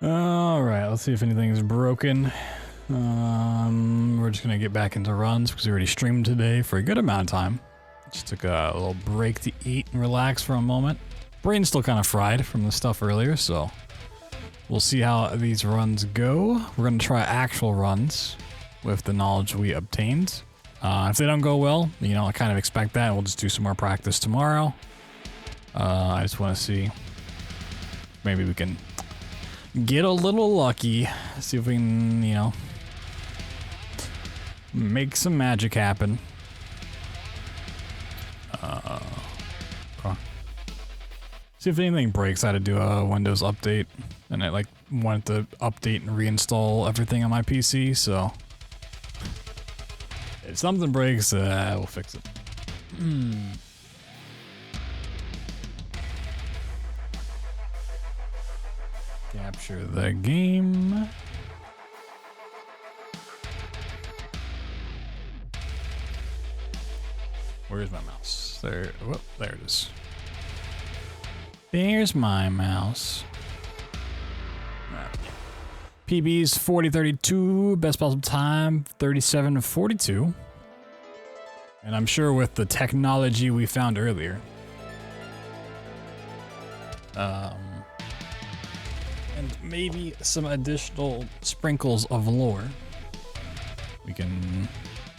Alright, let's see if anything's broken. We're just gonna get back into runs because we already streamed today for a good amount of time. Just took a little break to eat and relax for a moment. Brain's still kind of fried from the stuff earlier, so we'll see how these runs go. We're gonna try actual runs with the knowledge we obtained. If they don't go well, you know, I kind of expect that. We'll just do some more practice tomorrow. I just want to see. Maybe we can get a little lucky. See if we can, you know, make some magic happen. Okay. See if anything breaks. I had to do a Windows update, and I like wanted to update and reinstall everything on my PC. So if something breaks, we'll fix it. Capture the game. Where's my mouse? There. Whoop, there it is. There's my mouse. Right. PB's 40:32. Best possible time 37:42. And I'm sure with the technology we found earlier, and maybe some additional sprinkles of lore, we can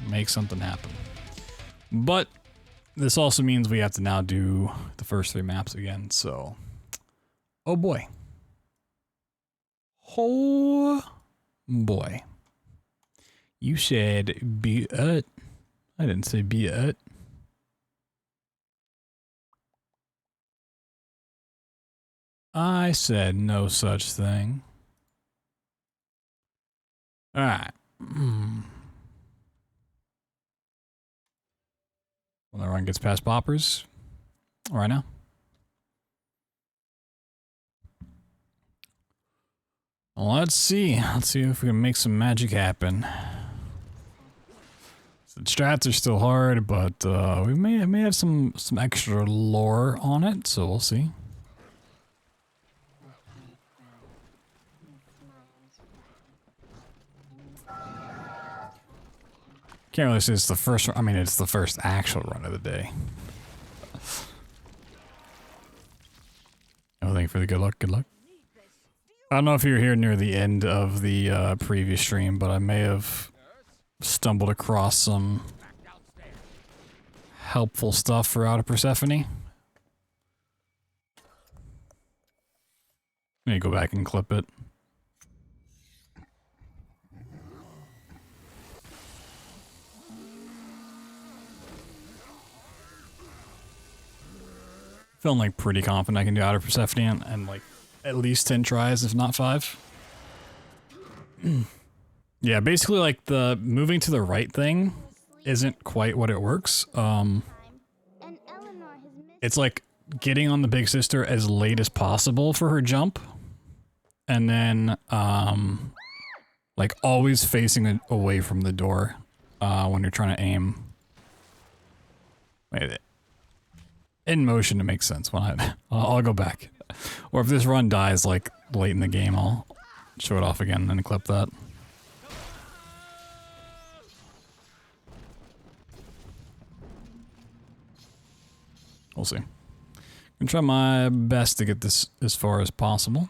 make something happen. But this also means we have to now do the first 3 maps again, so oh boy. Oh boy. You said be it. I didn't say be it. I said no such thing. Alright. When the run gets past poppers. Right now. Well, let's see. Let's see if we can make some magic happen. The strats are still hard, but we may have some extra lore on it, so we'll see. Can't really say it's the first. I mean, it's the first actual run of the day. Oh, thank you for the good luck. Good luck. I don't know if you were here near the end of the previous stream, but I may have stumbled across some helpful stuff for Out of Persephone. Let me go back and clip it. Feeling like pretty confident I can do Out of Persephone and like at least 10 tries, if not 5. Yeah, basically like the moving to the right thing isn't quite what it works. It's like getting on the big sister as late as possible for her jump. And then like always facing away from the door when you're trying to aim. Wait, in motion, it makes sense when I'll go back. Or if this run dies like late in the game, I'll show it off again and clip that. We'll see. I'm gonna try my best to get this as far as possible.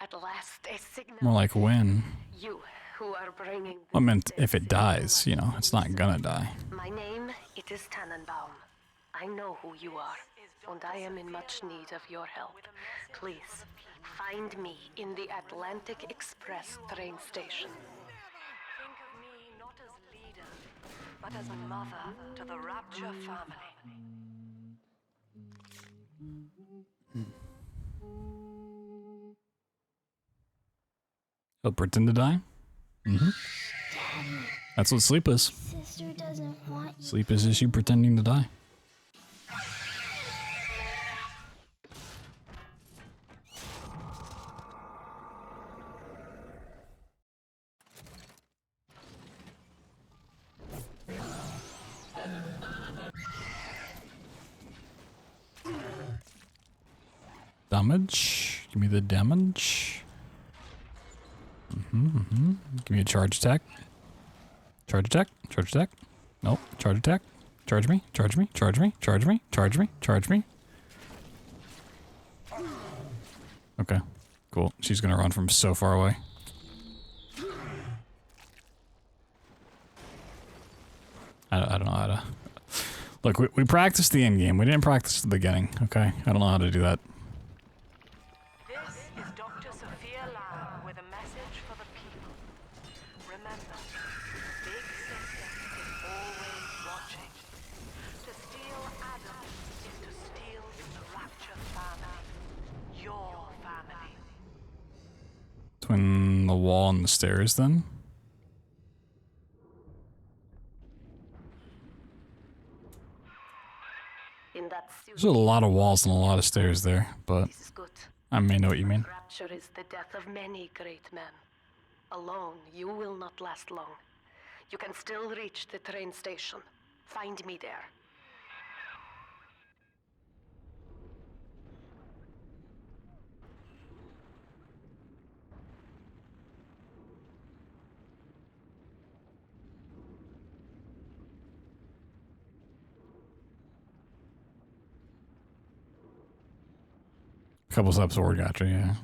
At last, a signal. More like when. You who are bringing. I meant if it dies, you know, it's not gonna die. My name, it is Tannenbaum. I know who you are, and I am in much need of your help. Please, find me in the Atlantic Express train station. Think of me not as leader, but as a mother to the Rapture family. He'll pretend to die? Mm-hmm. That's what sleep is. Sister doesn't want you. Sleep is just you pretending to die. Damage. Give me the damage. Give me a charge attack. Charge attack. Charge attack. Nope. Charge attack. Charge me. Charge me. Charge me. Charge me. Charge me. Charge me. Okay. Cool. She's gonna run from so far away. I don't know how to... Look, we practiced the end game. We didn't practice the beginning, okay? I don't know how to do that. This is Dr. Sophia Lamb with a message for the people. Remember, Big Sister is always watching. To steal Adam is to steal from the Rapture family. Your family. Between the wall and the stairs, then? In that There's a lot of walls and a lot of stairs there, but This is good. I may know what you mean. Rapture is the death of many great men. Alone, you will not last long. You can still reach the train station. Find me there. Couple steps forward, gotcha, yeah.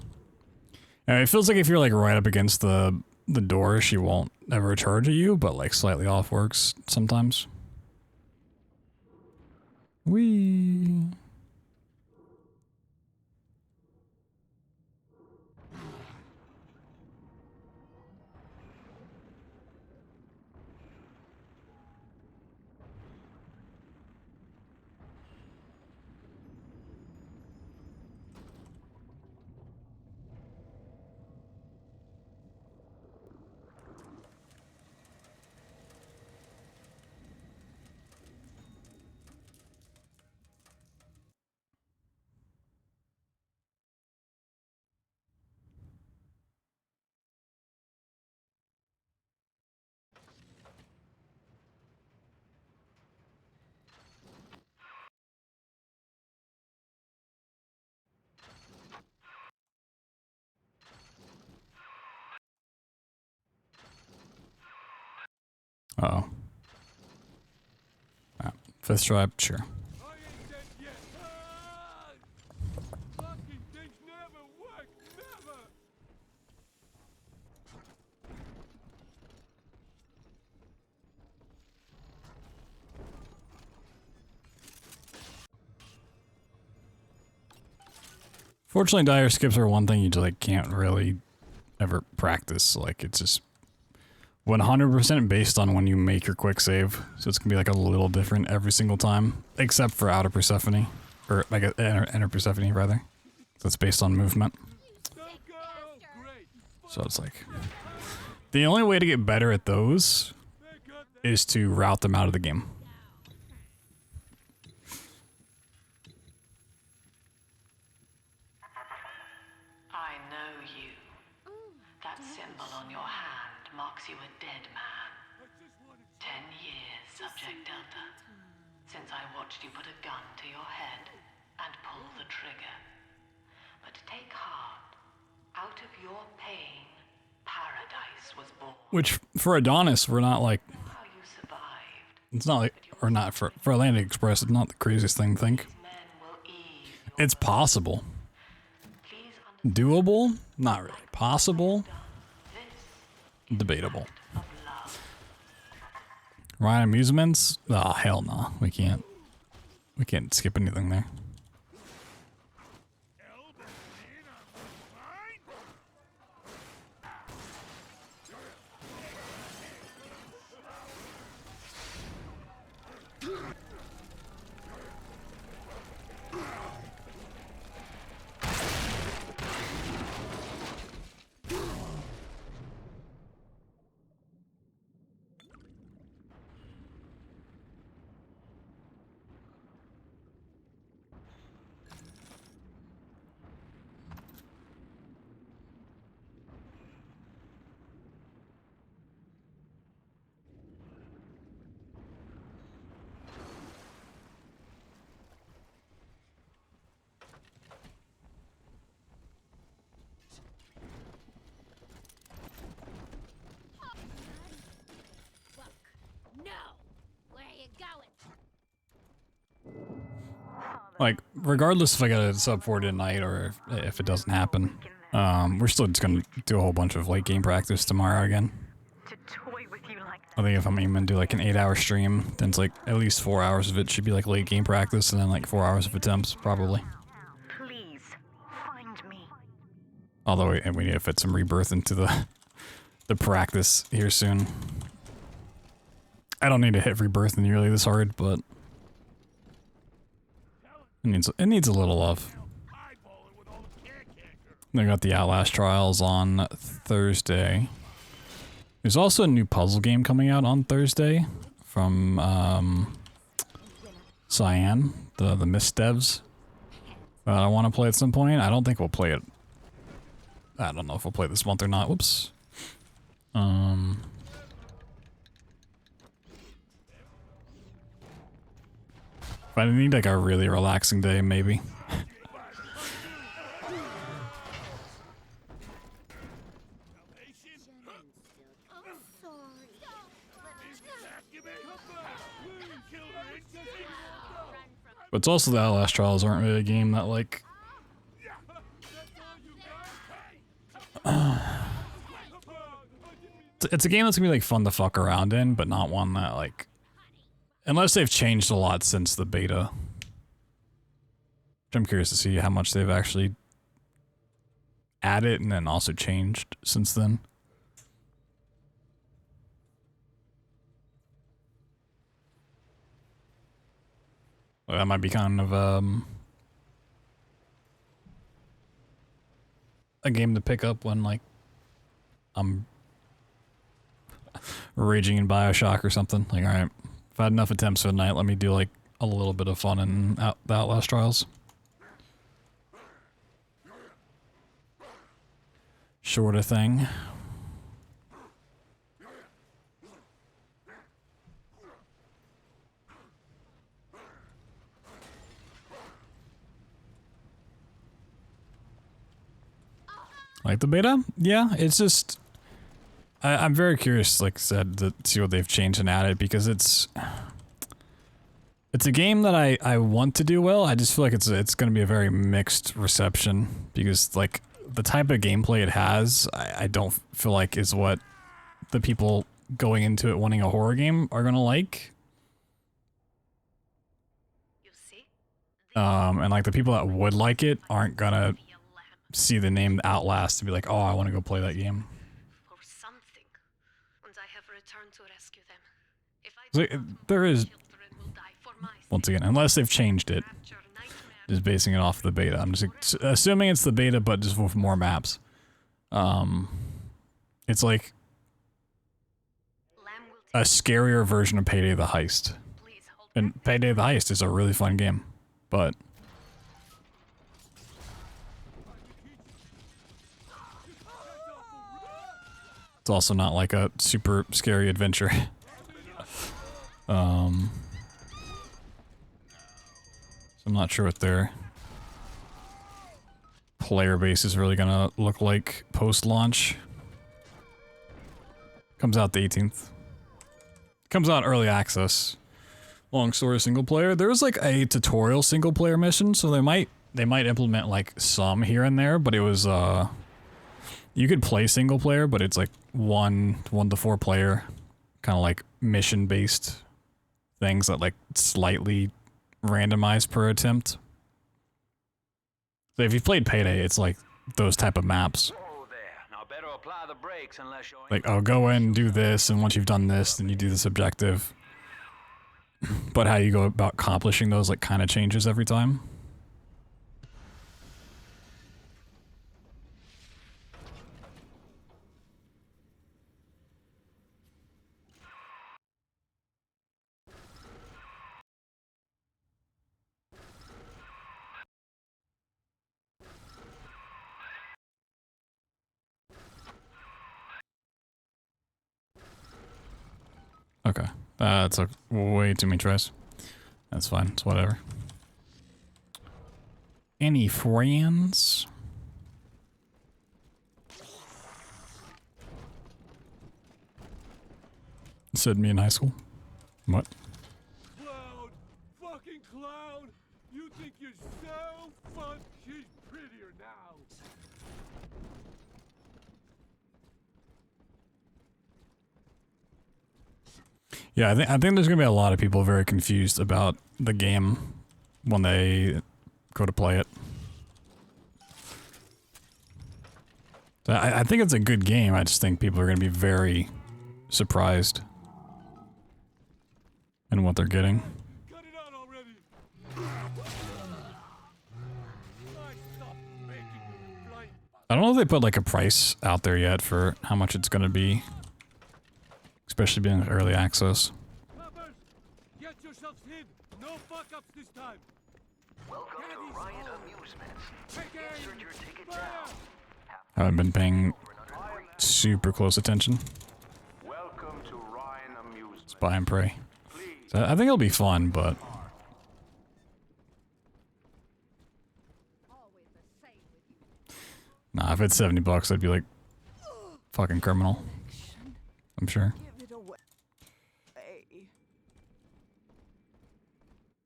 And it feels like if you're like right up against the door, she won't ever charge at you, but like slightly off works sometimes. Whee! Uh-oh. Alright. Fifth stripe, sure. Fortunately, dire skips are one thing you just like can't really ever practice. Like it's just 100% based on when you make your quick save. So it's gonna be like a little different every single time, except for Outer Persephone, or like Enter Persephone rather. So it's based on movement. So it's like the only way to get better at those is to route them out of the game. I know you. That symbol on your hand marks you a dead man. 10 years, Subject Delta. Since I watched you put a gun to your head and pull the trigger. But take heart. Out of your pain, paradise was born. Which for Adonis, we're not like. How you survived. It's not like, or not for Atlantic Express. It's not the craziest thing to think. Men will ease your It's possible. Please understand Doable? Not really. Possible? this Debatable. of love. Ryan Amusements? Oh, hell no. We can't skip anything there. like, regardless if I get a sub 4 tonight or if it doesn't happen, we're still just gonna do a whole bunch of late game practice tomorrow again. I think if I'm even gonna do like an 8-hour stream, then it's like at least 4 hours of it should be like late game practice, and then like 4 hours of attempts, probably. Please, find me. Although we need to fit some rebirth into the practice here soon. I don't need to hit rebirth nearly this hard, but it needs a little love. They got the Outlast Trials on Thursday. There's also a new puzzle game coming out on Thursday from Cyan, the Mist devs. I want to play at some point. I don't think we'll play it. I don't know if we'll play this month or not. Whoops. But I need like a really relaxing day, maybe. But it's also the Outlast Trials aren't really a game that like... It's a game that's gonna be like fun to fuck around in, but not one that like... Unless they've changed a lot since the beta. Which I'm curious to see how much they've actually added and then also changed since then. Well, that might be kind of a game to pick up when like I'm raging in BioShock or something. Like, alright, if I had enough attempts for the night, let me do like a little bit of fun in the Outlast Trials. Sort of thing. Like the beta? Yeah, it's just... I'm very curious, like I said, to see what they've changed and added, because it's a game that I want to do well. I just feel like it's going to be a very mixed reception, because like the type of gameplay it has, I don't feel like is what the people going into it wanting a horror game are going to like. And like the people that would like it aren't going to see the name Outlast and be like, oh, I want to go play that game. So there is, once again, unless they've changed it, just basing it off the beta. I'm just assuming it's the beta, but just with more maps. It's like a scarier version of Payday the Heist. And Payday the Heist is a really fun game, but it's also not like a super scary adventure. So I'm not sure what their player base is really gonna look like post-launch. Comes out the 18th. Comes out early access. Long story single player. There was like a tutorial single player mission, so they might implement like some here and there, but it was you could play single player, but it's like one to 4 player, kind of like mission based things that like slightly randomized per attempt. So if you've played Payday, it's like those type of maps. Like, oh, go in, do this, and once you've done this, then you do this objective. But how you go about accomplishing those like kind of changes every time. Okay. That took way too many tries. That's fine. It's whatever. Any friends? Said me in high school. What? Cloud! Fucking Cloud! You think you're Yeah, I think there's gonna be a lot of people very confused about the game when they go to play it. So I think it's a good game. I just think people are gonna be very surprised in what they're getting. I don't know if they put like a price out there yet for how much it's gonna be, especially being early access. Get yourselves hid. No fuck-ups this time. Welcome to Ryan Amusements. Insert your ticket now. I haven't been paying super close attention. Welcome to Ryan Amusements. Spy and pray. So I think it'll be fun, but nah, if it's $70, I'd be like fucking criminal. I'm sure.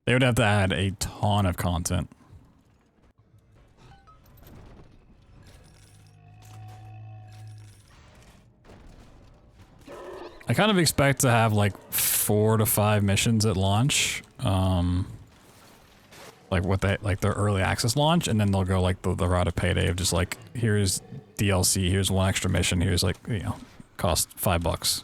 They would have to add a ton of content. I kind of expect to have like 4 to 5 missions at launch. Like what they like their early access launch, and then they'll go like the route of payday of just like, here's DLC, here's 1 extra mission, here's like, you know, cost $5.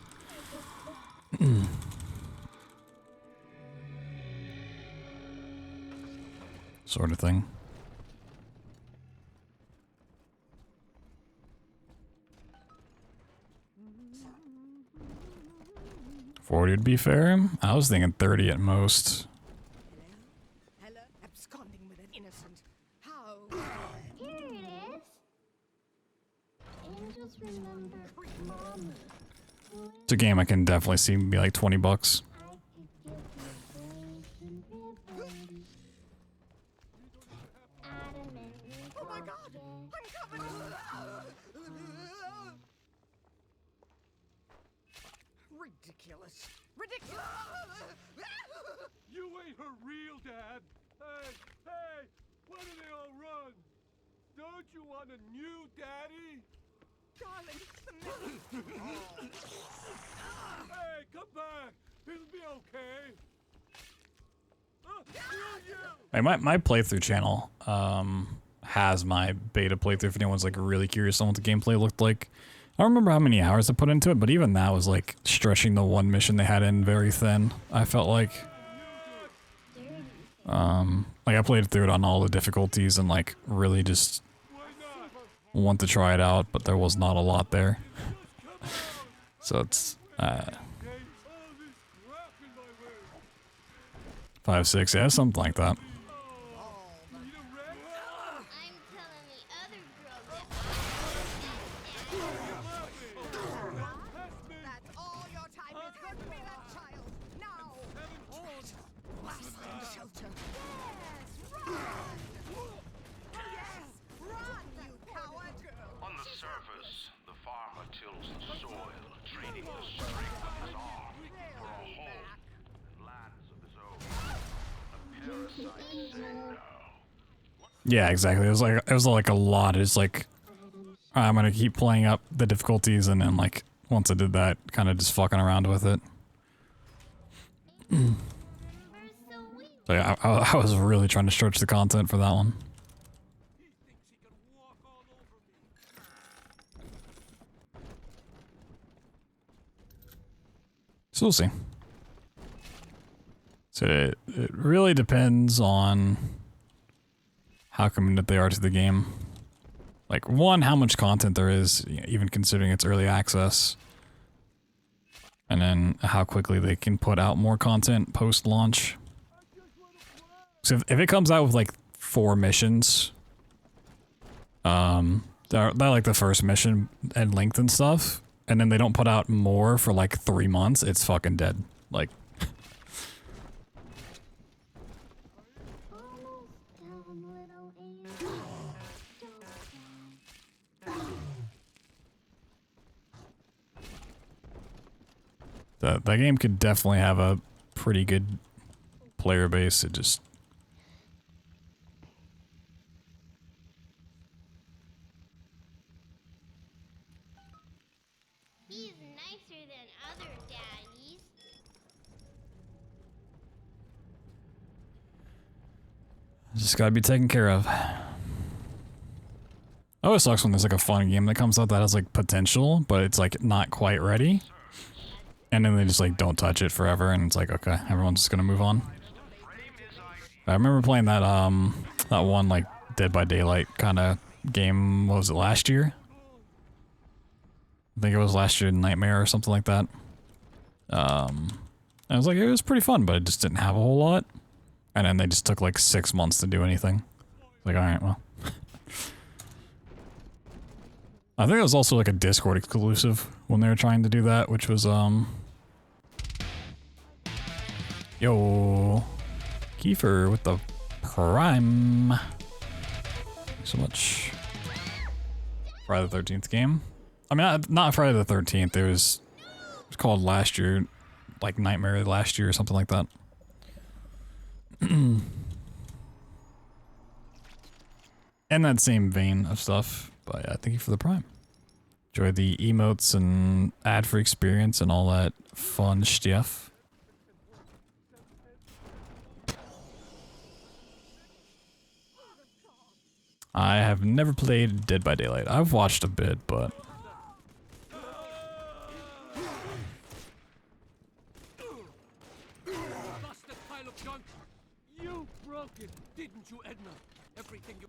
Sort of thing. $40 would be fair. I was thinking 30 at most. Hello, absconding with an innocent. How? Here it is. Angels remember Mommy. It's a game I can definitely see be like $20. I could give you boys and ribbons. Adam and Eve. Oh my God! I'm coming! Ridiculous! Ridiculous! You ain't her real dad. Hey, hey, why do they all run? Don't you want a new daddy? Darling, the Hey, come back. It'll be okay. You. Hey, my playthrough channel has my beta playthrough if anyone's like really curious on what the gameplay looked like. I don't remember how many hours I put into it, but even that was like stretching the 1 mission they had in very thin, I felt like. Like I played through it on all the difficulties and like really just want to try it out, but there was not a lot there. So it's 5, 6, yeah, something like that. I'm telling the other girl that That's all your time is going to be that child. Now! Last in the shelter. Yes, run, you coward! On the surface, the farmer tills the soil, trading the strength of his arm for a home and lands of his own. A parasite sender. Yeah, exactly. It was like a lot. It's like I'm gonna keep playing up the difficulties, and then like once I did that, kind of just fucking around with it. So yeah, I was really trying to stretch the content for that one. So we'll see. So it really depends on how committed they are to the game. Like, one, how much content there is, even considering it's early access. And then how quickly they can put out more content post-launch. So if it comes out with like 4 missions, they're like the first mission and length and stuff, and then they don't put out more for like 3 months, it's fucking dead. Like, almost done, little angel. Don't that game could definitely have a pretty good player base. It just... He's nicer than other daddies. Just gotta be taken care of. It always sucks when there's like a fun game that comes out that has like potential, but it's like not quite ready. And then they just like don't touch it forever, and it's like, okay, everyone's just gonna move on. I remember playing that that one like Dead by Daylight kind of game. What was it, last year? I think it was last year, Nightmare or something like that. And I was like, it was pretty fun, but it just didn't have a whole lot. And then they just took like 6 months to do anything. Like, alright, well. I think it was also like a Discord exclusive when they were trying to do that, which was, yo, Kiefer with the Prime. Thanks so much. Friday the 13th game. I mean, not Friday the 13th. It was called last year, like Nightmare last year or something like that. In that same vein of stuff, but yeah, thank you for the Prime. Enjoy the emotes and ad-free experience and all that fun stuff. I have never played Dead by Daylight. I've watched a bit, but... Busted pile of junk. You broke it, didn't you, Edna? Everything you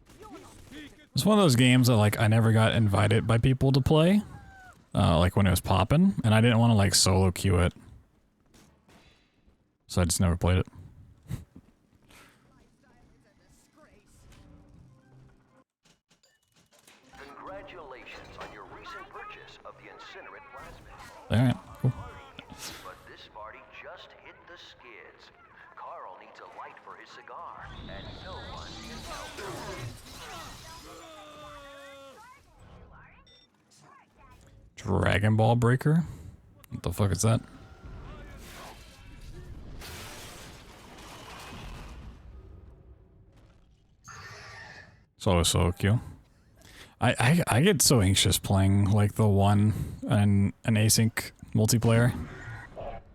speak it. It's one of those games that like I never got invited by people to play. Like when it was popping, and I didn't want to like solo queue it. So I just never played it. Congratulations on your recent purchase of the incinerate plasmid. Alright, cool. But this party just hit the skids. Carl needs a light for his cigar, and no one can help him. Dragon Ball Breaker? What the fuck is that? It's always so cute. I get so anxious playing like the one and an async multiplayer.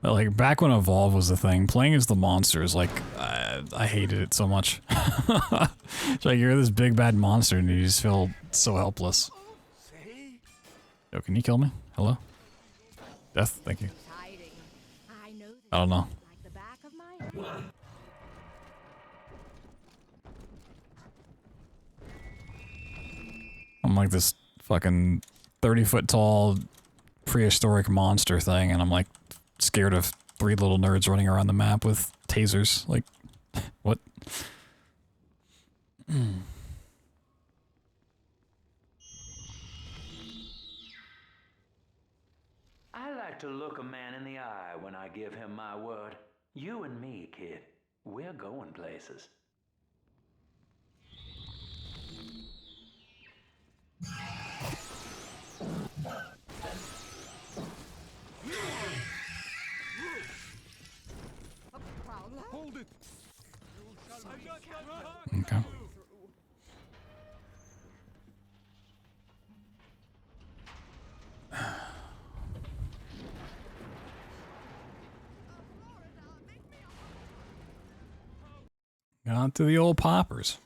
But, like back when Evolve was the thing, playing as the monsters, like I hated it so much. It's like you're this big bad monster and you just feel so helpless. Yo, can you kill me? Hello? Death? Thank you. I don't know. I'm like this fucking 30-foot tall prehistoric monster thing, and I'm like scared of 3 little nerds running around the map with tasers. Like, what? I like to look a man in the eye when I give him my word. You and me, kid, we're going places. Hold it. Okay. Got on to the old poppers.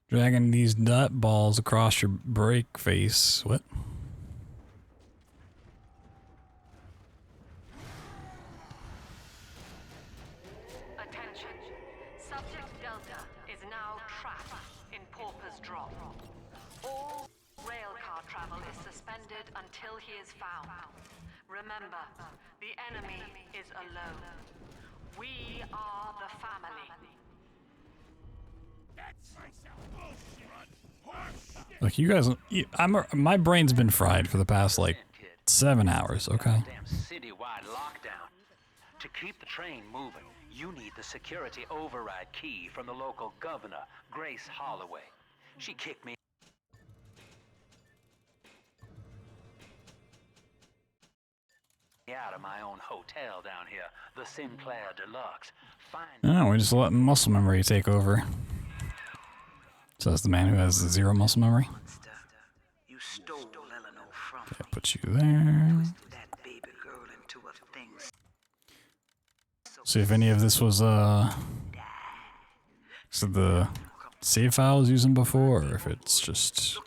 Dragging these nut balls across your brake face. What? Attention. Subject Delta is now trapped in Pauper's Drop. All railcar travel is suspended until he is found. Remember, the enemy is alone. We are the family. Look, you guys, my brain's been fried for the past like 7 hours, okay? Damn citywide lockdown. To keep the train moving, you need the security override key from the local governor, Grace Holloway. She kicked me out of my own hotel down here, the Sinclair Deluxe. No, we're just letting muscle memory take over. Says the man who has 0 muscle memory. You stole Eleanor from Okay, put you there. that See if any of this was so the save file I was using before, or if it's just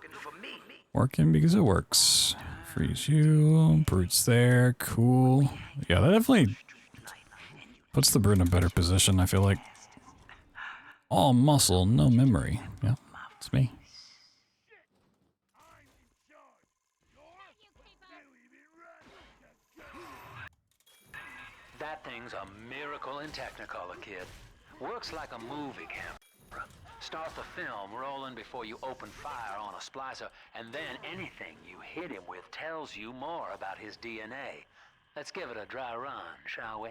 working because it works. Freeze you, Brute's there, cool. Yeah, that definitely puts the Brute in a better position, I feel like. All muscle, no memory. Yeah, it's me. That thing's a miracle in Technicolor, kid. Works like a movie camera. Start the film rolling before you open fire on a splicer, and then anything you hit him with tells you more about his DNA. Let's give it a dry run, shall we?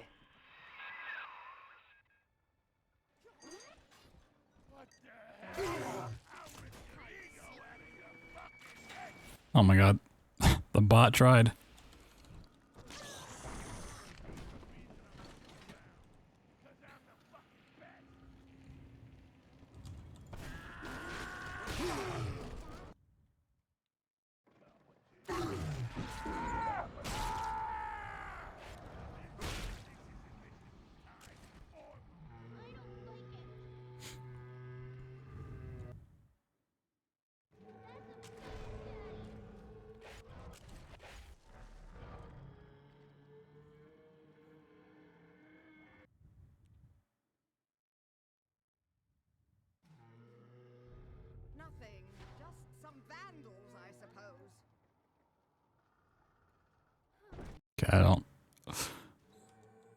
Oh my god. The bot tried. Nothing. Just some vandals, I suppose. Okay, I don't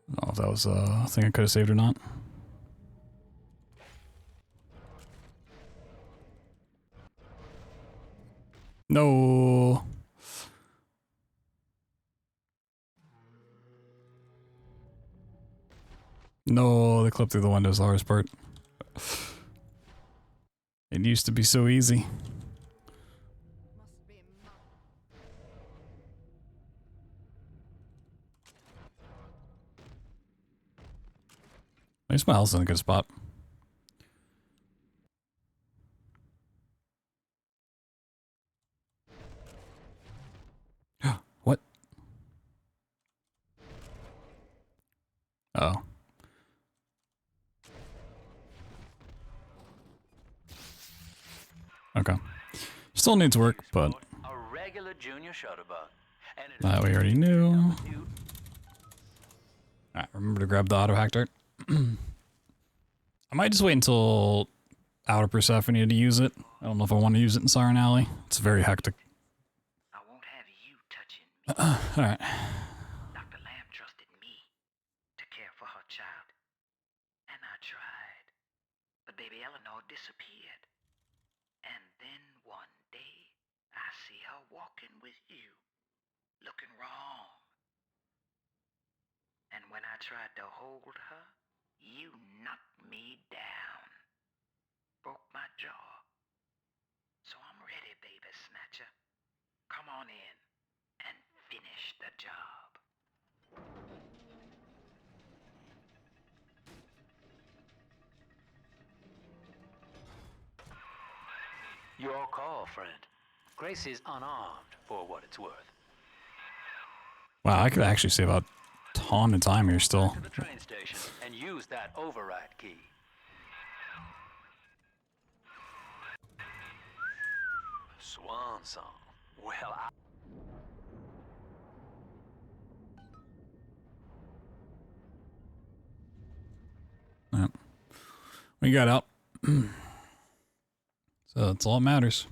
know if that was a thing I could have saved or not. No. No, the clip through the window is the hardest part. It used to be so easy. Must be At least my health's in a good spot. What? Oh. Okay. Still needs work, but A regular junior shutterbug. And that we already knew. Alright, remember to grab the auto hack dart. I might just wait until out of Persephone to use it. I don't know if I want to use it in Siren Alley. It's very hectic. I won't have you touching me. Alright. Dr. Lamb trusted me to care for her child. And I tried. But baby Eleanor disappeared. And then one day, I see her walking with you. Looking wrong. And when I tried to hold her, you knocked me down. Broke my jaw. So I'm ready, baby snatcher. Come on in and finish the job. Your call, friend. Grace is unarmed, for what it's worth. Wow, I could actually save a ton of time here still. To the train station and use that override key. Swan song. Well, Yep. We got out. So that's all that matters.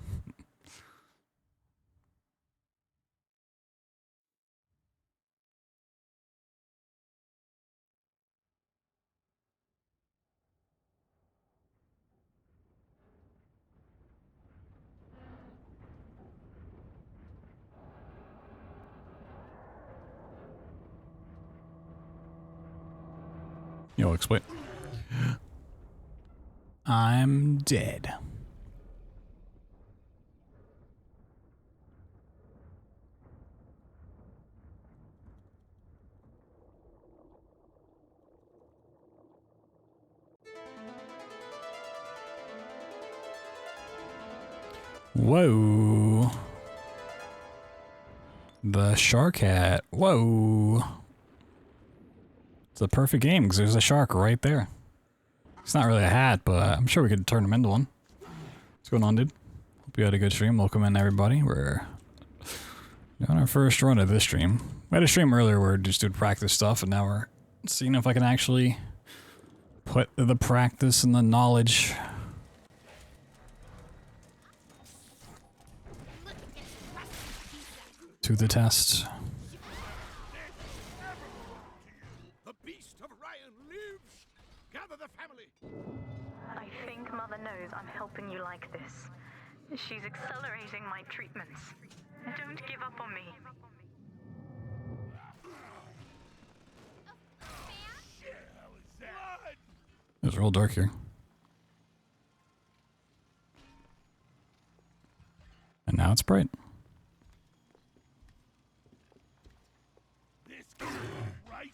You'll explain. I'm dead. Whoa. The shark hat. Whoa. What's the perfect game because there's a shark right there. It's not really a hat, but I'm sure we could turn him into one. What's going on, dude? Hope you had a good stream. Welcome in, everybody. We're doing our first run of this stream. We had a stream earlier where we just did practice stuff, and now we're seeing if I can actually put the practice and the knowledge to the test. The beast of Ryan lives. Gather the family. I think Mother knows I'm helping you like this. She's accelerating my treatments. Don't give up on me. It's real dark here. And now it's bright. This is right.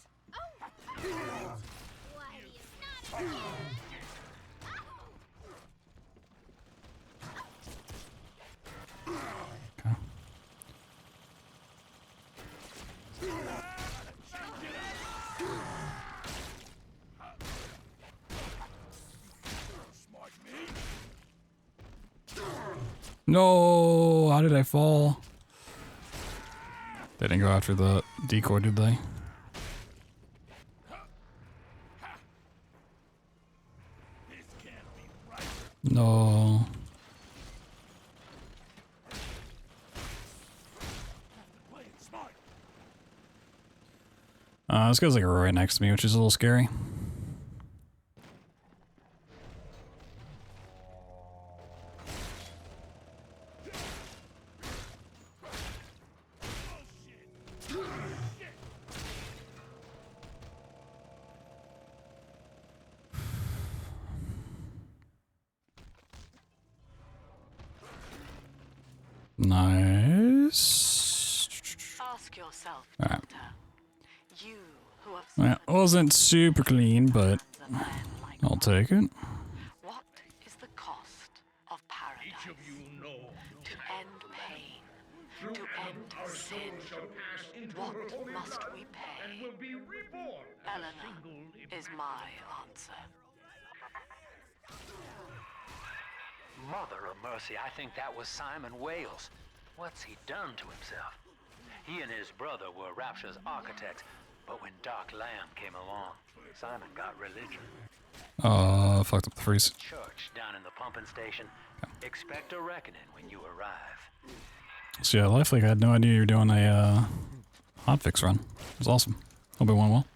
Okay. No, how did I fall? They didn't go after the decoy, did they? No. This guy's like right next to me, which is a little scary. Nice. Ask yourself, All right. Doctor. You who have That wasn't super clean, but I'll take it. What is the cost of paradise? Each of you know. To end pain, to end sin. What must we pay? Will be reborn. Eleanor is my answer. Mother of mercy, I think that was Simon Wales. What's he done to himself? He and his brother were Rapture's architects, but when Doc Lamb came along, Simon got religion. Fucked up the freeze. Church down in the pumping station. Expect a reckoning when you arrive. So yeah, Lifelink, I had no idea you were doing a hotfix run. It was awesome. Hope it went well.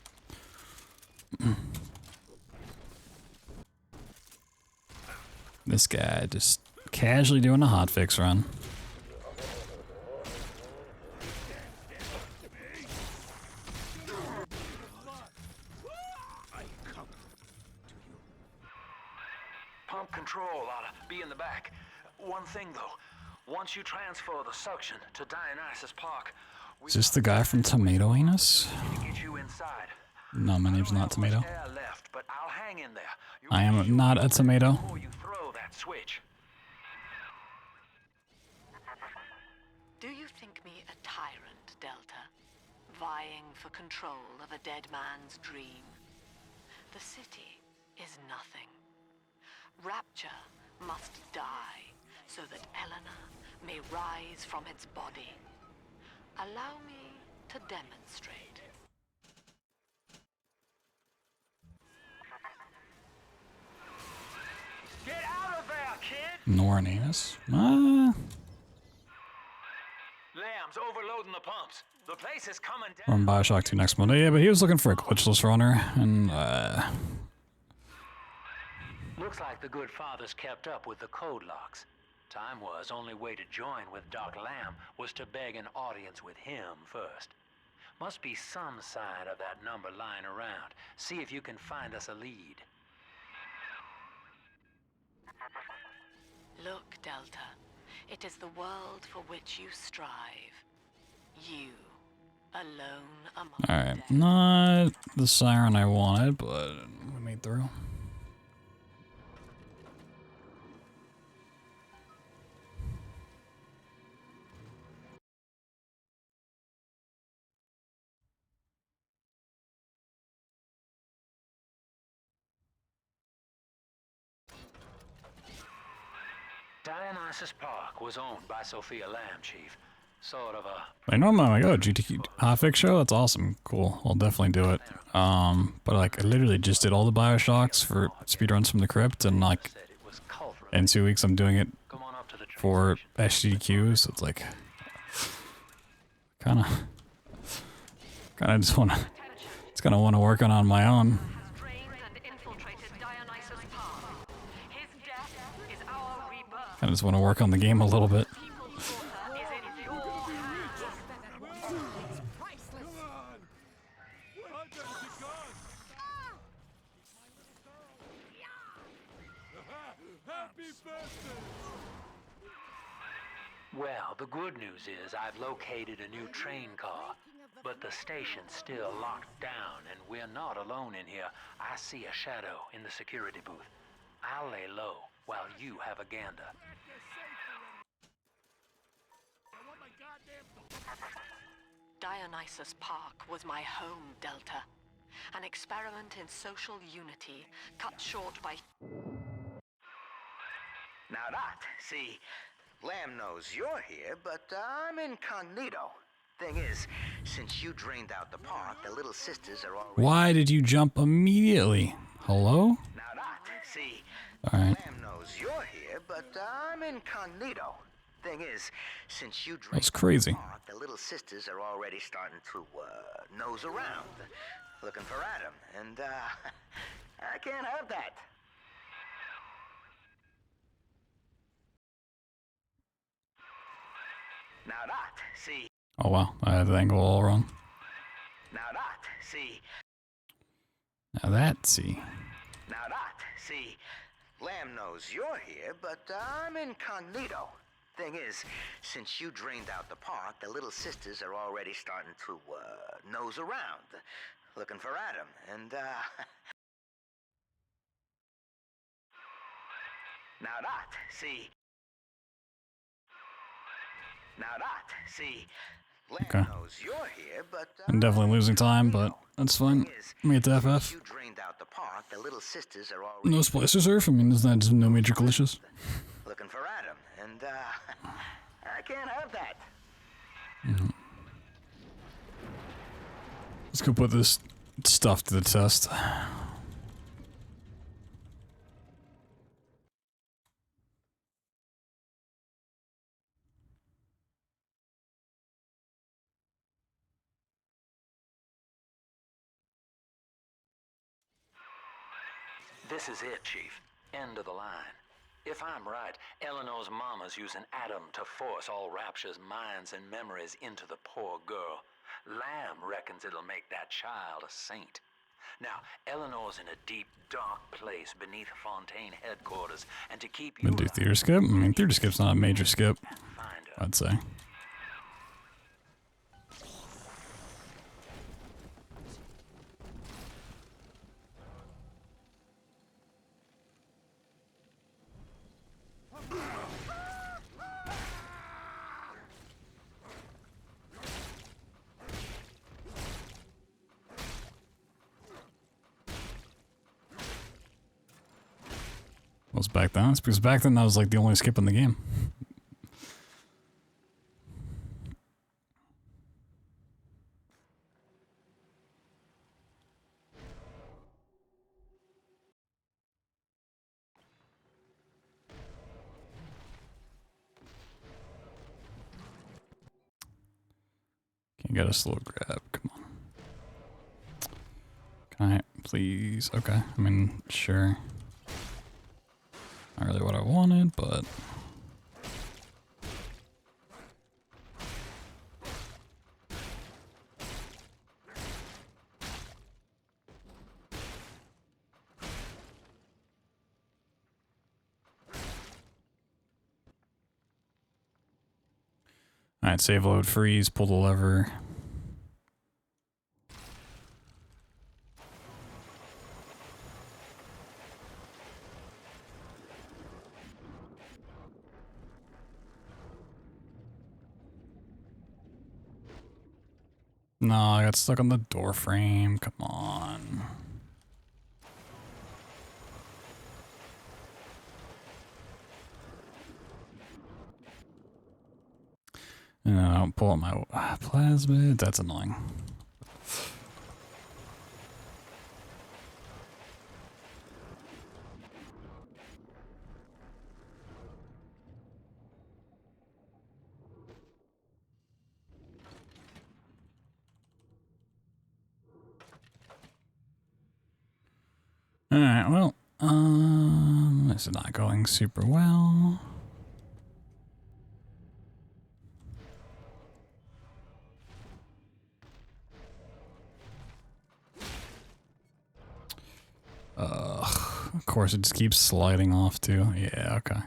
This guy just casually doing a hotfix run. Pump control ought to be in the back. One thing though, once you transfer the suction to Dionysus Park, Is this the guy from Tomato Anus? get you inside. No, my name's not Tomato. Air left, but I'll hang in there. I am not a tomato. Before you throw that switch. Do you think me a tyrant, Delta? Vying for control of a dead man's dream? The city is nothing. Rapture must die so that Eleanor may rise from its body. Allow me to demonstrate. Get out of there, kid! Nor an anus. Lamb's overloading the pumps. The place is coming We're down. on BioShock 2 next Monday. Yeah, but he was looking for a glitchless runner, and Looks like the good father's kept up with the code locks. Time was, only way to join with Doc Lamb was to beg an audience with him first. Must be some sign of that number lying around. See if you can find us a lead. Look, Delta. It is the world for which you strive. You, alone among alright. dead. Not the siren I wanted, but we made through. Dionysus Park was owned by Sophia Lamb, Chief. Sort of a... I know I'm like, oh, GTQ hotfix show? That's awesome. Cool. I'll definitely do it. But like, I literally just did all the BioShocks for Speedruns from the Crypt, and like, in 2 weeks I'm doing it for SGDQ, so it's like, kinda just wanna, it's gonna wanna work on my own. I just want to work on the game a little bit. Well, the good news is I've located a new train car, but the station's still locked down, and we're not alone in here. I see a shadow in the security booth. I'll lay low while you have a gander. Dionysus Park was my home, Delta. An experiment in social unity, cut short by... Now that, see, Lamb knows you're here, but I'm incognito. Thing is, since you drained out the park, the little sisters are already... Why did you jump immediately? Hello? Now that, see, Alright. Lamb knows you're here, but I'm incognito. Thing is, since you That's drained crazy. the park, the little sisters are already starting to, nose around, looking for Adam, and, I can't have that. Now that, see... Oh wow, I had the angle all wrong. Now that, see... Now that, see. Now that, see... Lamb knows you're here, but I'm incognito. Thing is, since you drained out the park, the little sisters are already starting to, nose around, looking for Adam, and, Now that, see... Now that, see... Lamb Okay. knows you're here, but... I'm definitely losing time, but that's fine. Let me get to FF. You drained out the park, the little sisters are already... No splicer surf? I mean, isn't that just no major glitches? looking for Adam, and, I can't have that. Let's go put this stuff to the test. This is it, Chief. End of the line. If I'm right, Eleanor's mama's using Adam to force all Rapture's minds and memories into the poor girl. Lamb reckons it'll make that child a saint. Now, Eleanor's in a deep, dark place beneath Fontaine headquarters, and to keep you... Gonna do theater skip? I mean, theater skip's not a major skip, Find her. I'd say. Was back then? It's because back then that was like the only skip in the game. Can't get a slow grab, come on. Can I, please? Okay, I mean, sure. Not really what I wanted, but... Alright, save load, freeze, pull the lever. No, I got stuck on the door frame. Come on. And I don't pull out my plasmid. That's annoying. Alright, well, this is not going super well. Of course, it just keeps sliding off too. Yeah, okay.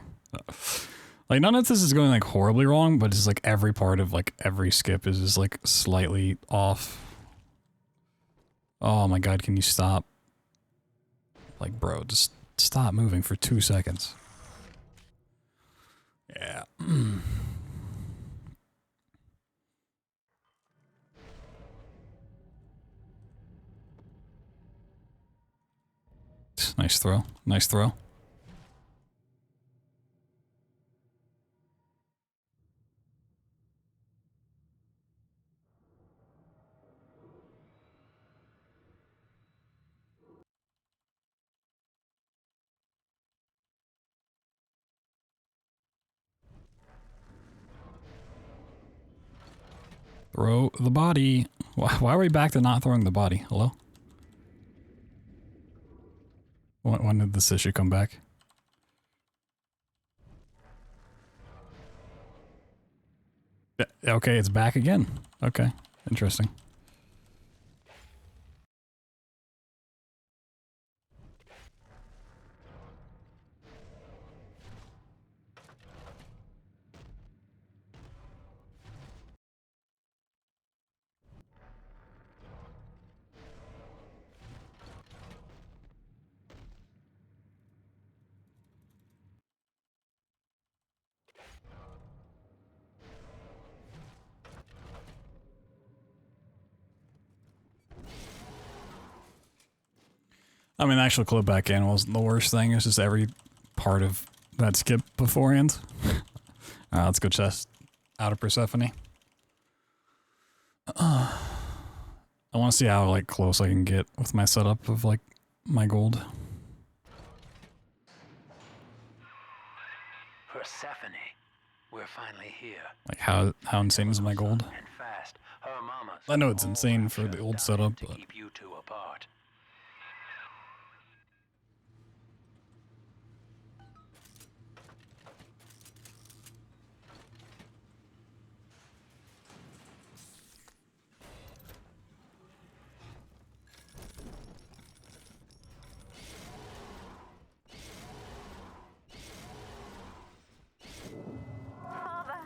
Like, none of this is going like horribly wrong, but it's like every part of like every skip is just like slightly off. Oh my god, can you stop? Like, bro, just stop moving for 2 seconds. Yeah. Nice throw. Nice throw. Throw the body. Why are we back to not throwing the body? Hello? When did this issue come back? Yeah, okay, it's back again. Okay, interesting. I mean, the actual clip back in wasn't the worst thing. It's just every part of that skip beforehand. Let's go chest out of Persephone. I want to see how like close I can get with my setup of like my gold. Persephone, we're finally here. Like how insane is my gold? And fast. Her mama's I know it's insane for the old setup, but keep you two apart. Father,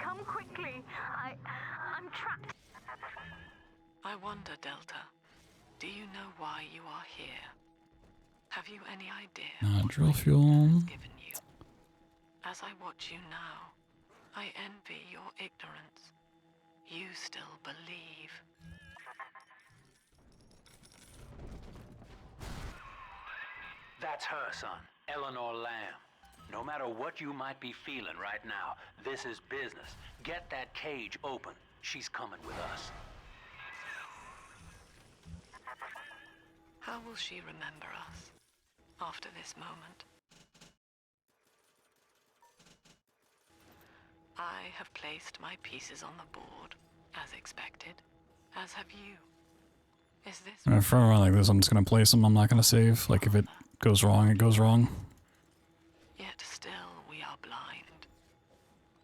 come quickly. I'm trapped. I wonder, Delta, do you know why you are here? Have you any idea what drill my fuel. daughter has given you? As I watch you now, I envy your ignorance. You still believe. That's her, son, Eleanor Lamb. No matter what you might be feeling right now, this is business. Get that cage open. She's coming with us. How will she remember us after this moment? I have placed my pieces on the board, as expected, as have you. Is this... in front of run like this, I'm just gonna place them. I'm not gonna save. Like if it goes wrong, it goes wrong. Yet still we are blind.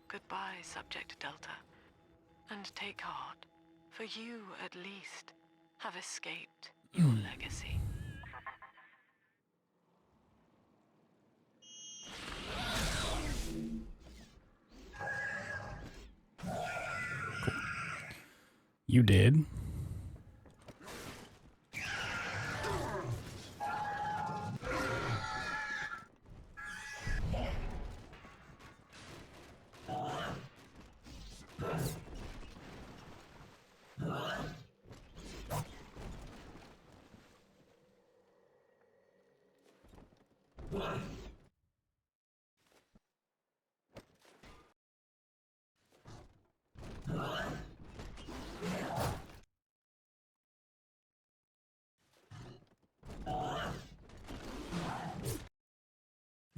Goodbye, Subject Delta. And take heart, for you, at least, have escaped your legacy. You did.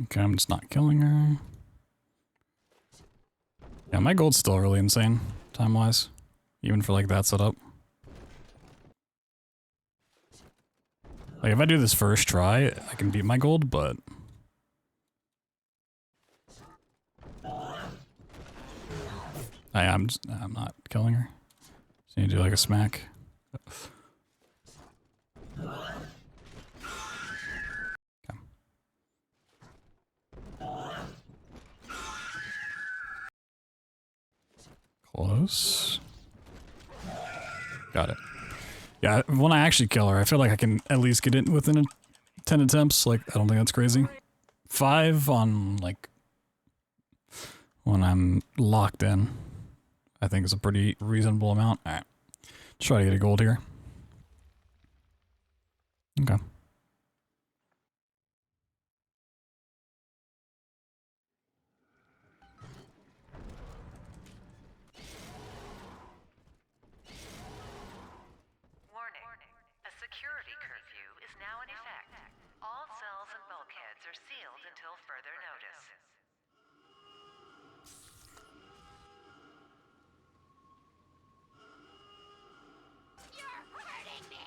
Okay, I'm just not killing her. Yeah, my gold's still really insane, time-wise. Even for like that setup. Like if I do this first try, I can beat my gold, but... I'm not killing her. Just need to do like a smack. Okay. Close. Got it. Yeah, when I actually kill her, I feel like I can at least get it within 10 attempts. Like, I don't think that's crazy. 5 on, like, when I'm locked in, I think is a pretty reasonable amount. Alright. Try to get a gold here. Okay. Warning. A security curfew is now in effect. All cells and bulkheads are sealed until further notice. You're hurting me!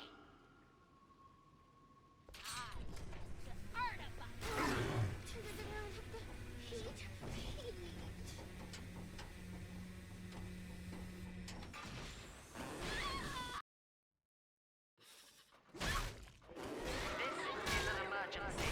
This is an emergency.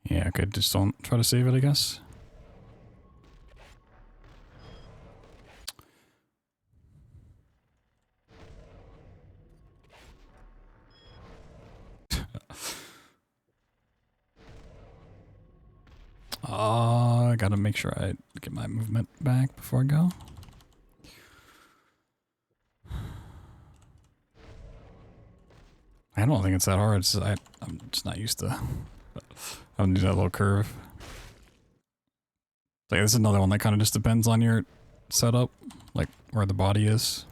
Yeah, okay, just don't try to save it, I guess. I gotta make sure I get my movement back before I go. I don't think it's that hard. It's just, I'm just not used to having to do that little curve. Like, this is another one that kind of just depends on your setup, like where the body is.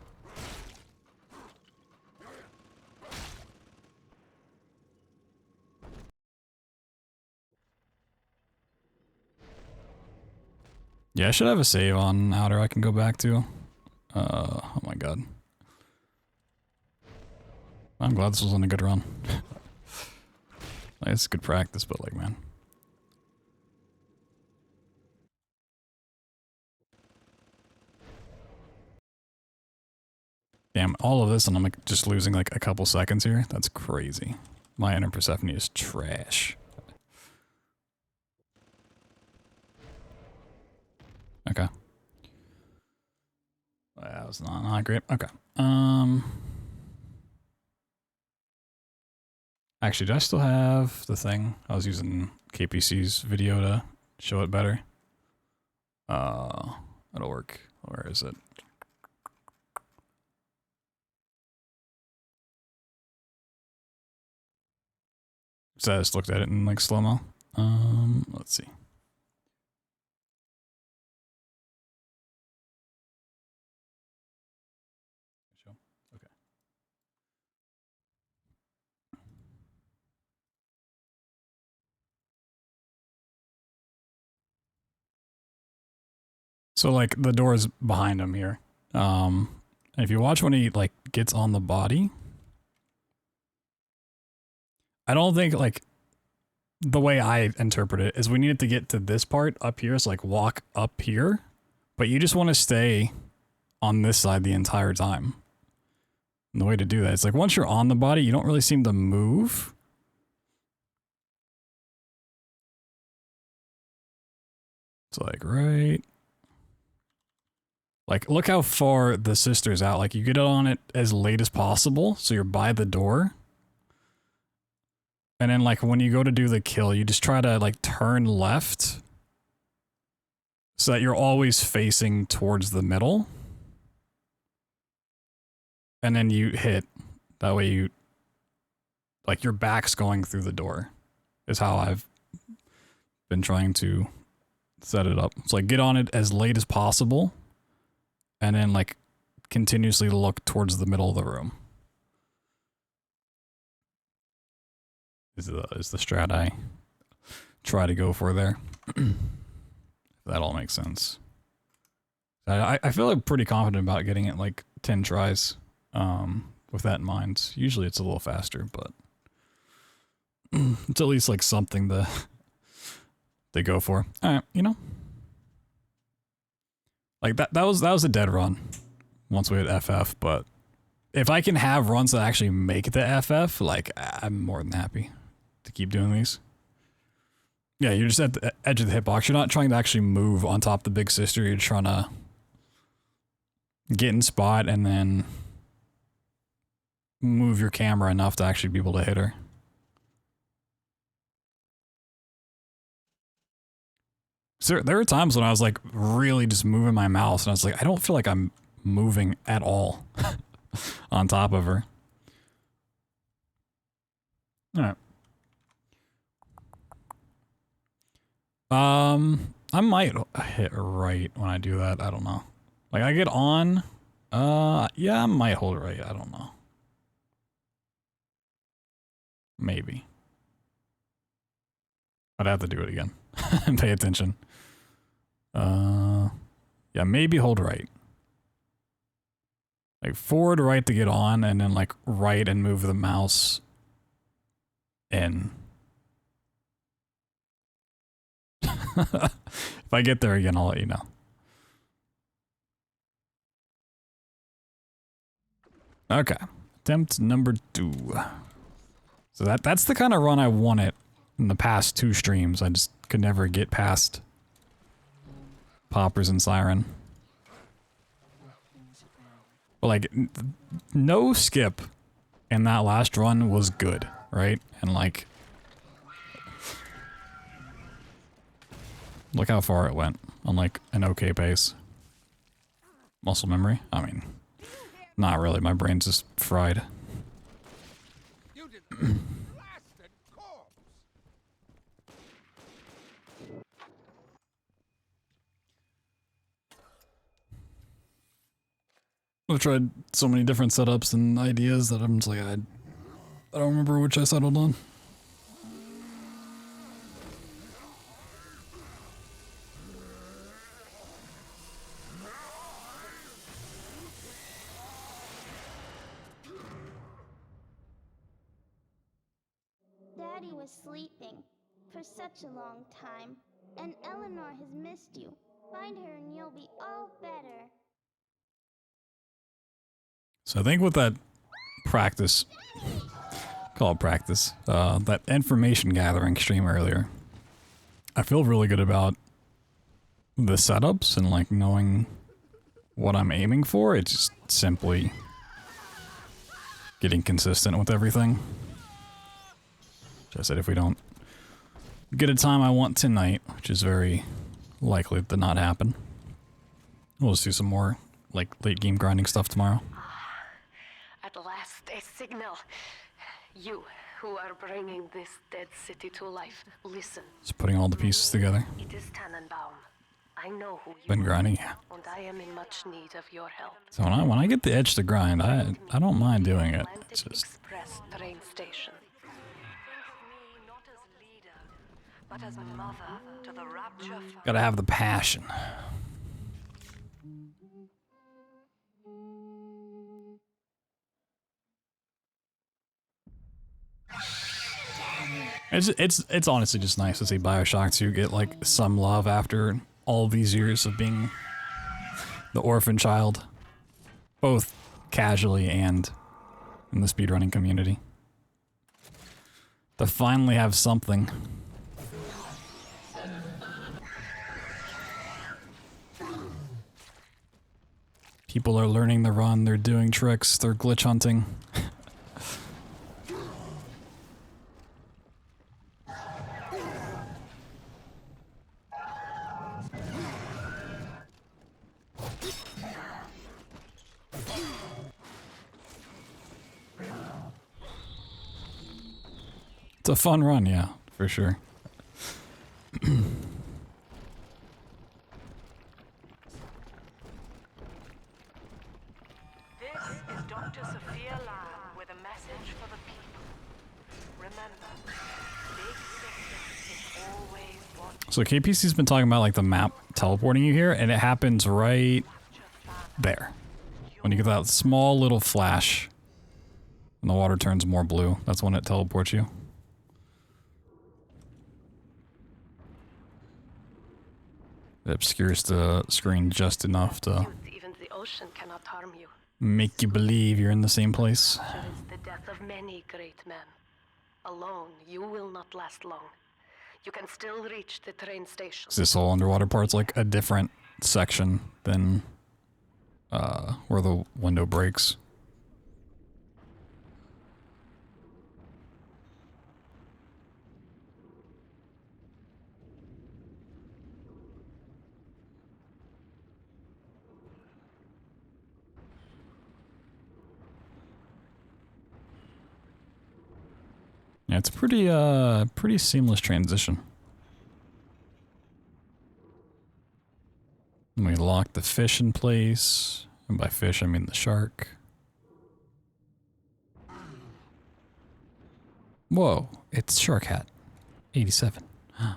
Yeah, I should have a save on outer I can go back to. Oh my god. I'm glad this wasn't a good run. Like, it's good practice, but like, man. Damn, all of this and I'm like just losing like a couple seconds here. That's crazy. My inner Persephone is trash. Okay. That was not great. Okay. Actually, do I still have the thing? I was using KPC's video to show it better. It'll work. Where is it? So I just looked at it in like slow-mo. Let's see. Okay. So like the door's behind him here. And if you watch when he like gets on the body, I don't think like the way I interpret it is we needed to get to this part up here. So like walk up here, but you just want to stay on this side the entire time. And the way to do that is like once you're on the body, you don't really seem to move. It's like right. Like look how far the sister's out. Like you get on it as late as possible, so you're by the door. And then like when you go to do the kill, you just try to like turn left so that you're always facing towards the middle. And then you hit. That way you, like your back's going through the door is how I've been trying to set it up. It's like get on it as late as possible and then like continuously look towards the middle of the room. Is the strat I try to go for there. If that all makes sense. I feel like pretty confident about getting it like 10 tries with that in mind. Usually it's a little faster, but it's at least like something to go for. Alright, you know. Like that was a dead run once we hit FF, but if I can have runs that actually make it to FF, like I'm more than happy to keep doing these. Yeah, you're just at the edge of the hitbox. You're not trying to actually move on top of the big sister. You're trying to get in spot and then move your camera enough to actually be able to hit her. So there were times when I was like really just moving my mouse and I was like, I don't feel like I'm moving at all on top of her. All right. I might hit right when I do that. I don't know. Like I get on, yeah, I might hold right. I don't know. Maybe. I'd have to do it again and pay attention. Yeah, maybe hold right. Like forward right to get on and then like right and move the mouse in. If I get there again, I'll let you know. Okay. Attempt number 2. So that's the kind of run I wanted in the past 2 streams. I just could never get past Poppers and Siren. But like, no skip in that last run was good, right? And like, look how far it went on like an okay pace. Muscle memory? I mean, not really. My brain's just fried. I've tried so many different setups and ideas that I'm just like, I don't remember which I settled on. Daddy was sleeping for such a long time, and Eleanor has missed you. Find her and you'll be all better. So I think with that practice, call it practice, that information gathering stream earlier, I feel really good about the setups and like knowing what I'm aiming for. It's just simply getting consistent with everything. Just said if we don't get a time I want tonight, which is very likely to not happen, we'll just do some more like late game grinding stuff tomorrow. At last, a signal. You, who are bringing this dead city to life, listen. Just putting all the pieces together. It is Tannenbaum. I know who you Been grinding, are, yeah. and I am in much need of your help. So when I get the itch to grind, I don't mind doing it. It's just Express train station. Not as leader, but as mother to the rapture. gotta have the passion. It's honestly just nice to see BioShock 2 get like some love after all these years of being the orphan child, both casually and in the speedrunning community. To finally have something. People are learning the run, they're doing tricks, they're glitch hunting. It's a fun run, yeah, for sure. This is Dr. Sophia Lamb with a message for the people. Remember, Big Sister is always watching. So KPC's been talking about like the map teleporting you here, and it happens right there. When you get that small little flash and the water turns more blue, that's when it teleports you. It obscures the screen just enough to Even the ocean cannot harm you. make you believe you're in the same place. It is the death of many great men. Alone, you will not last long. You can still reach the train station. This whole underwater part's like a different section than where the window breaks. Yeah, it's a pretty seamless transition. And we lock the fish in place, and by fish I mean the shark. Whoa, it's Shark Hat, 87. Huh.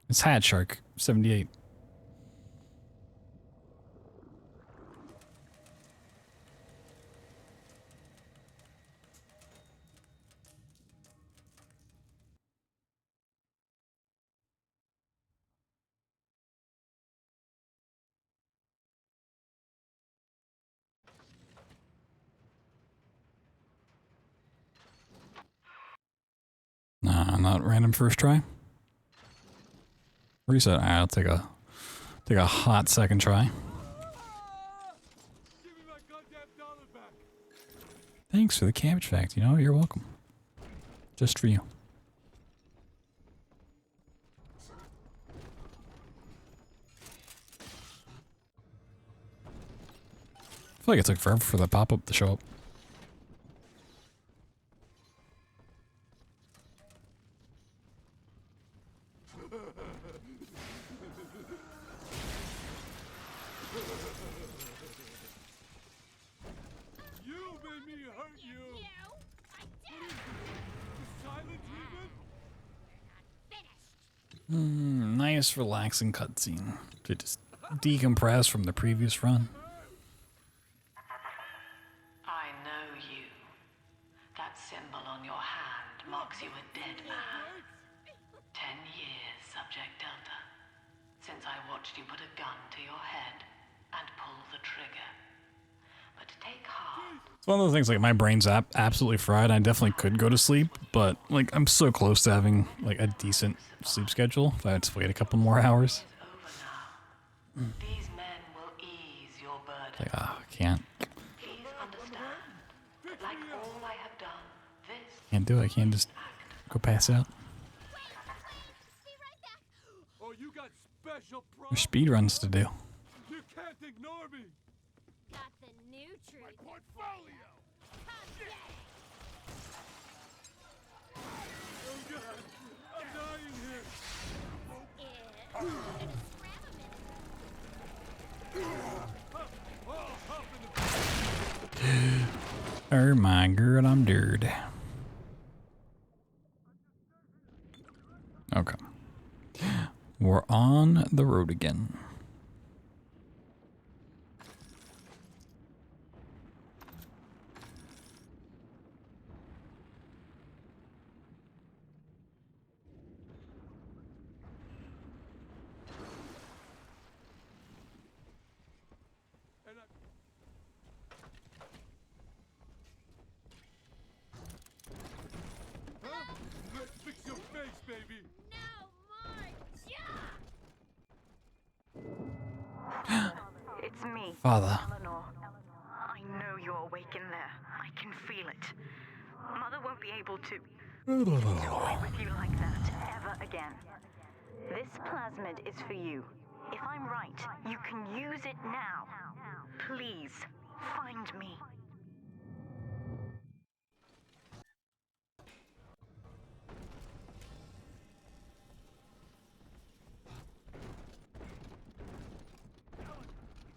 It's Hat Shark, 78. Nah, not random first try. Reset. I'll take a hot second try. Give me my goddamn dollar back. Thanks for the cabbage fact. You know, you're welcome. Just for you. I feel like it took forever for the pop-up to show up. You made me hurt you. I did. The silent treatment? Nice relaxing cutscene to just decompress from the previous run. I know you. That symbol on your hand marks you a dead man. 10 years, Subject Delta. Since I watched you put a gun to your head and pull the trigger. But take heart. It's one of those things, like, my brain's absolutely fried. I definitely could go to sleep, but, like, I'm so close to having, like, a decent sleep schedule if I had to wait a couple more hours. Over now. These men will ease your burden. Like, I can't. Please understand. Like all I have done, this Can't do it. I can't just go pass out. Oh, you got special There's problems. speedruns to do. You can't ignore me. Got the new truth. Portfolio. Oh God, I'm dying here. Oh my god, I'm dirty. Okay. We're on the road again. Let's fix your face, baby. No more junk. It's me, Father. Eleanor. I know you're awake in there. I can feel it. Mother won't be able to toy with you like that ever again. This plasmid is for you. If I'm right, you can use it now. Please, find me.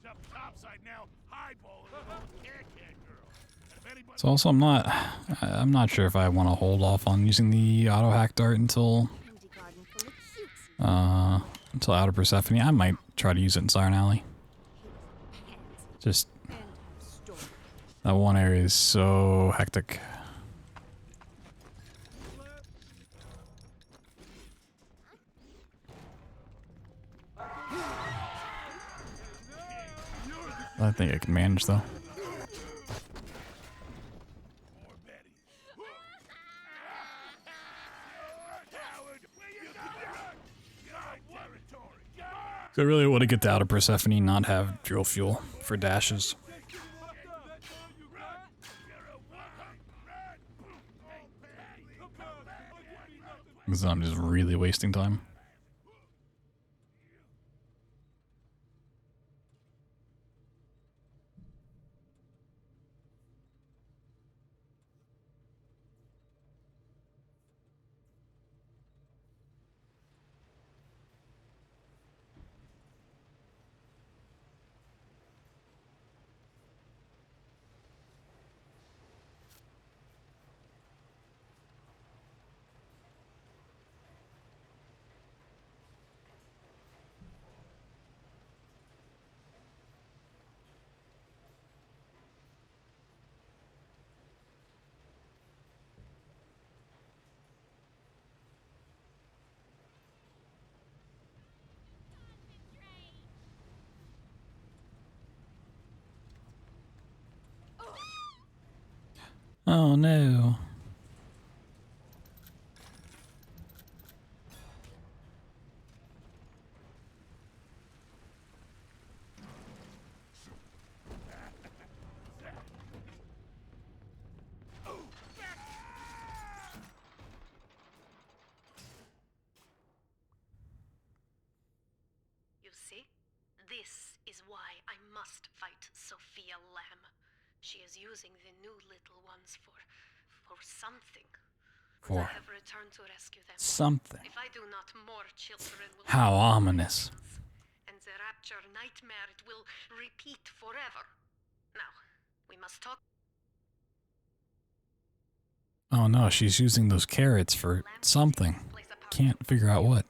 He's up topside now, highballing with old cat girl. And if anybody So also, I'm not sure if I want to hold off on using the auto hack dart until Outer Persephone. I might try to use it in Siren Alley. Just that one area is so hectic. I think I can manage though. So I really want to get to Outer Persephone and not have drill fuel for dashes. Because I'm just really wasting time. Oh no. You see? This is why I must fight Sophia Lamb. She is using the new little ones for something. For I have returned to rescue them. something. If I do not, more children will How ominous. and the rapture nightmare it will repeat forever. Now, we must talk. Oh no, she's using those carrots for something. Can't figure out what.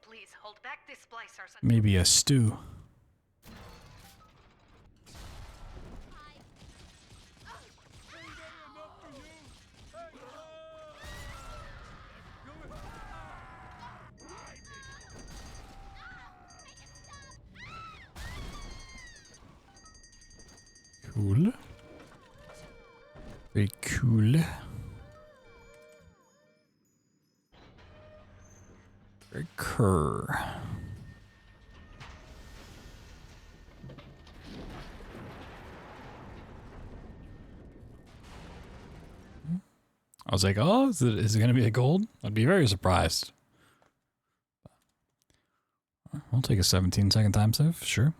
Please hold back the splicers. Maybe a stew. Cool. Very cool. Very cool. I was like, oh, is it going to be a gold? I'd be very surprised. I'll take a 17-second time save, sure.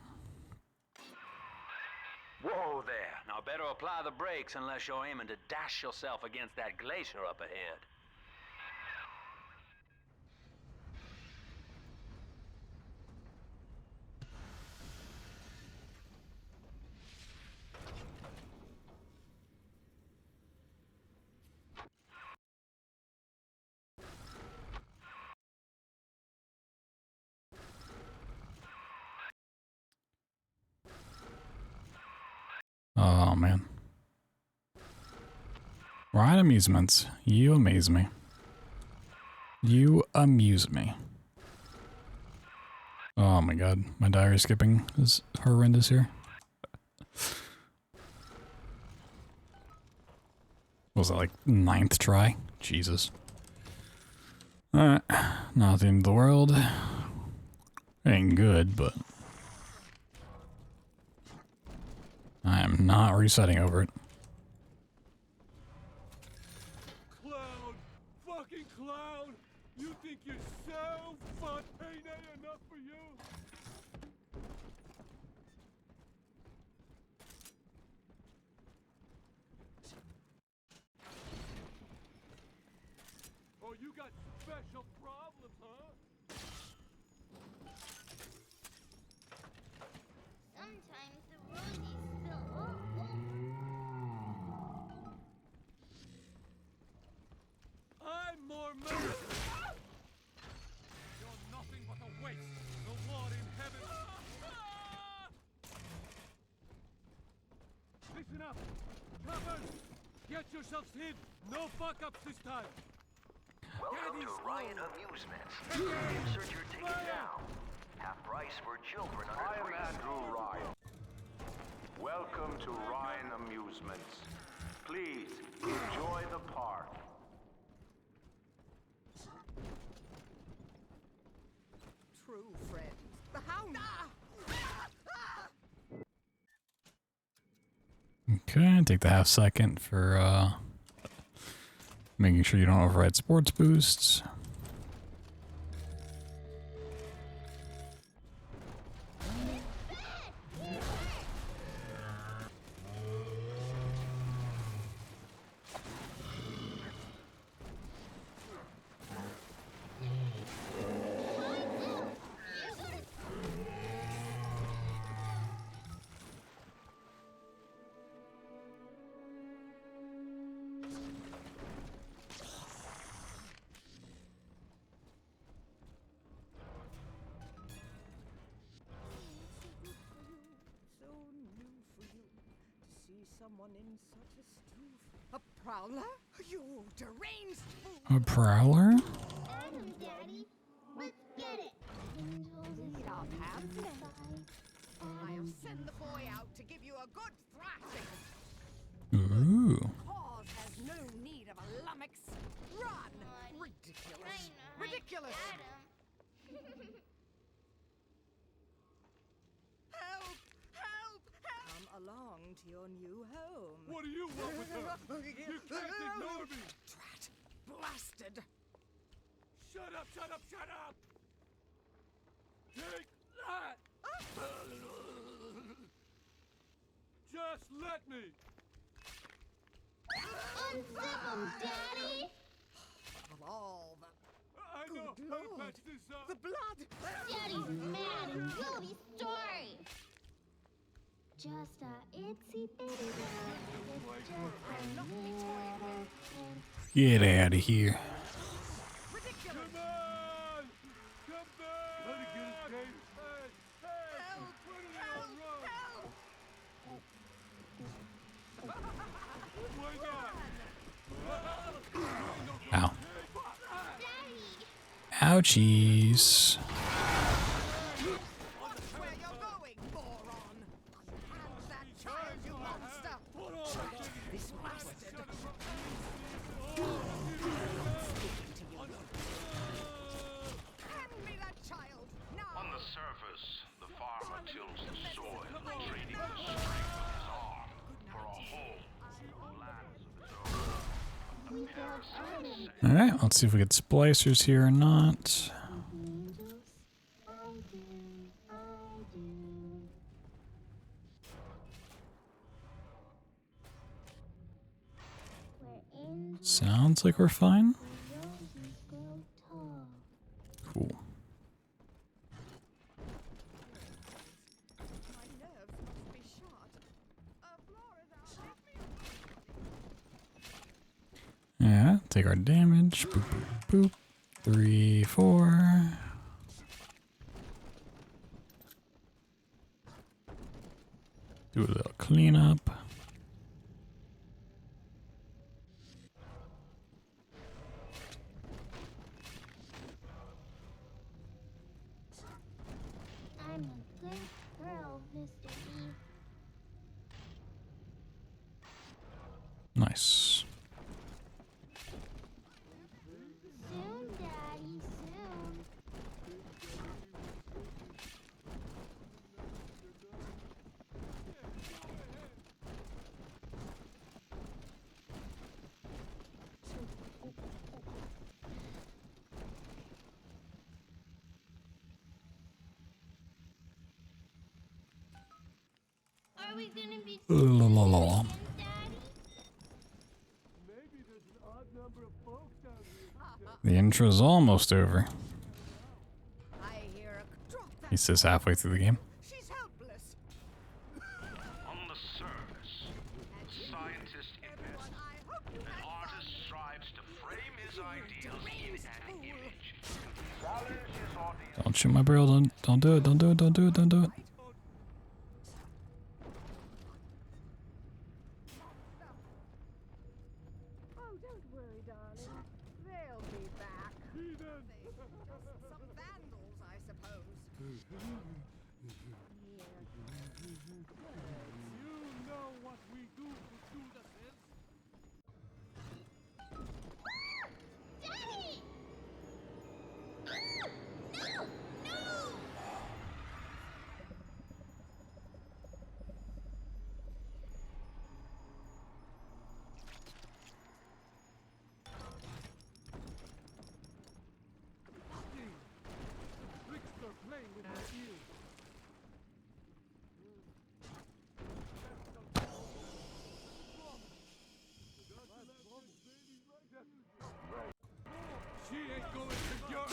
Whoa there. Now better apply the brakes unless you're aiming to dash yourself against that glacier up ahead. Oh, man. Ride amusements. You amaze me. You amuse me. Oh my god. My diary skipping is horrendous here. Was that like 9th try? Jesus. Alright. Not the end of the world. Ain't good, but... not resetting over it. Clown! Fucking clown! You think you're so fun? Ain't that enough for you? Oh, you got special problems, huh? Sometimes the VODs spill all over. I'm more mad. You're nothing but a waste. The Lord in heaven. Listen up. Cover. Get yourselves hid. No fuck-ups this time. Welcome to Ryan Amusements. Insert your ticket now. Half price for children under I am 3. Andrew Ryan. Welcome to Ryan Amusements. Please enjoy the park. True friends. The hound. Okay, take the half second for making sure you don't override sports boosts. So new for you to see someone in such a stew. A prowler? You deranged fool! A prowler? Adam, Daddy, let's get it. Lead off, Ham. I'll send the boy out to give you a good thrashing. Ooh. Cause has no need of a lummox. Run! Ridiculous. Ridiculous. Help! Help! Help! Come along to your new home. What do you want with her? You can't ignore me. Drat! Blasted! Shut up, shut up, shut up! Take that! Just let me! Unzip him, Daddy! Of all the... I know Good how to Lord. patch this up! The blood! Daddy's mad and you'll be sorry. Just a itsy bitty Get out of here. Ridiculous! Come on! Come back! Let it get his game. Hey! Hey! Help! Where do they all run? Help! Why not? Ow. Ouchies. Where you're going, moron! Unhand that child, you monster! This bastard! Hand me that child, now! On the surface, the farmer tills the soil, trading the strength of his arm for a home on lands of his own. A parasite set Alright, let's see if we get splicers here or not. Sounds like we're fine. Cool. My nerves must be shot. Florida, let me... Yeah, take our damage. Boop, boop, boop. 3, 4. Do a little cleanup. I'm a good girl, Mr. E. Nice. Soon, Daddy, soon. Are we gonna be La, la, la, la. Daddy? Maybe there's an odd number of folks down here. The intro's almost over. I hear a drop that. He says halfway through the game. She's helpless. On the surface, the scientist invests. An artist strives to frame his ideals in an image. Challenge his audience. Don't shoot my barrel. Don't do it. Don't do it. Don't do it. Don't do it. Oh, don't worry, darling. They'll be back. Some vandals, I suppose. You know what we do to Judases? Daddy! No! No! Rick's are playing with my ears. She ain't going to your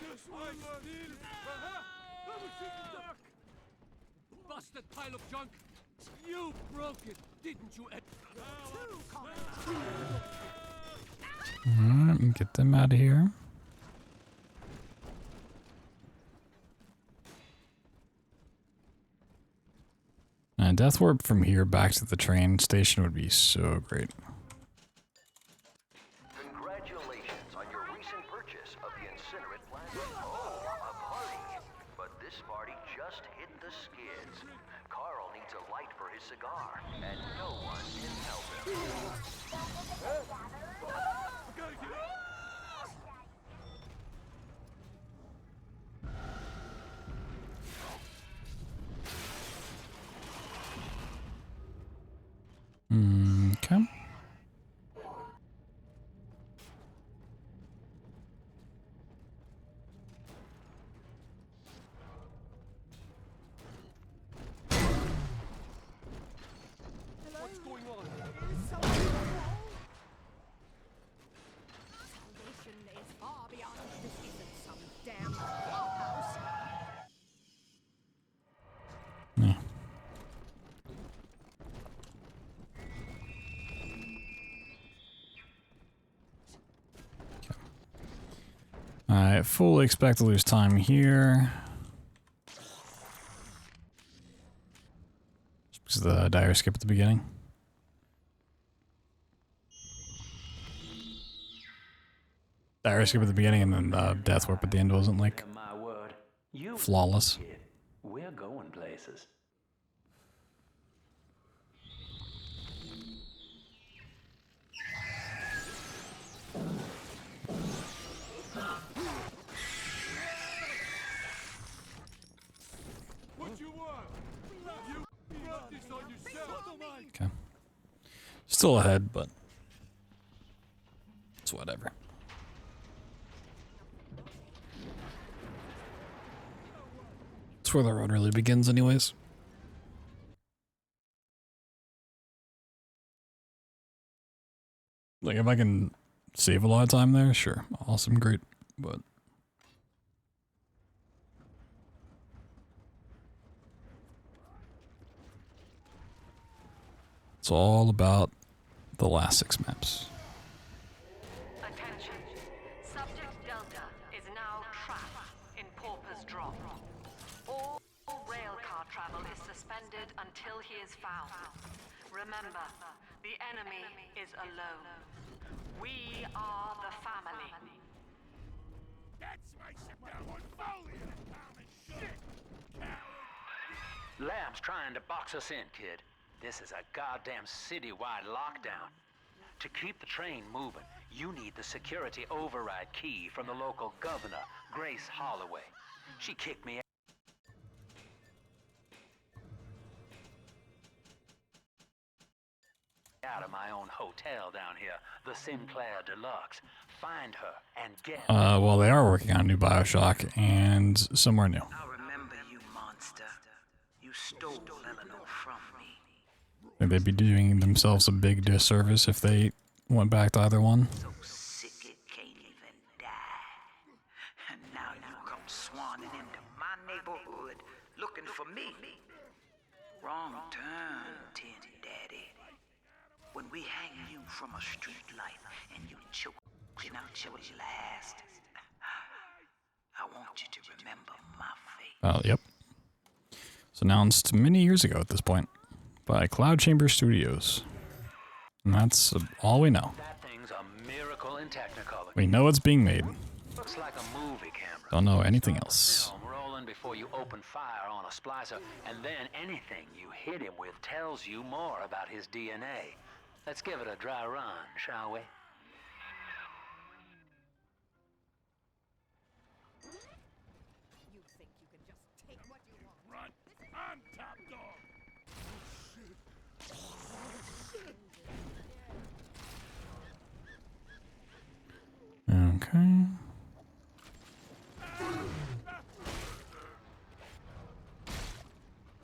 Just one steal. I'm a chicken duck. Busted pile of junk. You broke it, didn't you, Ed? Alright, get them out of here. And death warp from here back to the train station would be so great. Congratulations on your recent purchase of the incinerate plasma. Oh, a party. But this party just hit the skids. Carl needs a light for his cigar, and no one can help him. I gotta get up. Okay. What's going on? Is something wrong? Salvation is far beyond. This isn't some damn clubhouse. Yeah. I fully expect to lose time here. Just because of the dire skip at the beginning. Dire skip at the beginning and then death warp at the end wasn't like My word, you flawless. kid, we're going places. What you want? You brought this on yourself. Okay. Still ahead, but it's whatever. It's where the road really begins anyways. Like if I can save a lot of time there, sure. Awesome, great. But it's all about the last 6 maps. Attention. Subject Delta is now trapped in Pauper's Drop. All railcar travel is suspended until he is found. Remember, the enemy is alone. We are the family. That's my one folio. Shit. Lamb's trying to box us in, kid. This is a goddamn citywide lockdown. To keep the train moving, you need the security override key from the local governor, Grace Holloway. She kicked me out of my own hotel down here, the Sinclair Deluxe. Find her and get Well, they are working on a new BioShock and somewhere new. I'll remember you, monster. You stole Eleanor from me. Think they'd be doing themselves a big disservice if they went back to either one. So sick it can't even die. And now you come swanning into my neighborhood looking for me. Wrong turn, Tin Daddy. When we hang you from a street light and you choking out your last, I want you to remember my fate. Yep. It's announced many years ago at this point by Cloud Chamber Studios. And that's all we know. That thing's a miracle in Technicolor. We know it's being made. Looks like a movie camera. Don't know anything else. Film rolling before you open fire on a splicer, and then anything you hit him with tells you more about his DNA. Let's give it a dry run, shall we? You think you can just take what you want? Run! I'm top dog! Okay.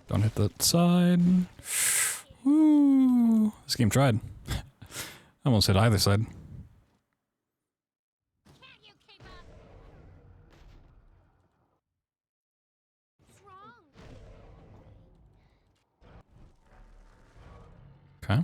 Don't hit the side. Woo! This game tried. Almost hit either side. Can't you keep up? What's wrong? Okay.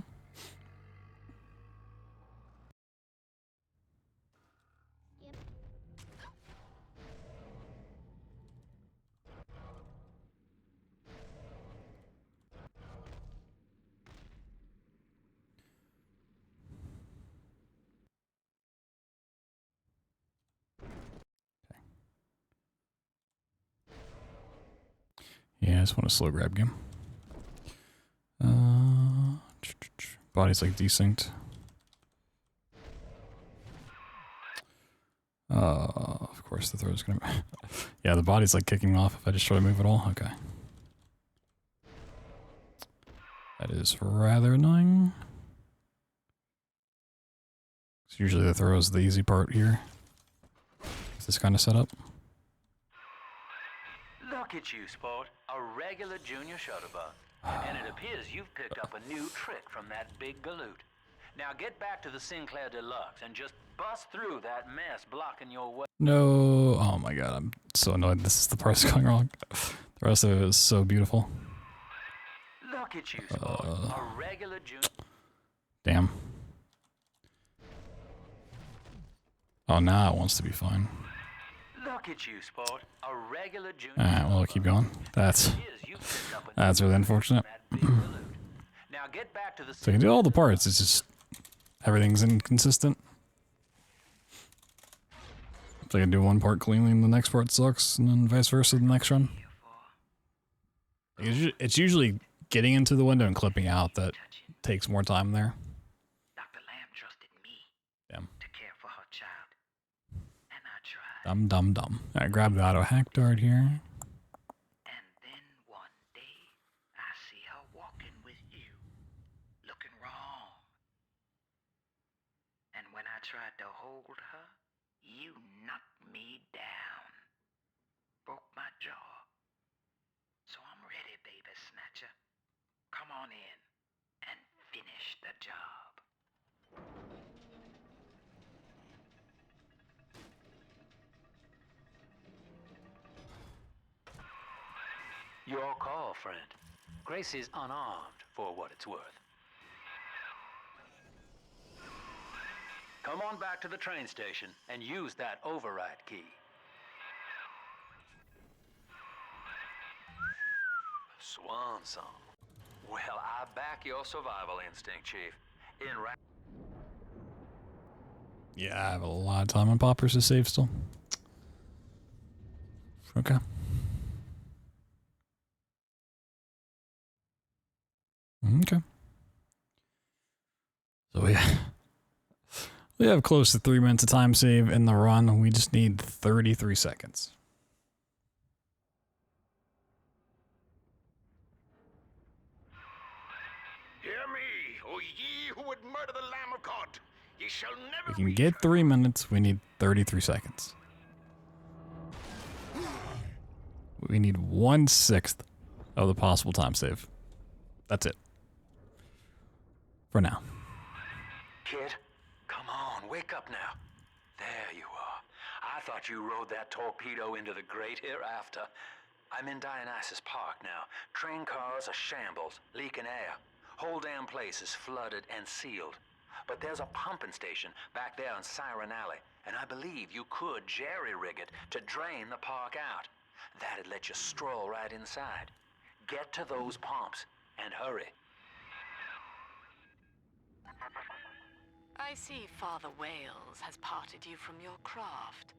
Yeah, I just want a slow grab game. Body's like desynced. Of course the throw's gonna... yeah, the body's like kicking off if I just try to move at all. Okay. That is rather annoying. So usually the throw is the easy part here. Is this kind of setup? Look at you, sport. A regular junior shutterbug. And it appears you've picked up a new trick from that big galoot. Now get back to the Sinclair Deluxe and just bust through that mess blocking your way. No. Oh my god, I'm so annoyed. This is the part that's going wrong. The rest of it is so beautiful. Look at you, sport. A regular junior... Damn. Oh, now it wants to be fine. Look at you, sport. A regular junior... Alright, well, I'll keep going. That's really unfortunate. Now get back to the... So I can do all the parts, it's just... everything's inconsistent. So I can do one part cleanly and the next part sucks, and then vice versa the next run. It's usually getting into the window and clipping out that takes more time there. Dr. Lamb trusted me Damn. to care for her child. And I tried. Dumb. Alright, grab the auto hack dart here. And then one day, I see her walking with you, looking wrong. And when I tried to hold her, you knocked me down. Broke my jaw. So I'm ready, baby snatcher. Come on in and finish the job. Your call, friend. Gracie's unarmed, for what it's worth. Come on back to the train station and use that override key. Swan song. Well, I back your survival instinct, Chief. Yeah, I have a lot of time on poppers to save still. Okay. Okay. So we have close to 3 minutes of time save in the run. We just need 33 seconds. Hear me, O ye who would murder the Lamb of God. Ye shall never We can get 3 minutes. We need 33 seconds. We need 1/6 of the possible time save. That's it. For now. Kid, come on, wake up now. There you are. I thought you rode that torpedo into the great hereafter. I'm in Dionysus Park now. Train cars are shambles, leaking air. Whole damn place is flooded and sealed. But there's a pumping station back there in Siren Alley, and I believe you could jerry-rig it to drain the park out. That'd let you stroll right inside. Get to those pumps, and hurry. I see Father Wales has parted you from your craft,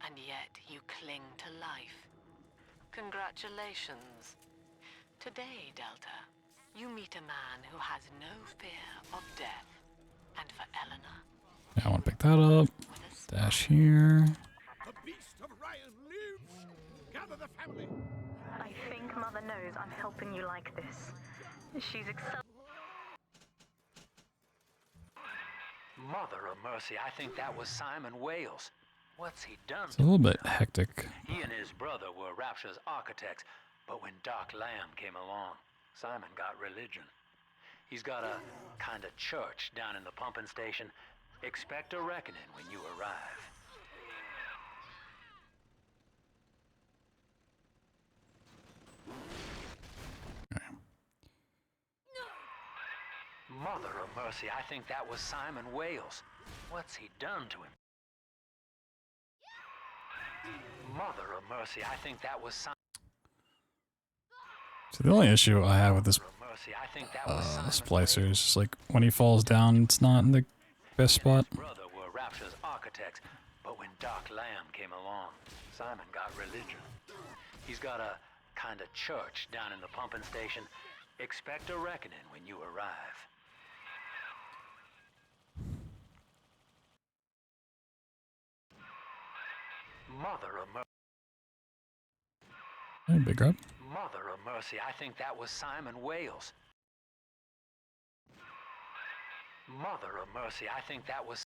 and yet you cling to life. Congratulations. Today, Delta, you meet a man who has no fear of death. And for Eleanor... Yeah, I want to pick that up. Dash here. The beast of Ryan lives! Gather the family! I think Mother knows I'm helping you like this. She's excited. Mother of mercy, I think that was Simon Wales. What's he done? It's a little bit hectic. He and his brother were Rapture's architects, but when Doc Lamb came along, Simon got religion. He's got a kind of church down in the pumping station. Expect a reckoning when you arrive. Mother of mercy, I think that was Simon Wales. What's he done to him? Mother of mercy, I think that was Simon. So the only issue I have with this Mercy, I think that was Simon splicer is just like when he falls down, it's not in the best spot. His brother were Rapture's architects, but when Doc Lamb came along, Simon got religion. He's got a kind of church down in the pumping station. Expect a reckoning when you arrive. Mother of mercy. Hey, big up. Mother of mercy, I think that was Simon Wales. Mother of mercy, I think that was...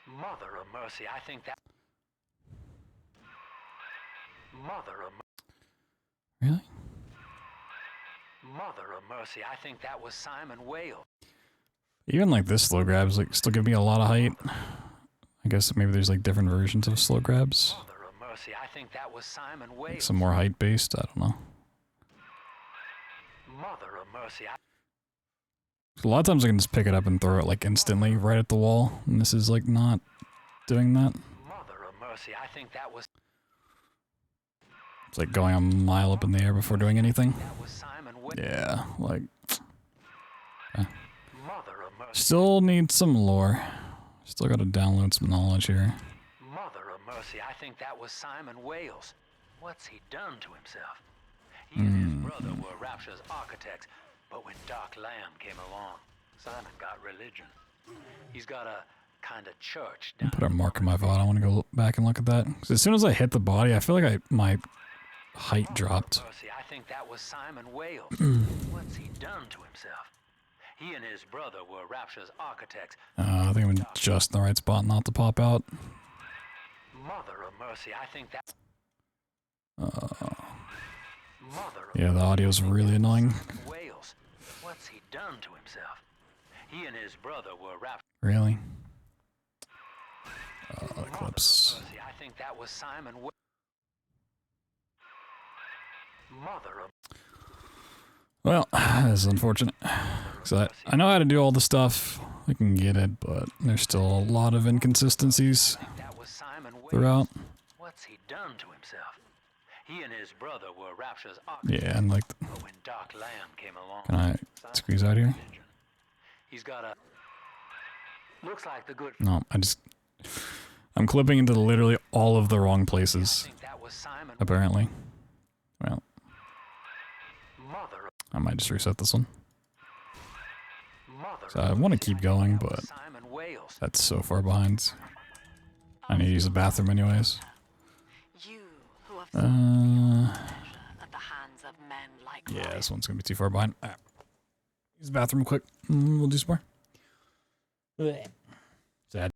Mother of mercy, I think that... Mother of... Really? Mother of mercy, I think that was Simon Wales. Even like this slow grab's like still give me a lot of height. I guess maybe there's like different versions of slow grabs. Mother of mercy, I think that was Simon Wales. Like some more height based, I don't know. Mother of mercy, A lot of times I can just pick it up and throw it like instantly right at the wall, and this is like not doing that. Mother of mercy, I think that was... It's like going a mile up in the air before doing anything. That was Simon Wales. Yeah, like... Mother of mercy. Still need some lore. Still gotta download some knowledge here. Mother of mercy, I think that was Simon Wales. What's he done to himself? He and his brother were Rapture's architects, but when Doc Lamb came along, Simon got religion. He's got a kind of church down... Put a mark in my VOD. I want to go back and look at that. 'Cause as soon as I hit the body, I feel like my height dropped. Mercy, I think that was Simon Wales. What's he done to himself? He and his brother were Rapture's architects. I think I'm in just in the right spot not to pop out. Mother of mercy, I think that... Yeah, the audio's really annoying. Wales. What's he done to himself? He and his brother were Rapture. Really? Eclipse. Mercy, I think that was Simon Wales. Mother of... Well, this is unfortunate. Because I know how to do all the stuff. I can get it, but there's still a lot of inconsistencies throughout. What's he done to himself? He and his brother were Rapture's Yeah, and like... But when Doc Lamb came along... Can I squeeze out here? He's got a... Looks like the good... No, I'm clipping into literally all of the wrong places. Apparently. Well... I might just reset this one. So I want to keep going, but that's so far behind. I need to use the bathroom anyways. Yeah, this one's gonna be too far behind. Right. Use the bathroom quick. We'll do some more. Sad.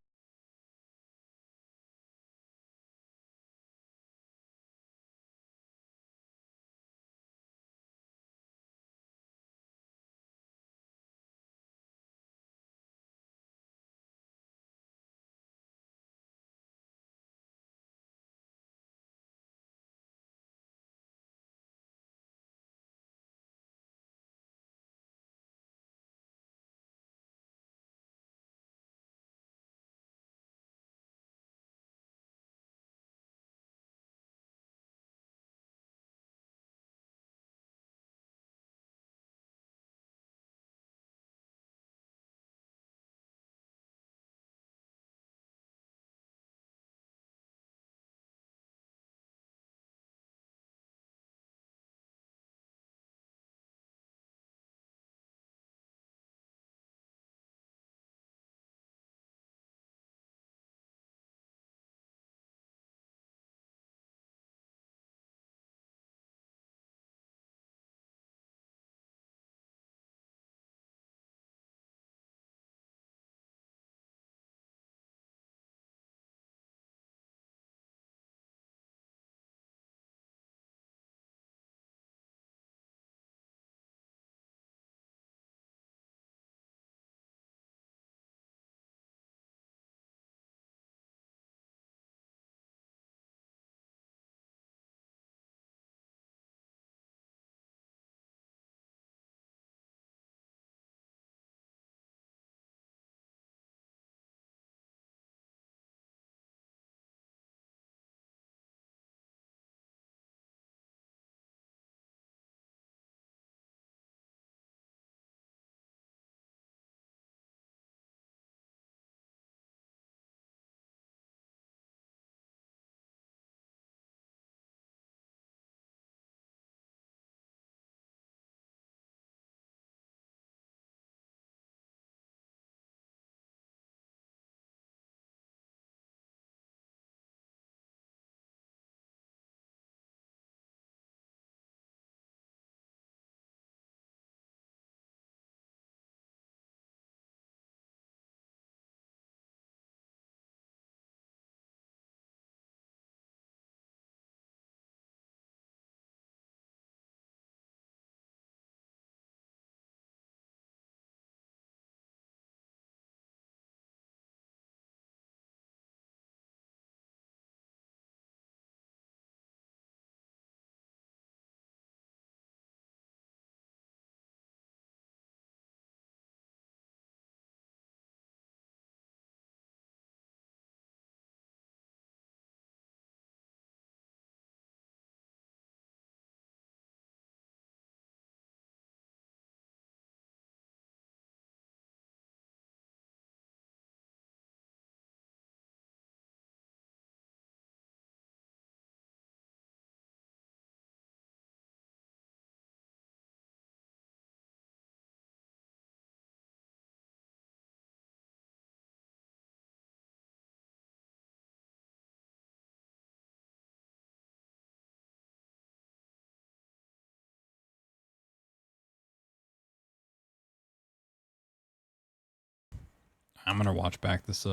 I'm gonna watch back this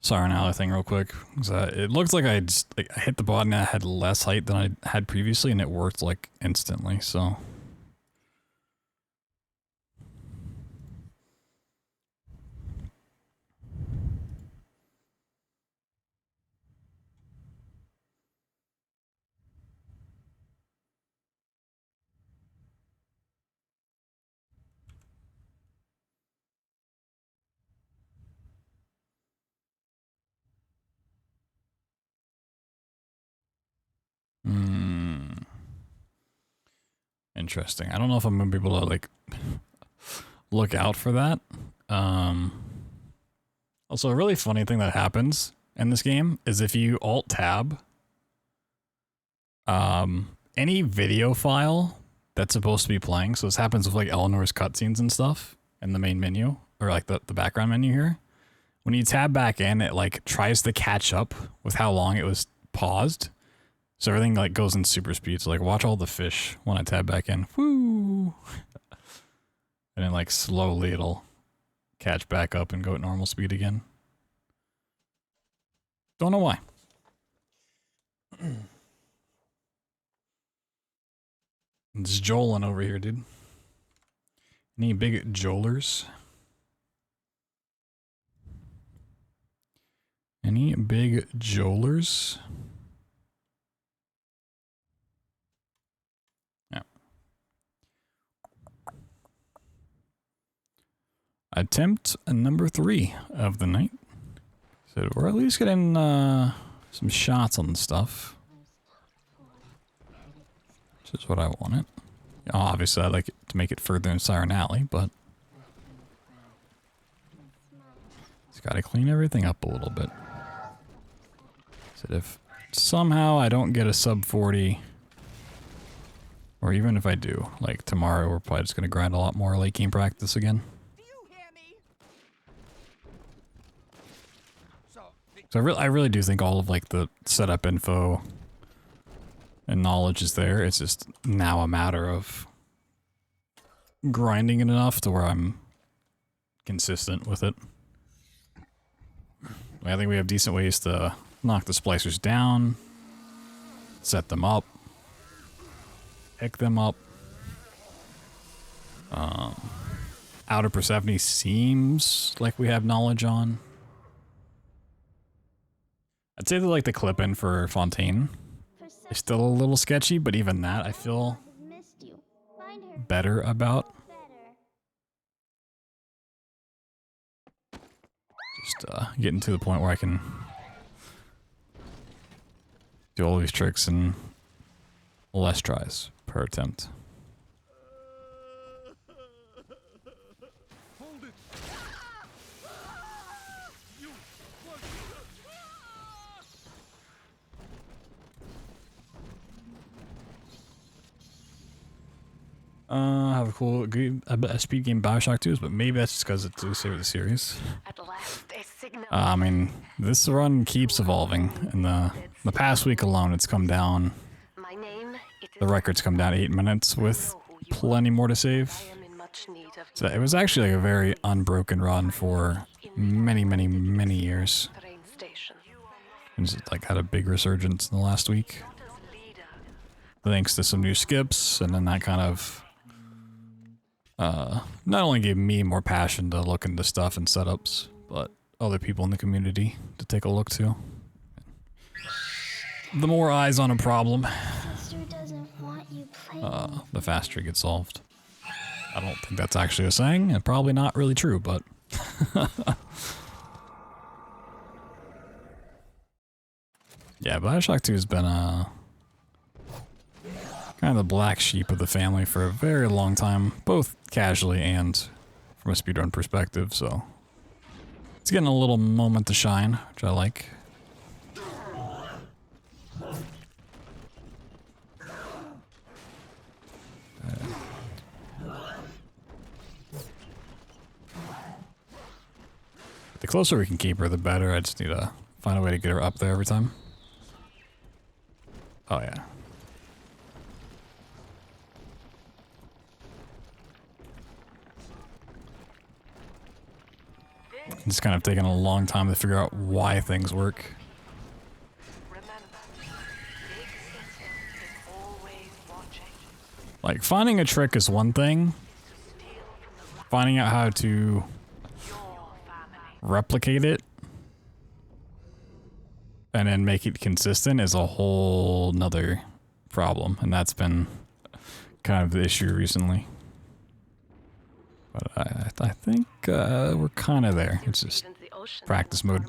Siren Alley thing real quick. It looks like I hit the button and I had less height than I had previously, and it worked like instantly. So. Interesting. I don't know if I'm gonna be able to like look out for that. Also, a really funny thing that happens in this game is if you alt tab, any video file that's supposed to be playing. So this happens with like Eleanor's cutscenes and stuff in the main menu, or like the background menu here. When you tab back in, it like tries to catch up with how long it was paused. So everything like goes in super speed. So like watch all the fish when I tab back in. Woo! And then like slowly it'll catch back up and go at normal speed again. Don't know why. It's Joelin over here, dude. Any big Joelers? Any big Joelers? Yeah. Attempt number 3 of the night. So we're at least getting some shots on the stuff. Which is what I wanted. Obviously, I'd like it to make it further in Siren Alley, but just gotta clean everything up a little bit. So if somehow I don't get a sub 40, or even if I do, like tomorrow, we're probably just gonna grind a lot more late game practice again. So I really do think all of like the setup info and knowledge is there. It's just now a matter of grinding it enough to where I'm consistent with it. I think we have decent ways to knock the splicers down, set them up, pick them up. Outer Persephone seems like we have knowledge on. I'd say that like the clip-in for Fontaine is still a little sketchy, but even that I feel better about. Just getting to the point where I can do all these tricks in less tries per attempt. I have a cool a speed game BioShock 2, but maybe that's just because it's exclusive to the series. I mean, this run keeps evolving. In the past week alone, it's come down. The record's come down 8 minutes with plenty more to save. So it was actually like a very unbroken run for many years. And just like had a big resurgence in the last week. Thanks to some new skips, and then that kind of not only gave me more passion to look into stuff and setups, but other people in the community to take a look to. The more eyes on a problem, the faster it gets solved. I don't think that's actually a saying, and probably not really true, but yeah, BioShock 2 has been kind of the black sheep of the family for a very long time, both casually and from a speedrun perspective, so it's getting a little moment to shine, which I like. The closer we can keep her, the better. I just need to find a way to get her up there every time. Oh yeah. It's kind of taken a long time to figure out why things work. Like, finding a trick is one thing. Finding out how to replicate it and then make it consistent is a whole nother problem. And that's been kind of the issue recently. But I think we're kind of there. It's just practice mode.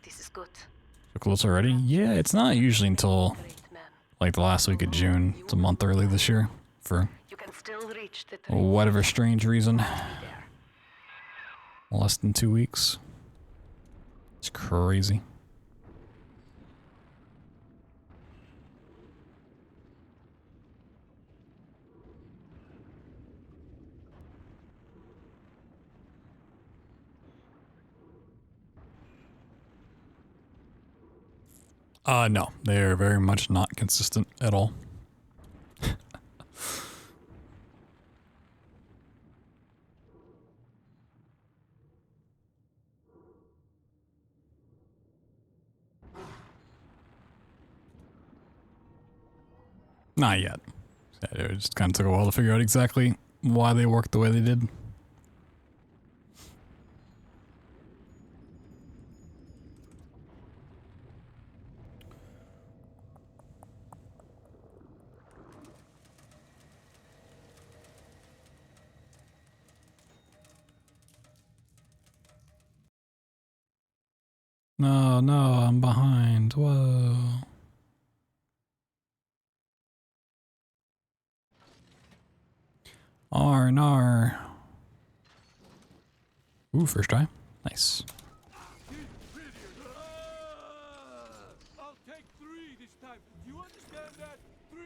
So close already? Yeah, it's not usually until like the last week of June. It's a month early this year for whatever strange reason. Less than 2 weeks. It's crazy. No, they're very much not consistent at all. Not yet. It just kind of took a while to figure out exactly why they worked the way they did. No, no, I'm behind. Whoa. R&R. Ooh, first try. Nice. I'll take 3 this time. Do you understand that? 3.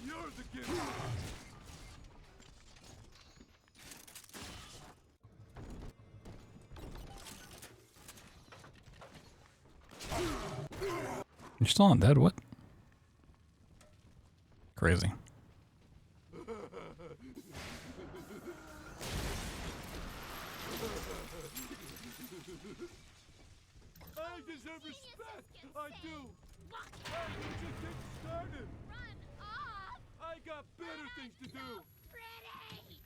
You're the giver. You're still not dead? What? Crazy. I deserve respect. I do. Hey, we're just getting started. Run off! I got better things to do. Pretty!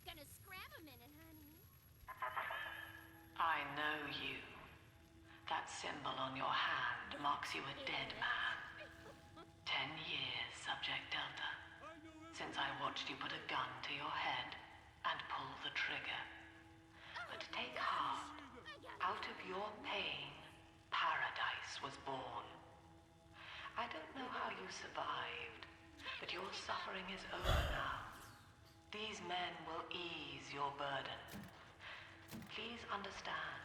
Gonna scram a minute, honey. I know you. That symbol on your hand marks you a dead man. 10 years, Subject Delta, since I watched you put a gun to your head and pull the trigger. But take heart. Out of your pain, paradise was born. I don't know how you survived, but your suffering is over now. These men will ease your burden. Please understand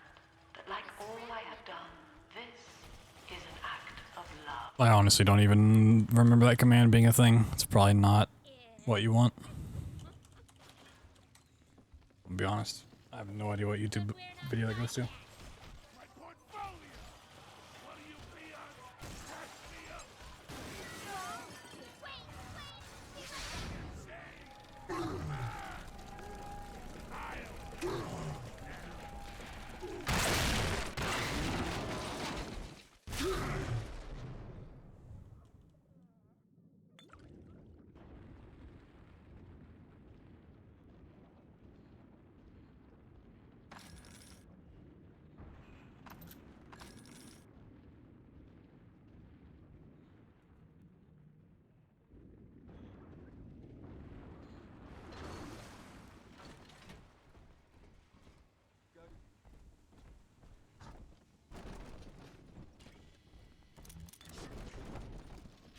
that like all I have done, this is an act of love. I honestly don't even remember that command being a thing. It's probably not what you want. I'll be honest. I have no idea what YouTube video that goes to.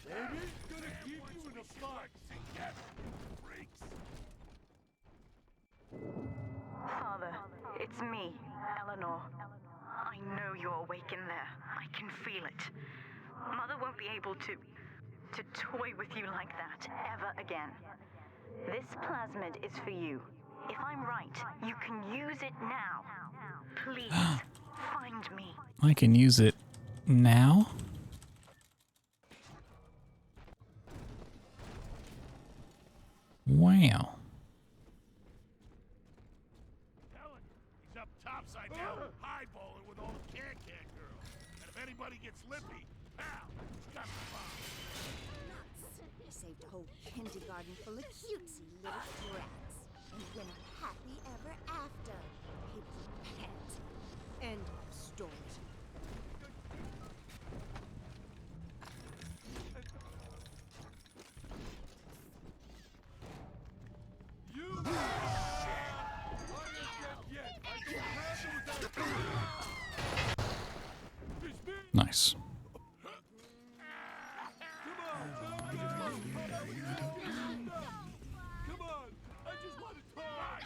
Baby, gonna keep you in a box. Father, it's me, Eleanor. I know you're awake in there. I can feel it. Mother won't be able to toy with you like that ever again. This plasmid is for you. If I'm right, you can use it now. Please, find me. I can use it now? . Wow. He's up topside down, highballing with all the can-can girls. And if anybody gets lippy, pal, got the bomb. They saved a whole kindergarten full of cutesy little brats. And went happy ever after. His pet. End of story. Nice. Come on, I just want to talk.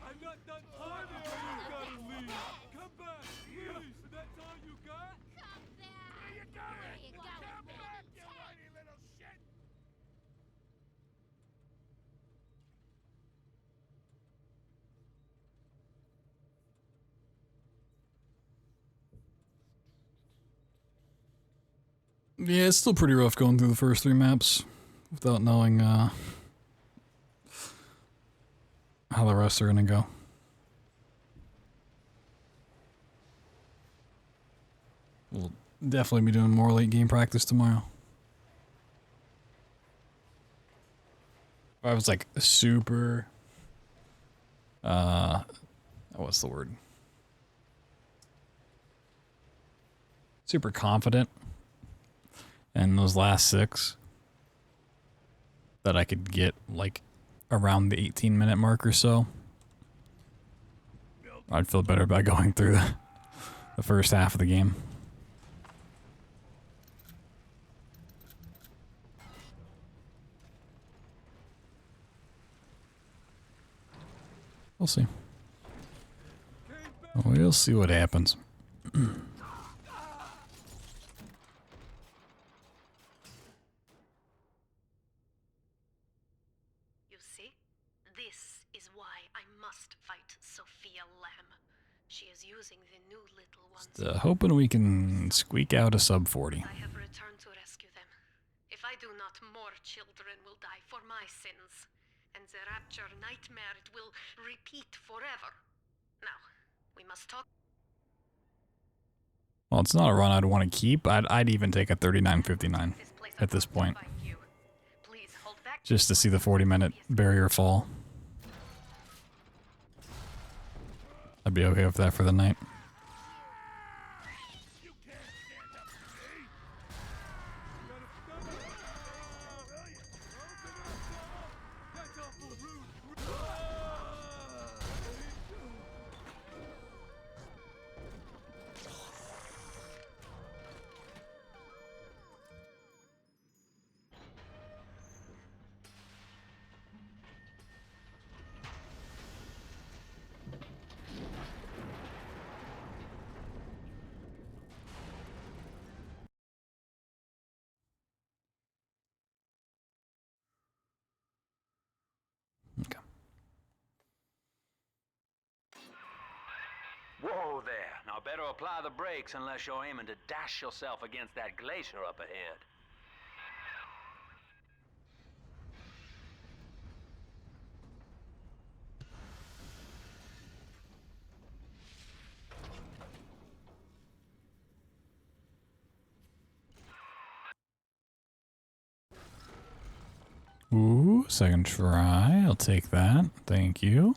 I'm not done talking. You gotta leave. Come back, please. That's all you got? Come back. Where you going? Where you going? Come back, you whiny little shit. Yeah, it's still pretty rough going through the first 3 maps without knowing how the rest are gonna go. We'll definitely be doing more late game practice tomorrow. I was like super what's the word? Super confident in those last 6 that I could get like around the 18-minute mark or so. I'd feel better about going through the first half of the game. We'll see. We'll see what happens. You see? This is why I must fight Sophia Lamb. She is using the new little ones. Just, hoping we can squeak out a sub 40. I have returned to rescue them. If I do not, more children will die for my sins. And the rapture nightmare, it will repeat forever. Now, we must talk. Well, it's not a run I'd want to keep. I'd even take a 39.59 at this point. Just to see the 40-minute barrier fall. I'd be okay with that for the night. Whoa there. Now better apply the brakes unless you're aiming to dash yourself against that glacier up ahead. Ooh, second try. I'll take that. Thank you.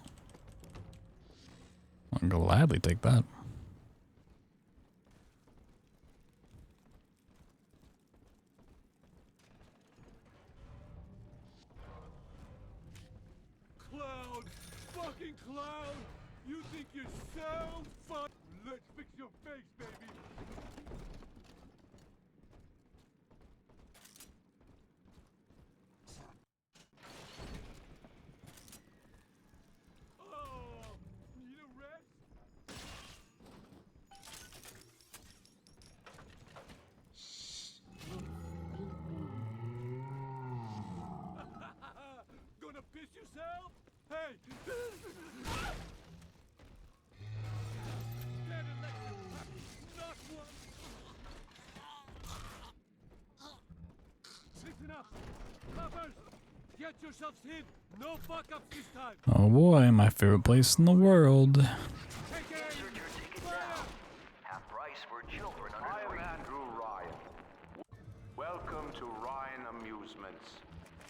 I'll gladly take that. Clown! Fucking clown! You think you're so fun? Let's fix your face, baby! Oh, need a rest? Gonna piss yourself? Hey! Stand and let you not one. Listen up, coppers! Get yourselves in. No fuck ups this time. Oh boy, my favorite place in the world. Take it down. Half price for children under I am 3. Andrew Ryan. Welcome to Ryan Amusements.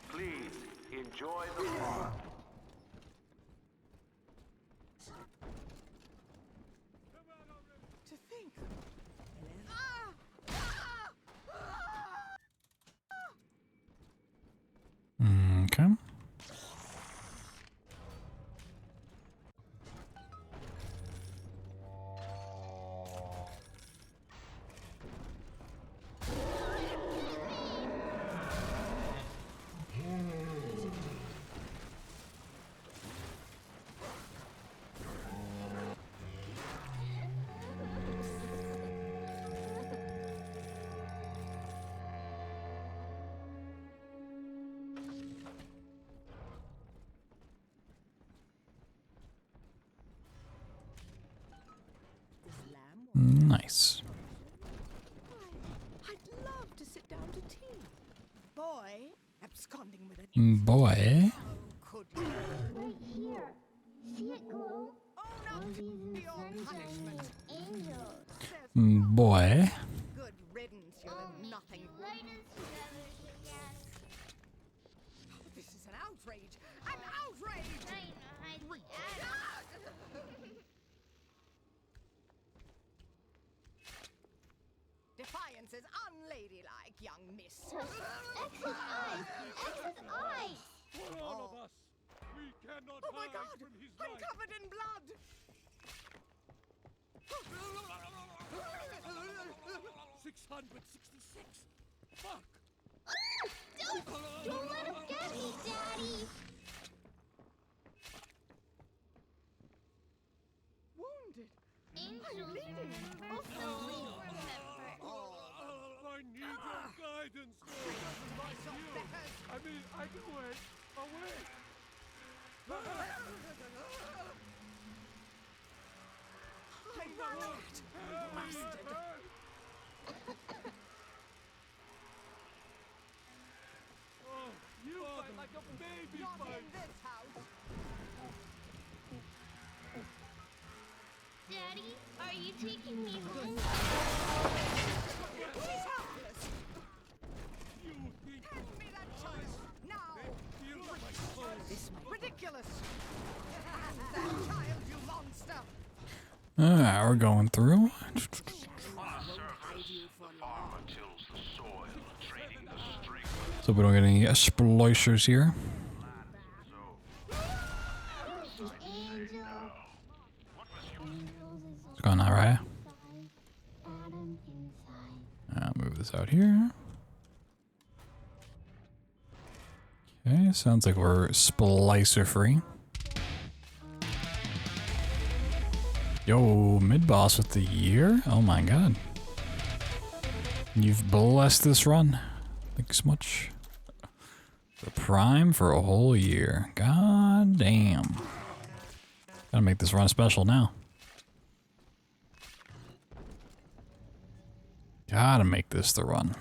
Please enjoy the park. To think. Okay. Nice. I'd love to sit down to tea. Boy, absconding with it. Boy. Could you? Right here. See it glow? Oh, no. All these Your sunshine punishment. angels. Boy. Good riddance, you're Only nothing. light us together again. This is an outrage. An outrage! Trying to hide the attic. Defiance is unladylike, young miss. X's eyes! X's eyes! For all of us. We cannot Oh my hide God! from his I'm light. covered in blood! 666. Fuck. Don't let him get me, Daddy! Wounded. Angels remember, only remember. I need your guidance. I mean, I can wait. I'll wait. I ran out. Bastard. Oh, you fight like a baby Not fight. in this house. Daddy, are you taking me home? He's helpless. You think Hand me that child. Now. feel my soul. This ridiculous. That child, you monster. Alright, we're going through. On the surface, the farmer tills the soil, trading the strength of So we don't get any splicers here. Angel. What's going on, Raya? Adam inside. I'll move this out here. Okay, sounds like we're splicer free. Yo, mid-boss with the year? Oh my god. You've blessed this run. Thanks so much. The prime for a whole year. God damn. Gotta make this run special now. Gotta make this the run.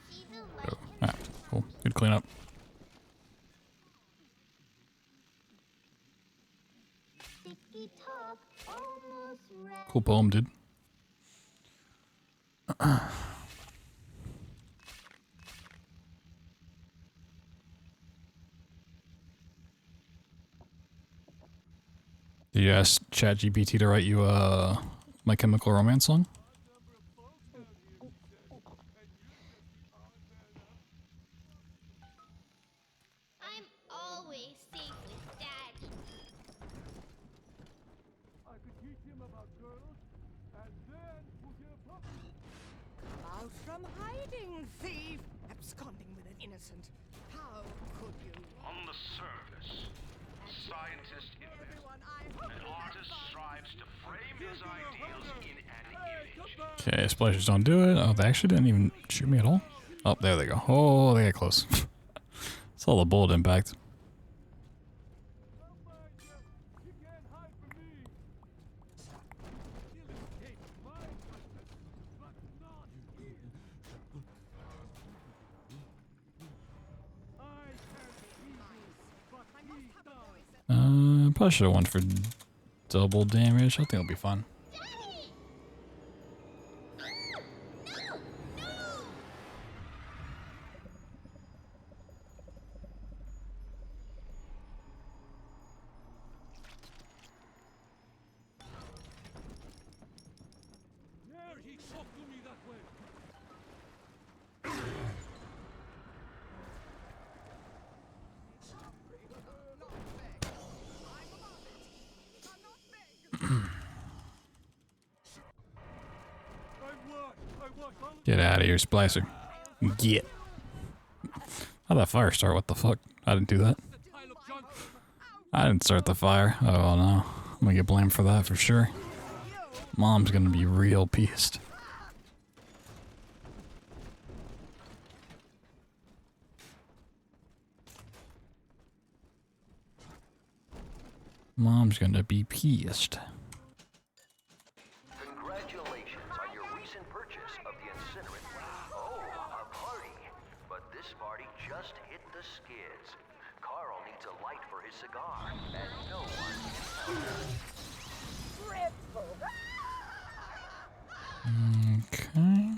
See the light Oh, alright, cool. Good cleanup. sticky top, almost red. Cool poem, dude. Did you ask ChatGPT to write you a My Chemical Romance song? I'm always safe with Daddy. I could teach him about girls and then put in a puppy. Out from hiding, thief! Absconding with an innocent. How could you? On the surface, a scientist invests. Everyone, I hope An you have artist fun. strives to frame his ideals in an image. Okay, splashers don't do it. Oh, they actually didn't even shoot me at all. Oh, there they go. Oh, they got close. Saw the bullet impact. Probably should have went for double damage. I think it'll be fun. There, he talked to me that way. Get out of here, Splicer. Get. How'd that fire start? What the fuck? I didn't do that. I didn't start the fire. Oh no. I'm gonna get blamed for that for sure. Mom's gonna be real pissed. Mom's gonna be pissed. Congratulations on your recent purchase of the incinerate plant. Oh, a party. But this party just hit the skids. Carl needs a light for his cigar, and no one can help. Okay.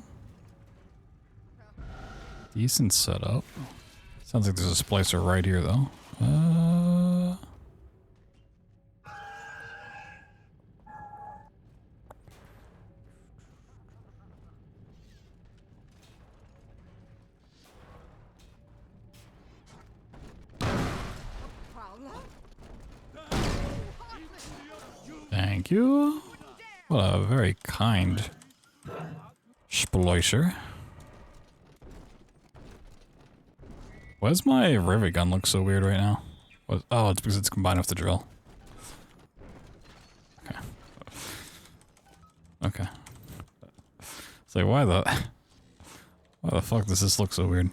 Decent setup. Sounds like there's a splicer right here though. Thank you. What a very kind splicer. Why does my rivet gun look so weird right now? What? Oh, it's because it's combined with the drill. Okay. Okay. It's like, why the fuck does this look so weird?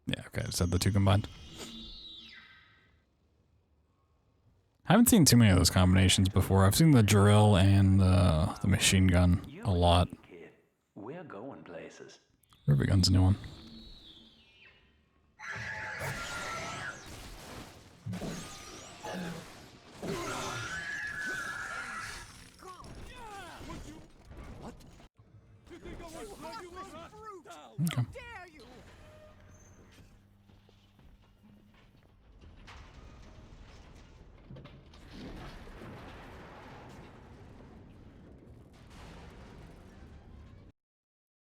Yeah, okay, I just had the two combined. I haven't seen too many of those combinations before. I've seen the drill and the machine gun a lot. We're going places. Rivet gun's a new one. Okay.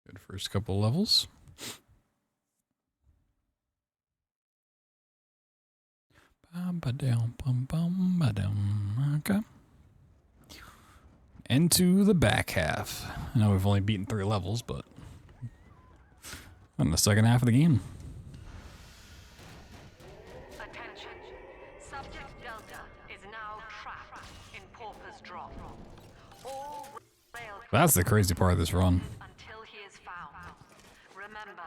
Good first couple levels. Okay. Into the back half. I know we've only beaten 3 levels, but on the second half of the game. Attention. Subject Delta is now trapped in Pauper's Drop. All rail That's the crazy part of this run. until he is found. Remember,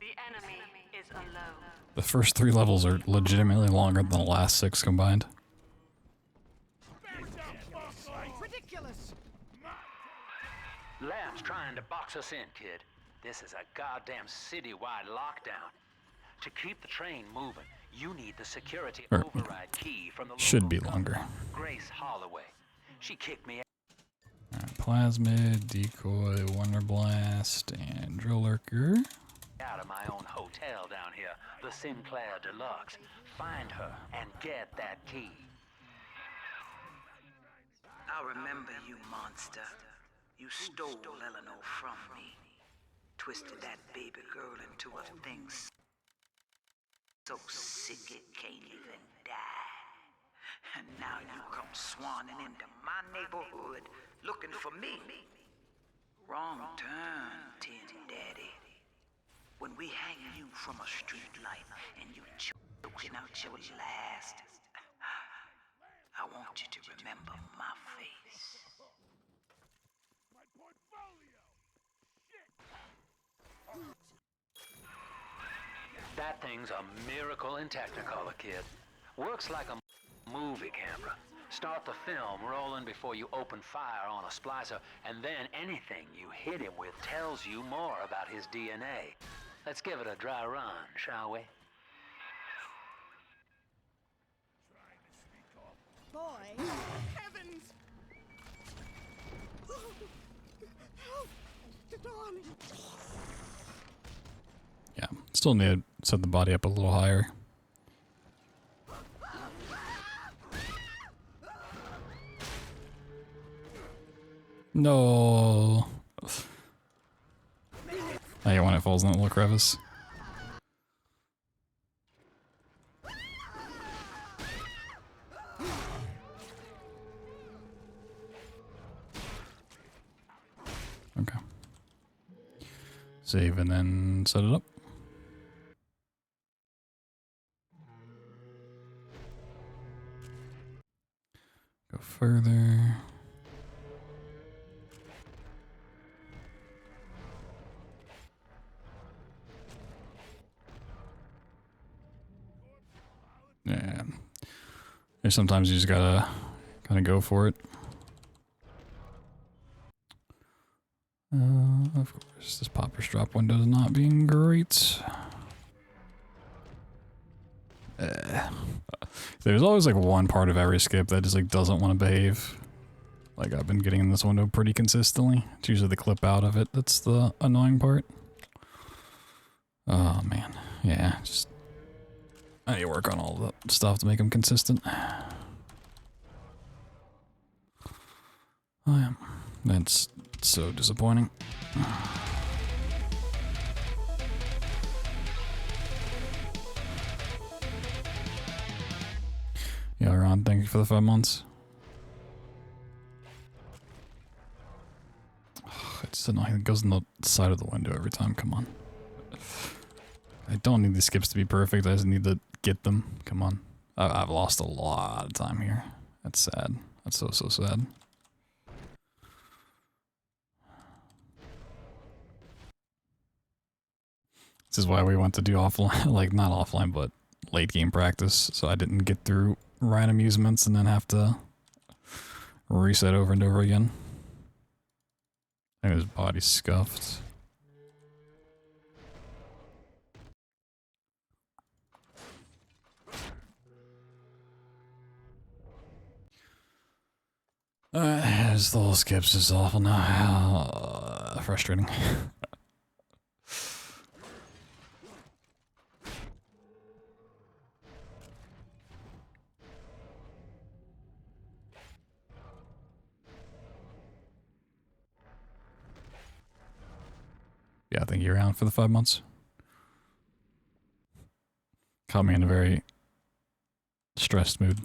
the enemy is alone. The first 3 levels are legitimately longer than the last 6 combined. Ridiculous. Lamb's trying to box us in, kid. This is a goddamn citywide lockdown. To keep the train moving, you need the security override key from the Should be longer. Grace Holloway. She kicked me out. Alright, Plasmid, Decoy, Wonder Blast, and Drill Lurker. Out of my own hotel down here, the Sinclair Deluxe. Find her and get that key. I remember you, monster. You stole Eleanor from me. Twisted that baby girl into a thing so sick it can't even die. And now you come swanning into my neighborhood looking for me. Wrong turn, Tin Daddy. When we hang you from a street light and you choking out your last, I want you to remember my face. My portfolio. That thing's a miracle in Technicolor, kid. Works like a movie camera. Start the film rolling before you open fire on a splicer, and then anything you hit him with tells you more about his DNA. Let's give it a dry run, shall we? boy. Heavens! Help! The darling! Yeah, still need to set the body up a little higher. No. I hate when it falls in that little crevice. Okay. Save and then set it up. Go further. Yeah. There's sometimes you just gotta kind of go for it. Of course, this popper's drop window is not being great. There's always like one part of every skip that just like doesn't want to behave. Like I've been getting in this window pretty consistently. It's usually the clip out of it that's the annoying part. Oh man, yeah, just I need to work on all the stuff to make them consistent. Oh yeah, that's so disappointing. Yeah, Ron, thank you for the 5 months. It's annoying. It goes on the side of the window every time. Come on. I don't need these skips to be perfect. I just need to get them. Come on. I've lost a lot of time here. That's sad. That's so, so sad. This is why we went to do offline, like not offline, but late game practice. So I didn't get through Ryan Amusements and then have to reset over and over again. I think his body's scuffed. This little skips is awful now. Frustrating. Yeah, I think you're around for the 5 months. Caught me in a very stressed mood.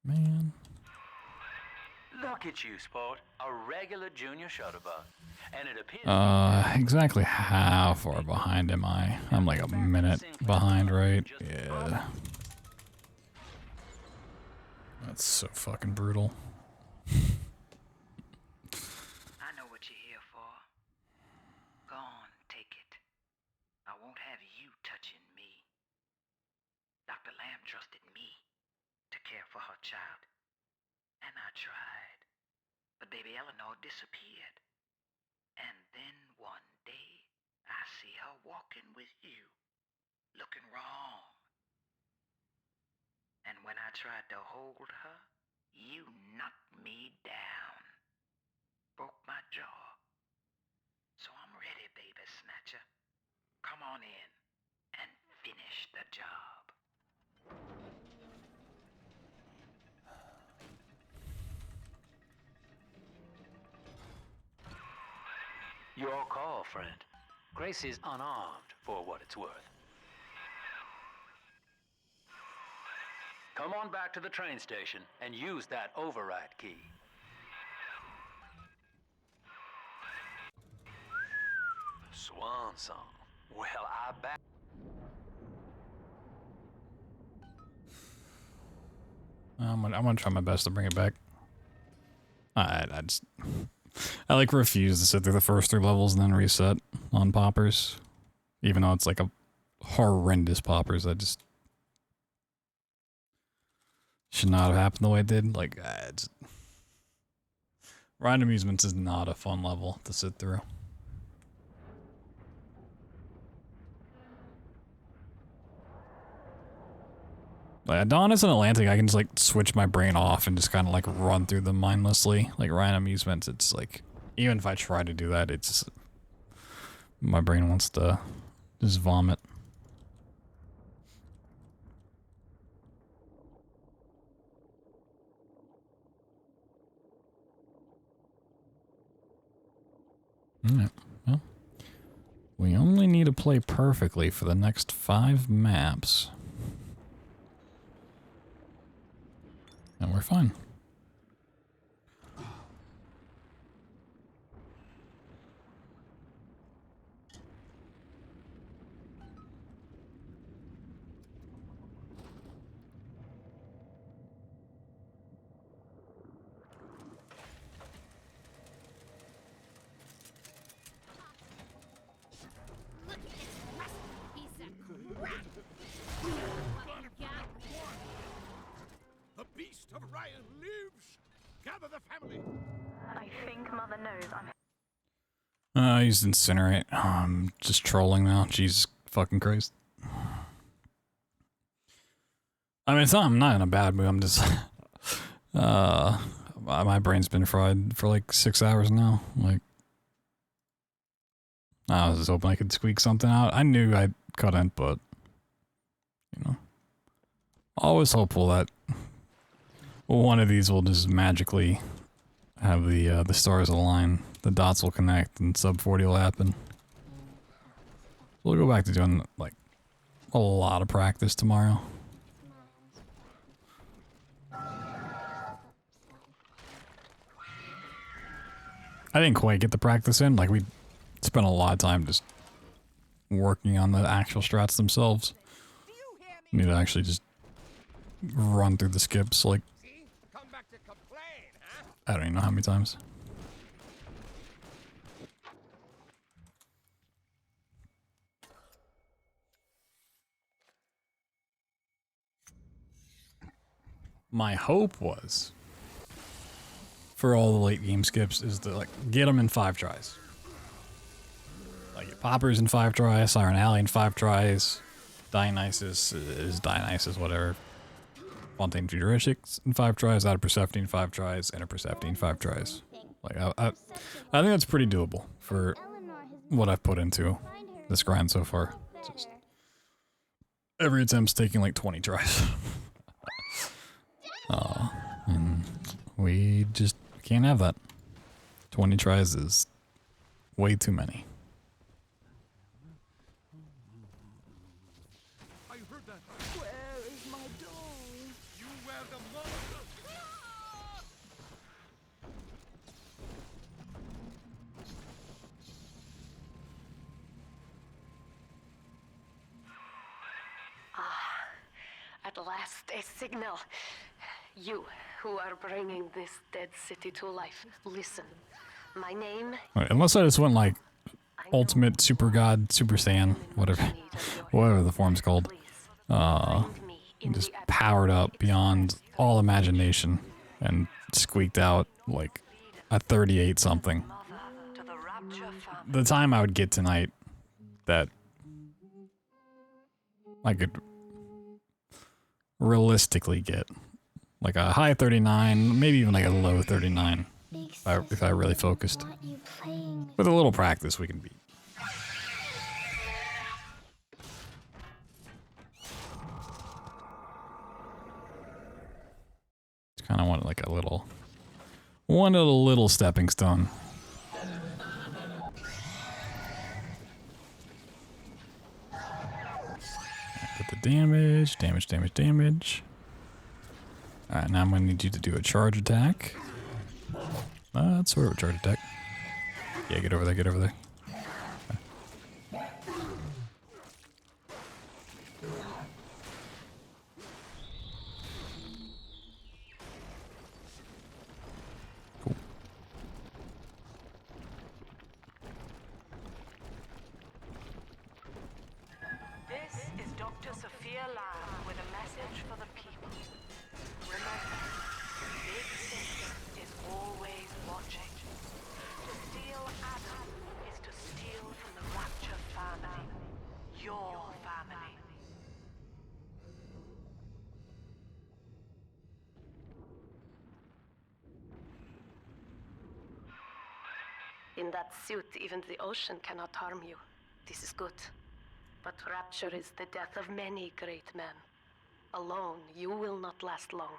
Man. Look at you, sport. A regular junior shutterbug. And it appears exactly how far behind am I? I'm like a minute behind, right? Yeah. That's so fucking brutal. I know what you're here for. Go on, take it. I won't have you touching me. Dr. Lamb trusted me to care for her child. And I tried. But baby Eleanor disappeared. And then one day, I see her walking with you. Looking wrong. And when I tried to hold her, you knocked me down. Broke my jaw. So I'm ready, baby snatcher. Come on in and finish the job. your call, friend. Gracie's unarmed for what it's worth. Come on back to the train station and use that override key. Swan song. Well, I bet. I'm gonna try my best to bring it back. I like refuse to sit through the first 3 levels and then reset on poppers, even though it's like a horrendous poppers. I just should not have happened the way it did. Like, Ride Amusements is not a fun level to sit through. Like Adonis and Atlantic, I can just like switch my brain off and just kind of like run through them mindlessly. Like Ryan Amusements, it's like, even if I try to do that, it's my brain wants to just vomit. Alright, well, we only need to play perfectly for the next 5 maps. And we're fine. Look at this rusty piece of crap. Fucking got me. The beast of Ryan lives! Gather the family! I think Mother knows I'm. I used Incinerate. I'm just trolling now. Jesus fucking Christ. I mean, I'm not in a bad mood. I'm just, my brain's been fried for like 6 hours now. Like, I was just hoping I could squeak something out. I knew I couldn't, but, you know, always hopeful that one of these will just magically have the stars align, the dots will connect, and sub 40 will happen. We'll go back to doing like a lot of practice tomorrow. I didn't quite get the practice in. Like, we spent a lot of time just working on the actual strats themselves. Need to actually just run through the skips like I don't even know how many times. My hope was, for all the late game skips, is to like get them in 5 tries. Like get Poppers in 5 tries, Siren Alley in 5 tries, Dionysus is Dionysus, whatever. Fontaine Futuristics in 5 tries, Out of Persephone in 5 tries, Inner Persephone in 5 tries. Like I think that's pretty doable for what I've put into this grind so far. Just every attempt's taking like 20 tries. And we just can't have that. 20 tries is way too many. I heard that. Where is my doll? You were the monster. At last, a signal. You, who are bringing this dead city to life, listen. My name... Right, unless I just went like Ultimate Super God, Super Saiyan, whatever the form's called. Just powered up beyond all imagination and squeaked out like a 38 something. The time I would get tonight that I could realistically get. Like a high 39, maybe even like a low 39, if I really focused. With a little practice, we can beat. Just kind of wanted like a little stepping stone. Put the damage. Alright, now I'm gonna need you to do a charge attack. That's sort of a charge attack. Yeah, get over there, get over there. Cool. This is Dr. Sophia Lamb with a message for the people. Remember, Big Sister is always watching. To steal Adam is to steal from the Rapture family. Your family. In that suit, even the ocean cannot harm you. This is good. But rapture is the death of many great men. Alone, you will not last long.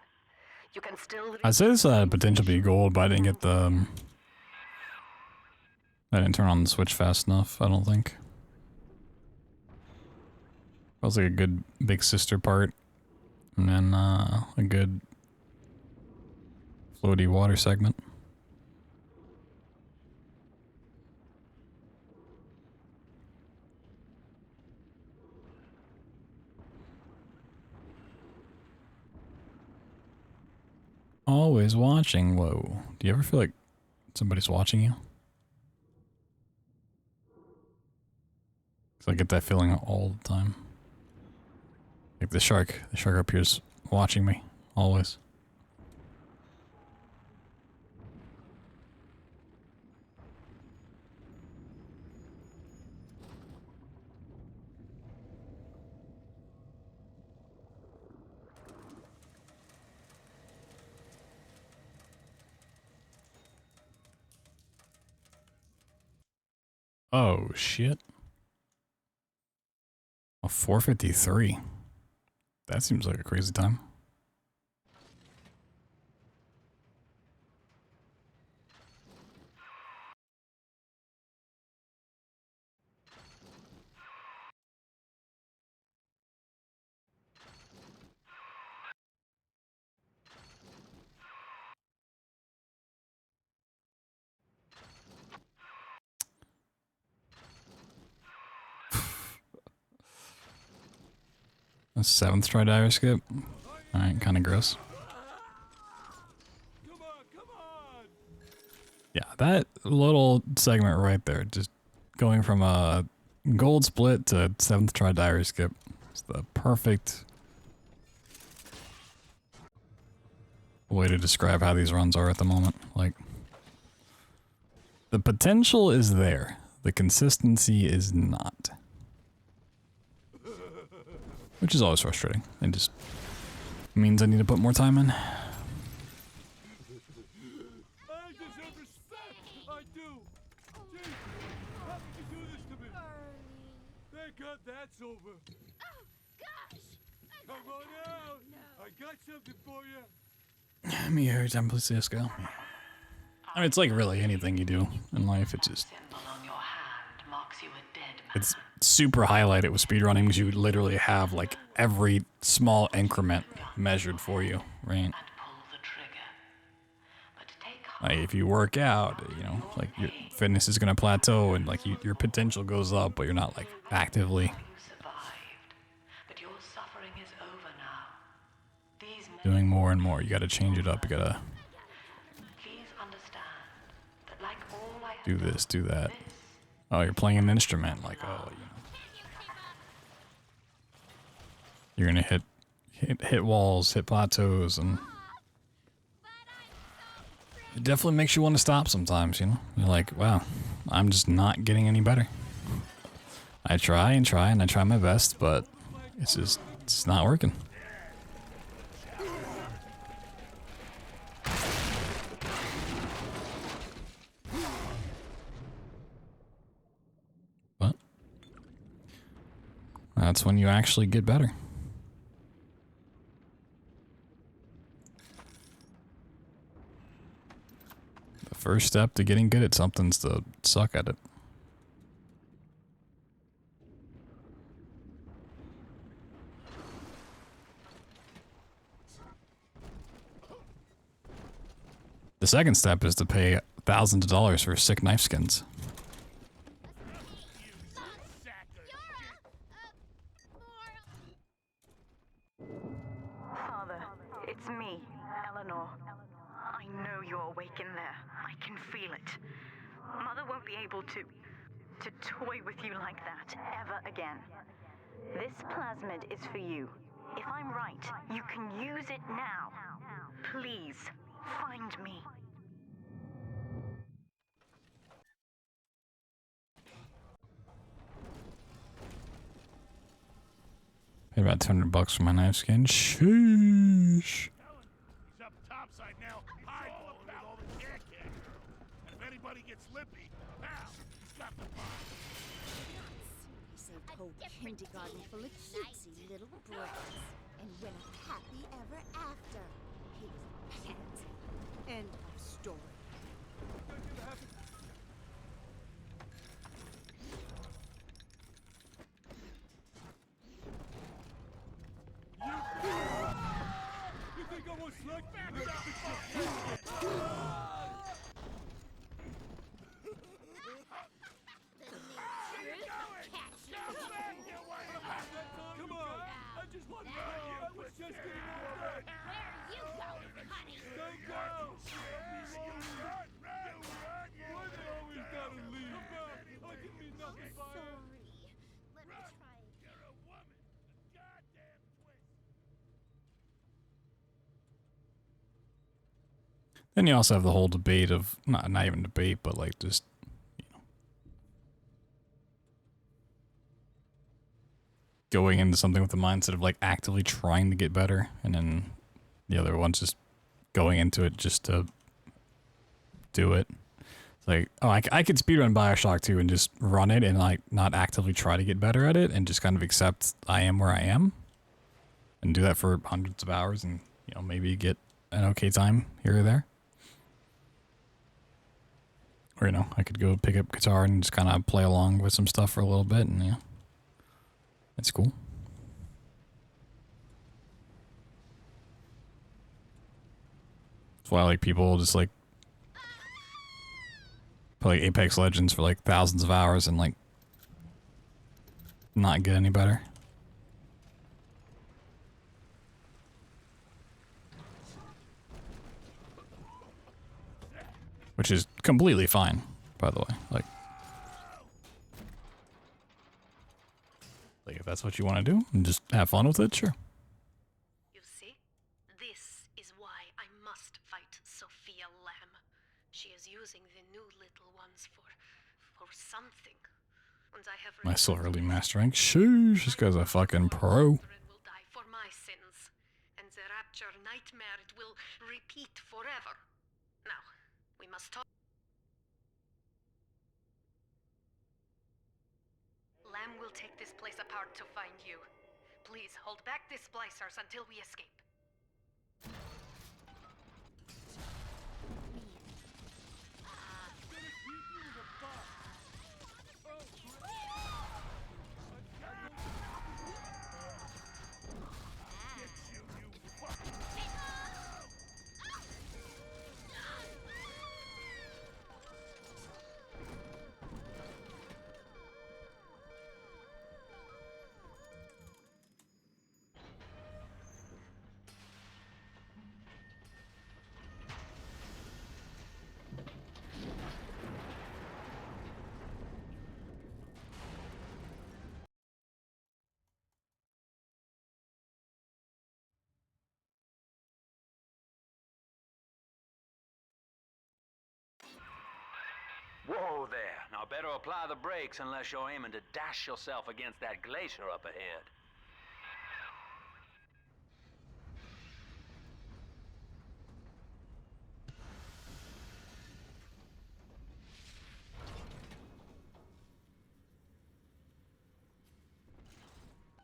You can still... I say this had potential to be gold, but I didn't get the... I didn't turn on the switch fast enough, I don't think. That was like a good big sister part. And then a good floaty water segment. Always watching. Whoa. Do you ever feel like somebody's watching you? 'Cause I get that feeling all the time. Like the shark up here is watching me. Always. Oh, shit. A 4:53. That seems like a crazy time. A 7th try diver skip. Alright, kind of gross. Yeah, that little segment right there, just going from a gold split to 7th try diver skip. It's the perfect way to describe how these runs are at the moment. Like, the potential is there. The consistency is not. Which is always frustrating. It just means I need to put more time in. I deserve respect. I do. Gee, how could you do this to me? Thank God that's over. Oh, gosh! Come on out. I got something for you. Me every time, please just go. I mean, it's like really anything you do in life. It just... It's super highlighted with speedrunning because you literally have like every small increment measured for you, right? Like if you work out, you know, like your fitness is gonna plateau and like your potential goes up, but you're not like actively doing more and more. You gotta change it up. You gotta do this, do that. Oh, you're playing an instrument, like, oh, you know. You're gonna hit walls, hit plateaus, and it definitely makes you want to stop sometimes, you know? You're like, wow, I'm just not getting any better. I try and try and I try my best, but it's not working. That's when you actually get better. The first step to getting good at something's to suck at it. The second step is to pay thousands of dollars for sick knife skins. Father, it's me, Eleanor. I know you're awake in there. I can feel it. Mother won't be able to toy with you like that ever again. This plasmid is for you. If I'm right, you can use it now. Please, find me. Paid about $200 for my knife skin. Sheesh. He's up topside now. Hide all the care. And if anybody get slippy. Now, stop the bomb. He saved a whole kindergarten full of cutesy little brats and went a happy ever after. He was a pansy. End of story. You think I was slick? Come on, I just want to go. I was just getting over. Where are you going, honey? Don't go. Why they always gotta leave? I can be nothing by it. Let me try again. You're a woman. A goddamn twist. Then you also have the whole debate of, not even debate, but like just, you know, going into something with the mindset of like actively trying to get better, and then the other one's just going into it just to do it. It's like, oh, I could speedrun BioShock 2 and just run it and like not actively try to get better at it and just kind of accept I am where I am and do that for hundreds of hours and, you know, maybe get an okay time here or there. Or, you know, I could go pick up guitar and just kind of play along with some stuff for a little bit, and yeah, that's cool. That's why, like, people just, like, play Apex Legends for, like, thousands of hours and, like, not get any better. Which is completely fine, by the way. Like if that's what you want to do and just have fun with it, sure. You see? This is why I must fight Sophia Lamb. She is using the new little ones for something. And I have My Silverly Master Rank. Sheesh, this guy's a fucking pro. will die for my sins. And the rapture nightmare, it will repeat forever. Now, we must talk. Lamb will take this place apart to find you. Please hold back the splicers until we escape. Whoa there. Now better apply the brakes unless you're aiming to dash yourself against that glacier up ahead.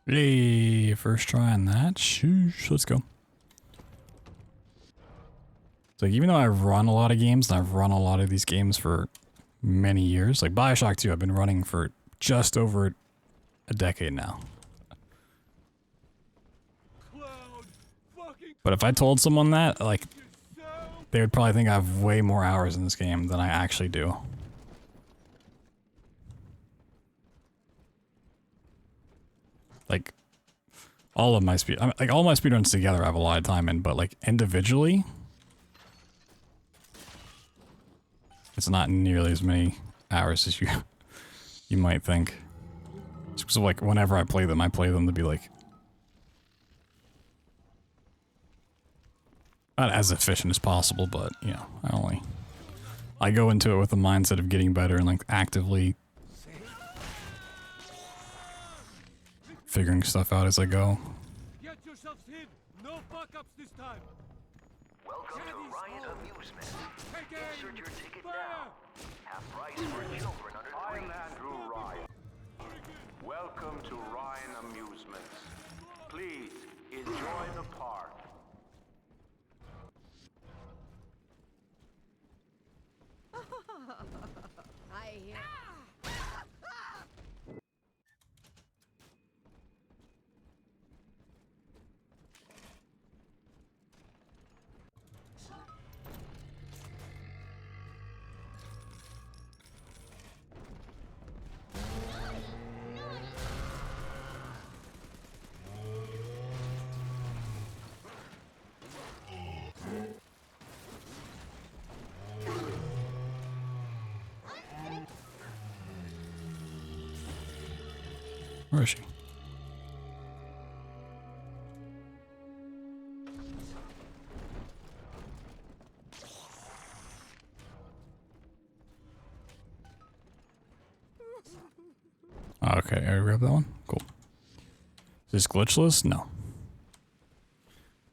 Hey, first try on that. Shoosh, let's go. So even though I've run a lot of games, and I've run a lot of these games for many years, like BioShock 2, I've been running for just over a decade now. But if I told someone that, like, they would probably think I have way more hours in this game than I actually do. Like, all of my all my speedruns together I have a lot of time in, but like individually, it's not nearly as many hours as you might think. So like whenever I play them to be like not as efficient as possible, but you know, I go into it with the mindset of getting better and like actively figuring stuff out as I go. Get yourselves hid. No fuck ups this time. Welcome to Ryan Amusement. Insert your ticket now. Half price for children under 3. I'm Andrew Ryan. Welcome to Ryan Amusements. Please enjoy the park. I hear. Where is she? Okay, I grab that one. Cool. Is this glitchless? No.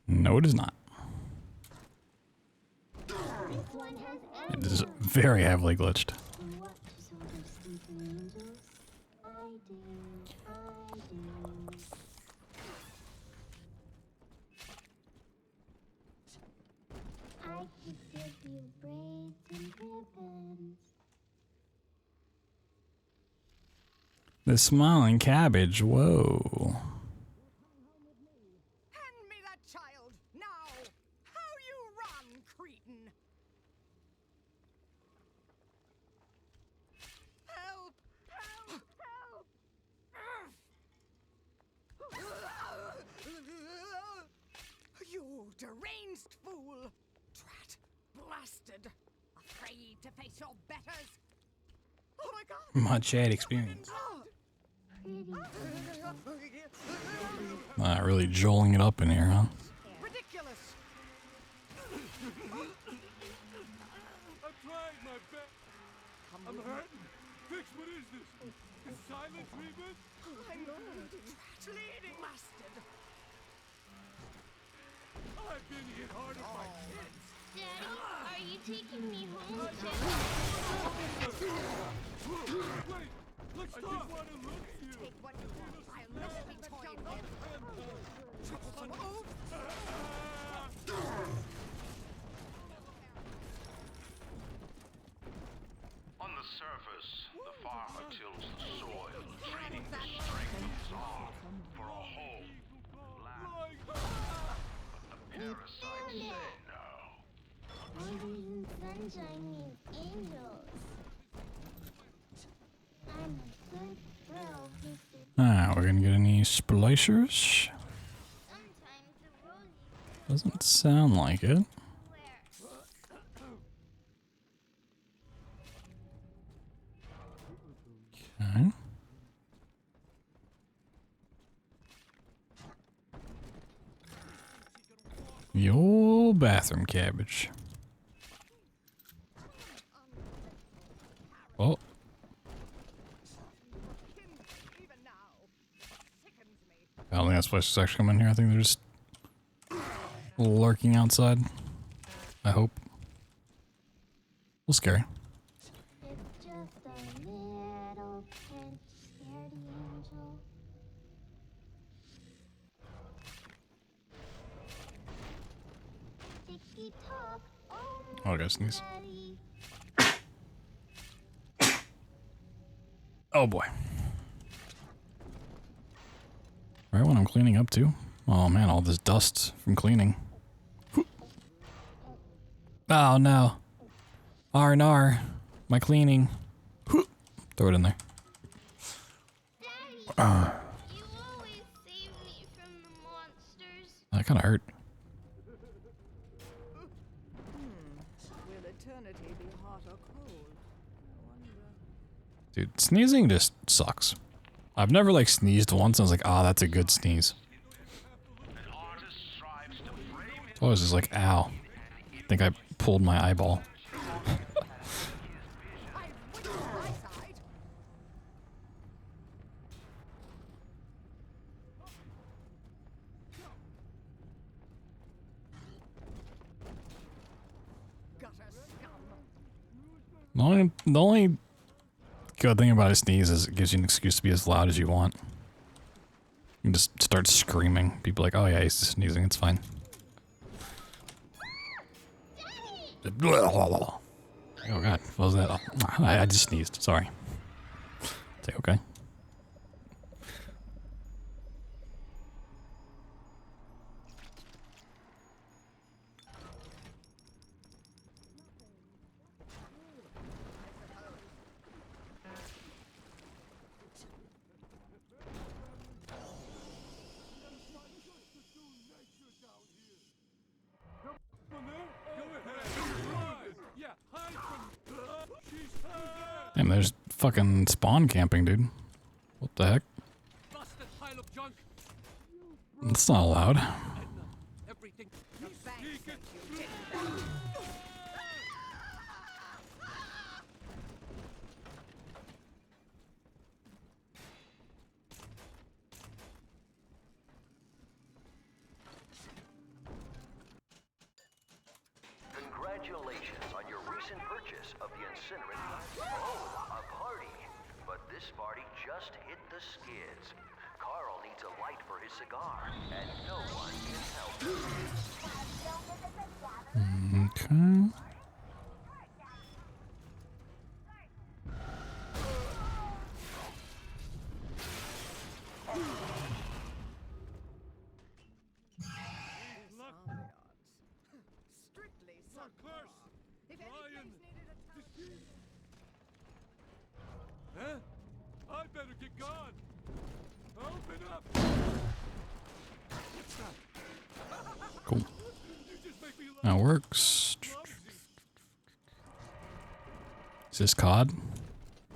No, it is not. It is very heavily glitched. I could give you braids and ribbons. The smiling cabbage, whoa. Hand me that child now. How you run, cretin! Help! Help! Help! You deranged fool! Drat! Blasted! Afraid to face your betters! Oh my god! Much ad experience. Really joling it up in here, huh? Ridiculous! I'm trying my best. I'm hurting. Fix, what is this? Is silent treatment? My lord! Bleeding bastard! I've been hit hard as my kids. Daddy, are you taking me home too? Wait, let's talk. I just want to look at you. Take what you want. I'll not be toyed with. On the surface, the farmer tills the soil, trading the strength of his arm for a home, land. But the parasites say no. Rainbows and sunshine mean angels. I'm a good girl, Mr. We're gonna get any splicers? Sometimes the roses Doesn't sound like it. Okay. The old bathroom cabbage. Oh. I don't think that spice is actually coming here. I think they're just lurking outside. I hope. A little scary. It's just a little pinch, scaredy angel. Ticky tock, oh Oh, I gotta sneeze. daddy. Oh boy. Right when I'm cleaning up too. Oh man, all this dust from cleaning. Oh no. R&R. My cleaning. Throw it in there. Daddy, you always save me from the monsters. That kind of hurt. Will eternity be hot or cold? I wonder. Dude, sneezing just sucks. I've never like sneezed once and I was like, ah, that's a good sneeze. I was just like, ow. I think I pulled my eyeball. The only good thing about a sneeze is it gives you an excuse to be as loud as you want. You can just start screaming. People are like, oh yeah, he's just sneezing, it's fine. Oh god, what was that? Oh, I just sneezed, sorry. It's like, okay. Damn, there's fucking spawn camping, dude. What the heck? That's not allowed. Congratulations on your recent purchase of the incinerate. Oh, a party! But this party just hit the skids. Carl needs a light for his cigar, and no one can help him. Okay. Huh? I better get gone. Open up. Cool. That works. Is this cod?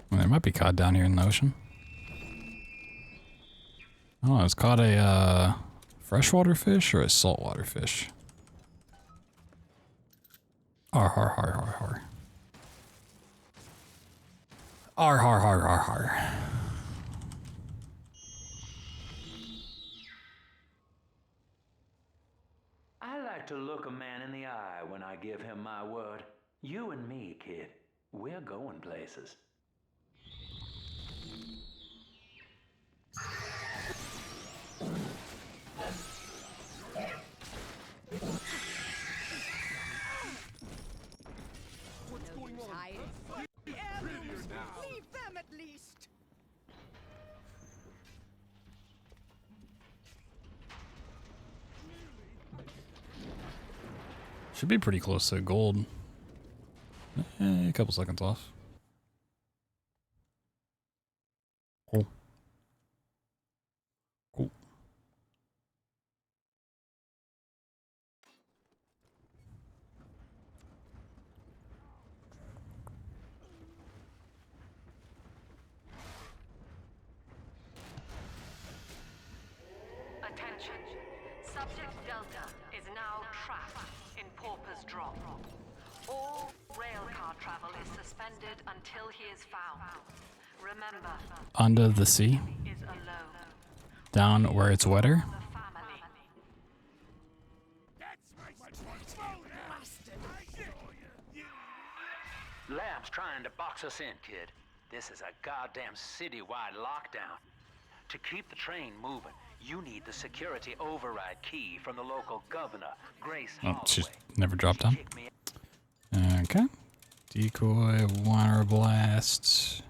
Well, there might be cod down here in the ocean. Oh, is cod a freshwater fish or a saltwater fish? Har har har har har. Har har har har har. I like to look a man in the eye when I give him my word. You and me, kid, we're going places. What's going on? Prettier now. Leave them at least. Should be pretty close to gold. A couple seconds off. Cool. Cool. Attention. Subject Delta is now trapped in Pauper's Drop. All railcar travel is suspended until he is found. Remember, Under the sea. is alone. Down where it's wetter. Family. Lab's trying to box us in, kid. This is a goddamn citywide lockdown. To keep the train moving, you need the security override key from the local governor, Grace Holloway. Oh, she's never dropped down. Okay. Decoy, water blast.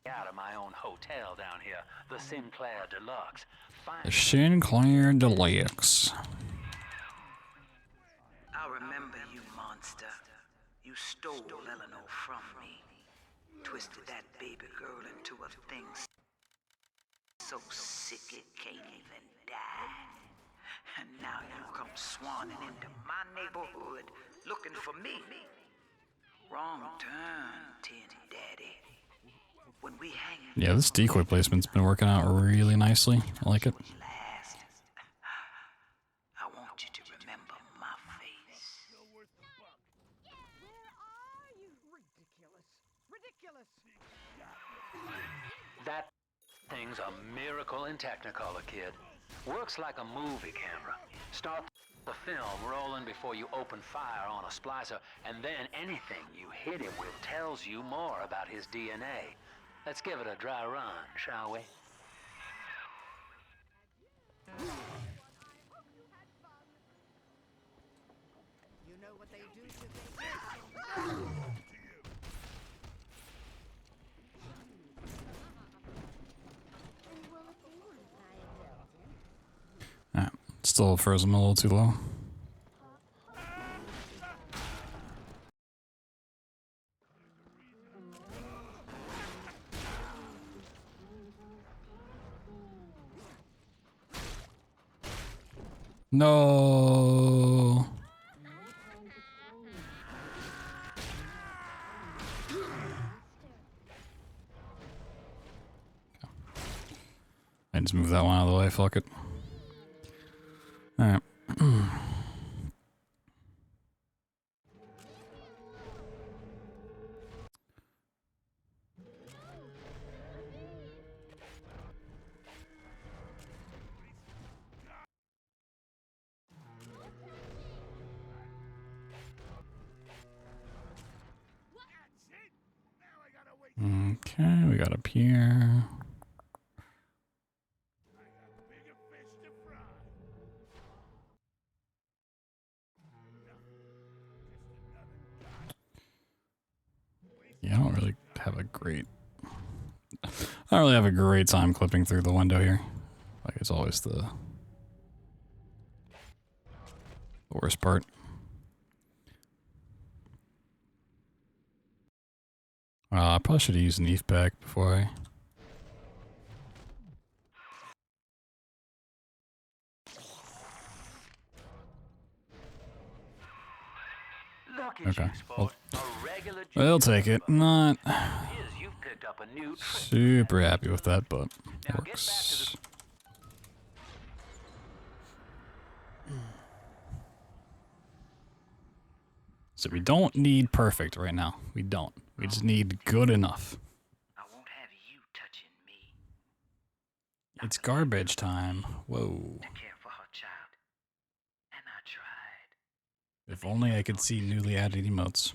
Out of my own hotel down here, the Sinclair Deluxe. The Sinclair Deluxe. I remember you, monster. You stole Eleanor from me. Twisted that baby girl into a thing so sick it can't even die. And now you come swanning into my neighborhood looking for me. Wrong turn, Tin Daddy. When we hang Yeah, this decoy placement's been working out really nicely. I like it. last, I want you to remember my face. Where are you? Ridiculous. Ridiculous. That thing's a miracle in Technicolor, kid. Works like a movie camera. Start The film rolling before you open fire on a splicer, and then anything you hit him with tells you more about his DNA. Let's give it a dry run, shall we? You know what they do to vacation? Alright, still frozen a little too low. No. I just move that one out of the way, fuck it. Alright. Okay, we got up here. Yeah, I don't really have a great... I don't really have a great time clipping through the window here. Like, it's always the worst part. I probably should have used an ETH pack before I... Okay, well, they'll take it. Not super happy with that, but it works. So we don't need perfect right now. We don't. We just need good enough. I won't have you touching me. It's garbage time. Whoa. To care for her child. And I tried. If only I could see newly added emotes.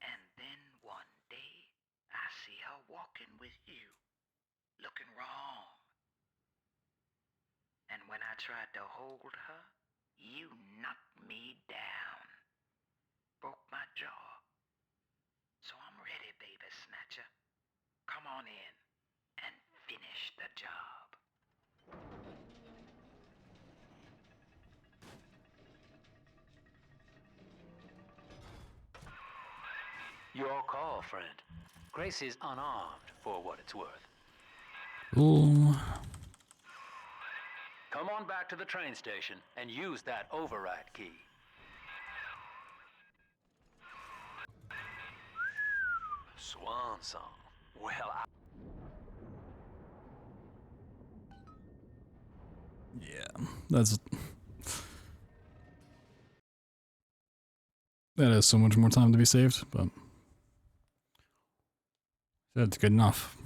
And then one day, I see her walking with you. Looking wrong. And when I tried to hold her, you knocked me down. Broke my jaw. So I'm ready, baby snatcher. Come on in and finish the job. Your call, friend. Gracie's unarmed, for what it's worth. Ooh. Come on back to the train station and use that override key. Swan song. Well, Yeah, that is so much more time to be saved, but that's good enough.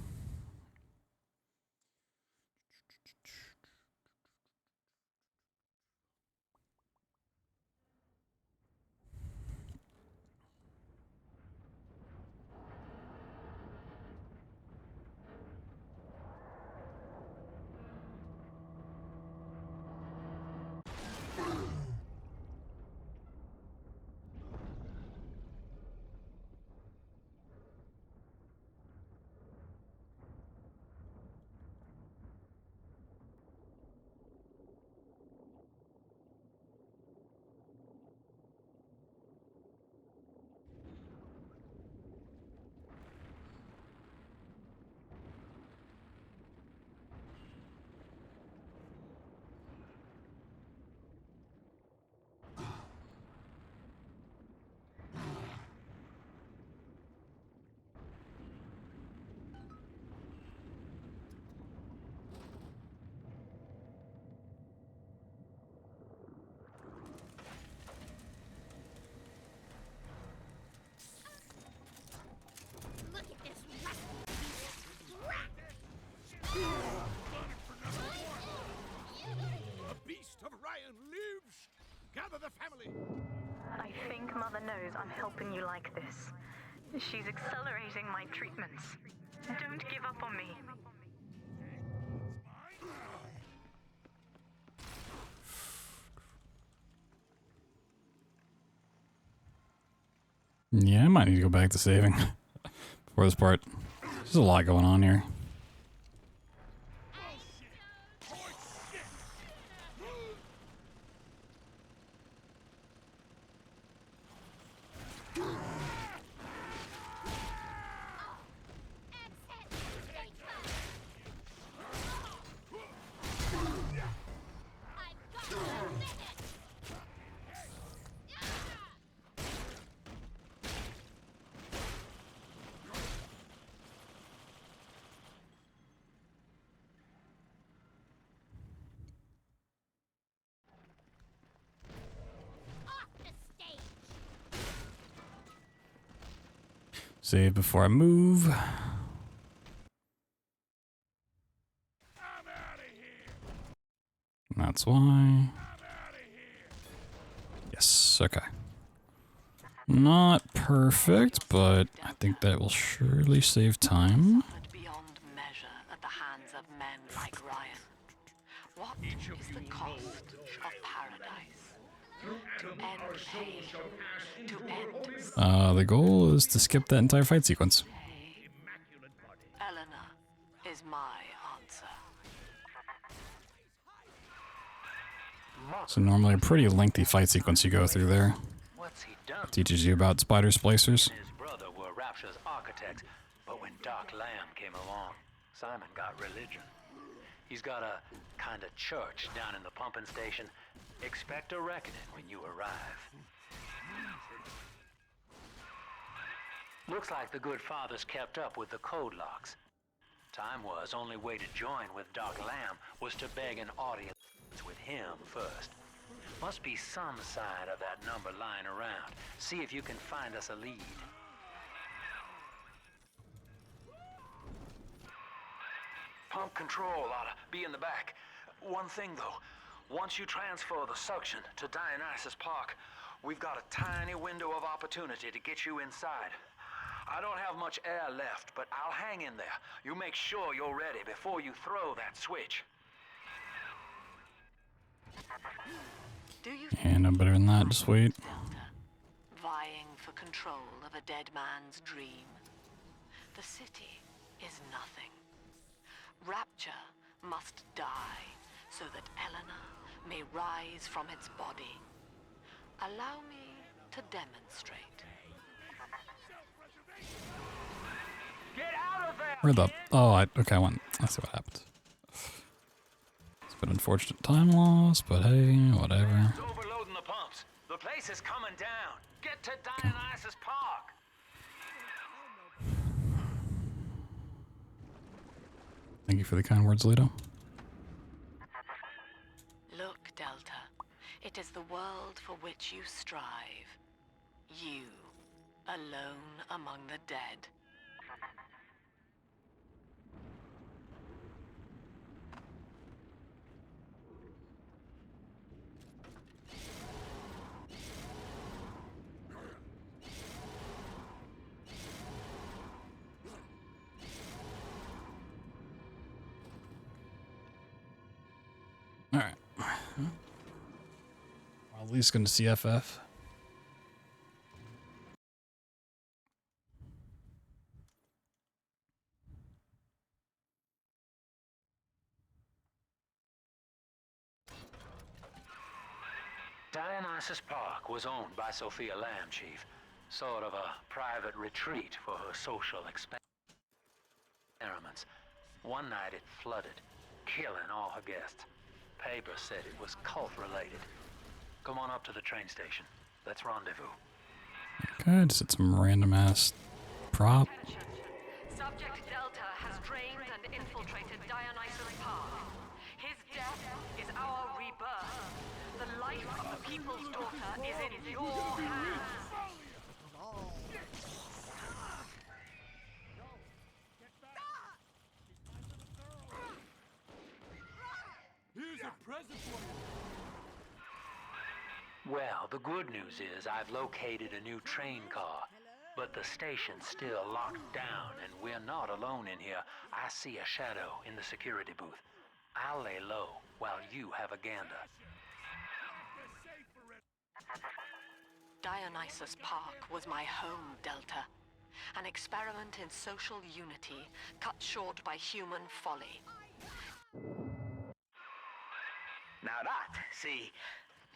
Look at this A beast of Ryan lives Gather the family. I think Mother knows I'm helping you like this. She's accelerating my treatments. Don't give up on me. Yeah, I might need to go back to saving for this part. There's a lot going on here. Save before I move. That's why. Yes, okay. Not perfect, but I think that will surely save time. Beyond measure at the hands of men like Ryan. What is the cost of paradise? To end pain, to end The goal is to skip that entire fight sequence. Eleanor is my answer. So normally a pretty lengthy fight sequence you go through there. What's he done? Teaches you about spider splicers. His brother were Rapture's architects, but when Doc Lamb came along, Simon got religion. He's got a kind of church down in the pumping station. Expect a reckoning when you arrive. Looks like the good father's kept up with the code locks. Time was, only way to join with Doc Lamb was to beg an audience with him first. Must be some side of that number lying around. See if you can find us a lead. Pump control ought to be in the back. One thing though, once you transfer the suction to Dionysus Park, we've got a tiny window of opportunity to get you inside. I don't have much air left, but I'll hang in there. You make sure you're ready before you throw that switch. Do you And no better than that, just wait. vying for control of a dead man's dream? The city is nothing. Rapture must die so that Eleanor may rise from its body. Allow me to demonstrate. Get out of there! Where the... Oh, okay, I went. Let's see what happened. It's been unfortunate time loss, but hey, whatever. It's overloading the pumps. The place is coming down. Get to Dionysus Park. Thank you for the kind words, Lito. Look, Delta. It is the world for which you strive. You, alone among the dead. Alright. At least going to CFF. Dionysus Park was owned by Sophia Lamb, Chief. Sort of a private retreat for her social experiments. One night it flooded, killing all her guests. Paper said it was cult-related. Come on up to the train station. Let's rendezvous. Okay, just hit some random ass prop. Subject Delta has drained and infiltrated Dionysus Park. His death is our rebirth. The life of the people's daughter is in your hands. Here's a present for you. Well, the good news is I've located a new train car, but the station's still locked down and we're not alone in here. I see a shadow in the security booth. I'll lay low while you have a gander. Dionysus Park was my home, Delta. An experiment in social unity, cut short by human folly. Now that, see,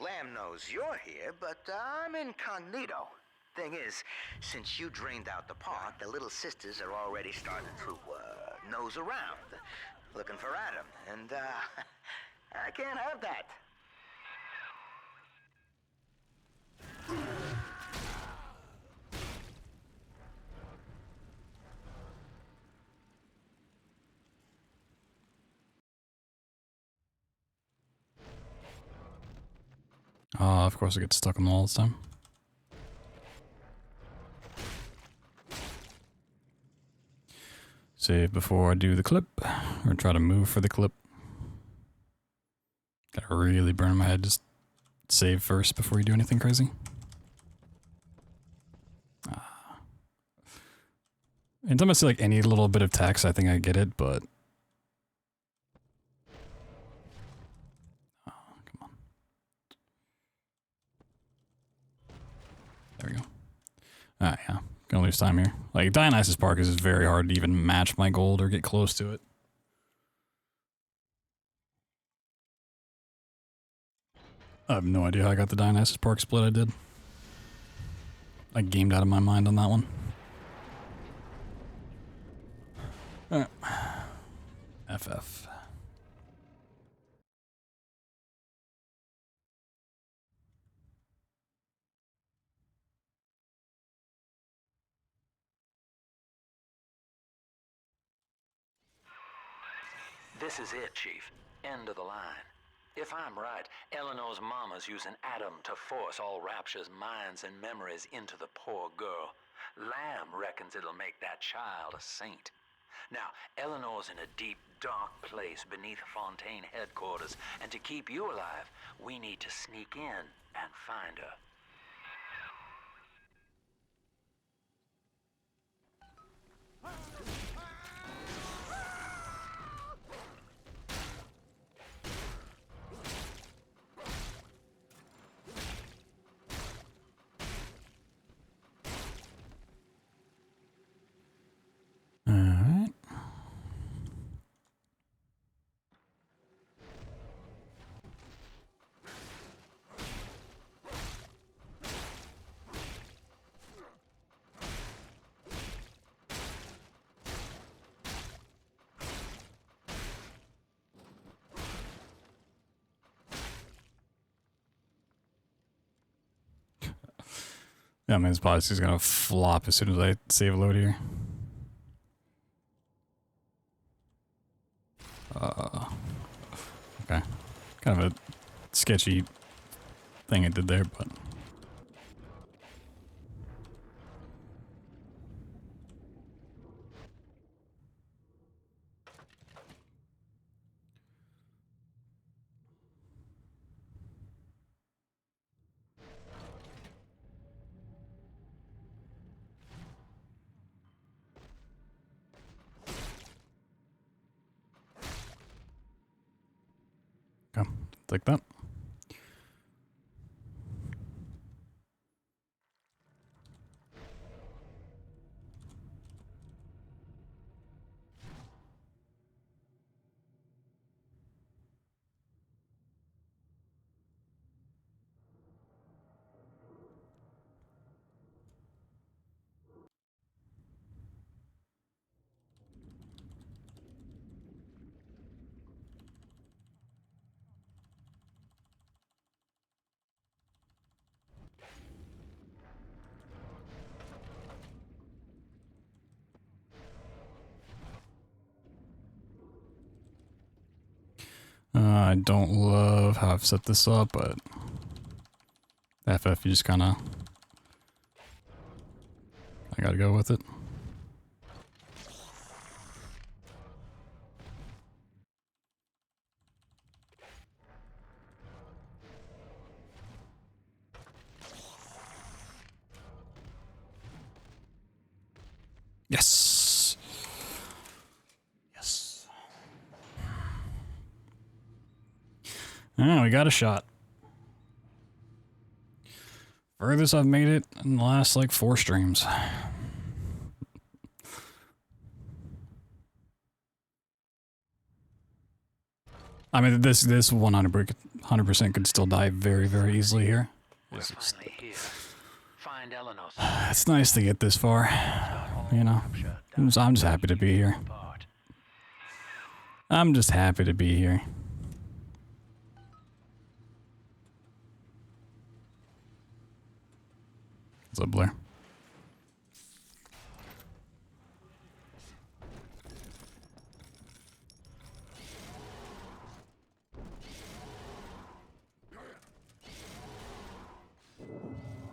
Lamb knows you're here, but I'm incognito. Thing is, since you drained out the park, the little sisters are already starting to nose around, looking for Adam, and I can't have that. Of course I get stuck on the wall this time. Save before I do the clip, or try to move for the clip. Gotta really burn my head, just save first before you do anything crazy. Anytime I see like any little bit of text, I think I get it, but... Oh, come on. There we go. Ah, yeah. Gonna lose time here. Like, Dionysus Park is just very hard to even match my gold or get close to it. I have no idea how I got the Dionysus Park split I did. I gamed out of my mind on that one. Alright. FF. This is it, Chief. End of the line. If I'm right, Eleanor's mama's using Adam to force all Rapture's minds and memories into the poor girl. Lamb reckons it'll make that child a saint. Now, Eleanor's in a deep, dark place beneath Fontaine headquarters, and to keep you alive, we need to sneak in and find her. Alright. Yeah, I mean, this body's just gonna flop as soon as I save load here. Okay. Kind of a sketchy thing I did there, but... Okay, like that. I don't love how I've set this up, but FF, you just kind of... I gotta go with it. Yes. Yes. Oh, we got a shot. Furthest I've made it in the last like 4 streams. I mean, this 100% could still die very, very easily here. It's nice to get this far, you know. I'm just happy to be here. I'm just happy to be here. What's up, Blair?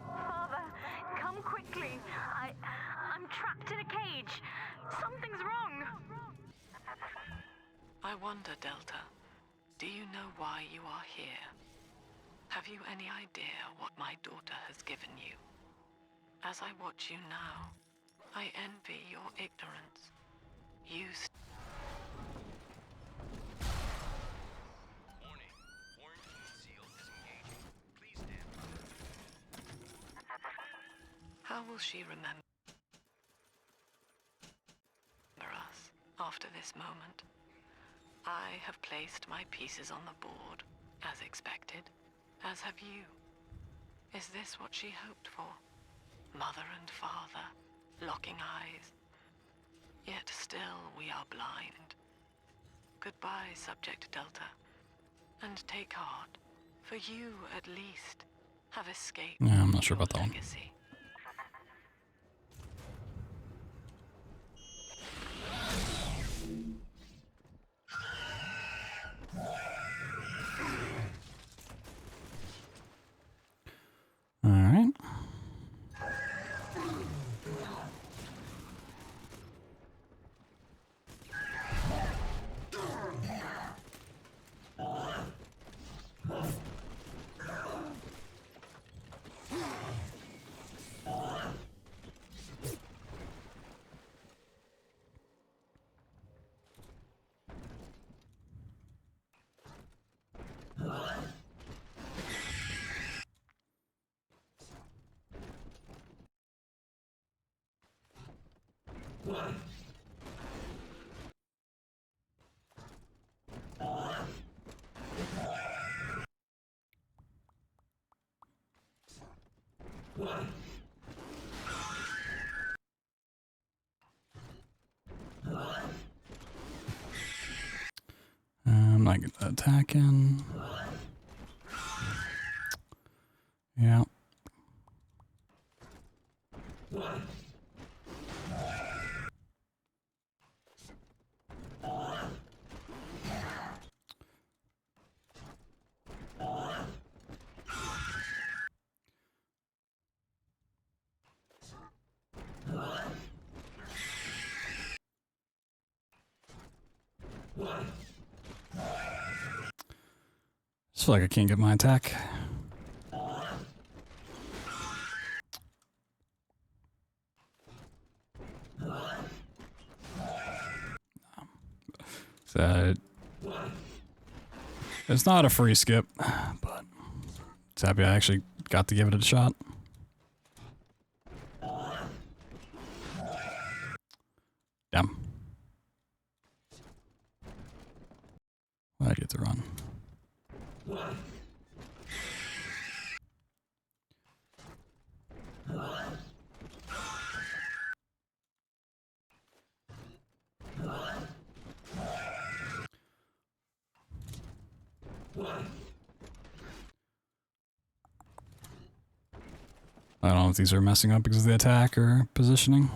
Father, come quickly. I'm trapped in a cage. Something's wrong. I wonder, Delta, do you know why you are here? Have you any idea what my daughter has given you? As I watch you now, I envy your ignorance. You How will she remember us after this moment? I have placed my pieces on the board, as expected, as have you. Is this what she hoped for? Mother and father, locking eyes. Yet still we are blind. Goodbye, Subject Delta. And take heart, for you, at least, have escaped. Yeah, I'm not sure about that one. All right. I'm not getting that attack in. Yeah. Just feel like I can't get my attack. So it's not a free skip, but it's happy I actually got to give it a shot. Damn. I get to run. I don't know if these are messing up because of the attack or positioning.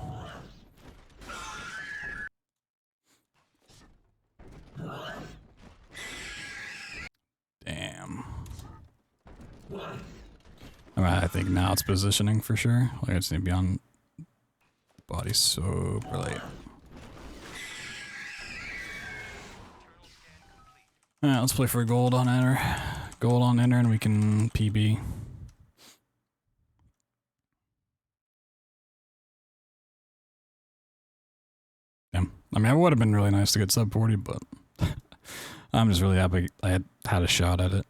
Damn. I mean, I think now it's positioning for sure. Like I just need to be on body super late. Alright, let's play for gold on enter. Gold on enter and we can PB. I mean, it would have been really nice to get sub 40, but I'm just really happy I had a shot at it.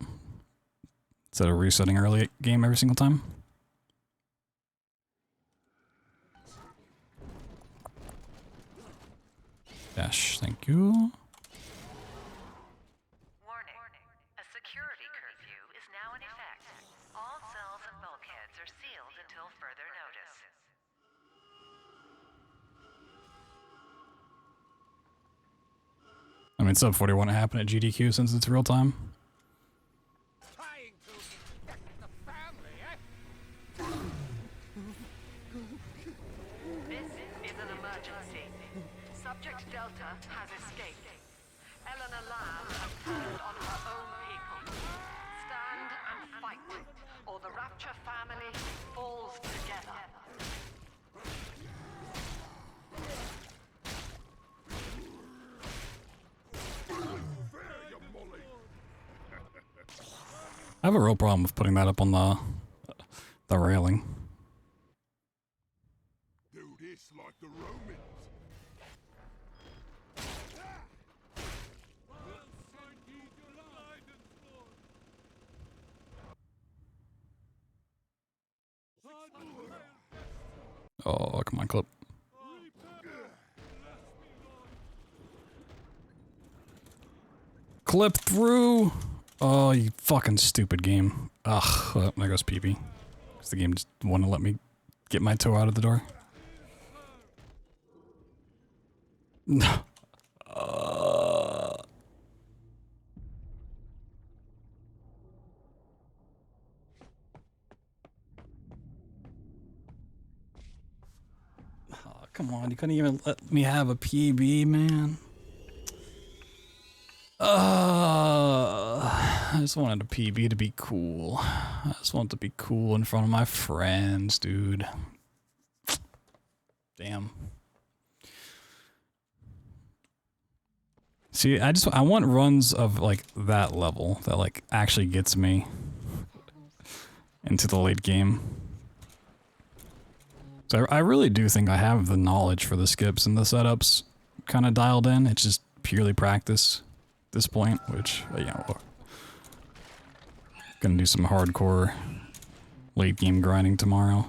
Instead of resetting early game every single time. Dash, thank you. Warning. A security curfew is now in effect. All cells and bulkheads are sealed until further notice. I mean, sub 40 won't happen at GDQ since it's real time. Trying to infect the family, eh? This is an emergency. Subject Delta has escaped. Eleanor Lamb has turned on her own people. Stand and fight, or the Rapture family falls together. I have a real problem with putting that up on the railing. Do this like the Romans. Oh, come on, clip. Clip through! Oh, you fucking stupid game. Ugh, well, there goes PP. Because the game just wouldn't let me get my toe out of the door. No. Oh, come on, you couldn't even let me have a PB, man. I just wanted a PB to be cool. I just want to be cool in front of my friends, dude. Damn. See, I want runs of like that level that like actually gets me into the late game. So I really do think I have the knowledge for the skips and the setups kind of dialed in. It's just purely practice at this point, which, you know, gonna do some hardcore late game grinding tomorrow.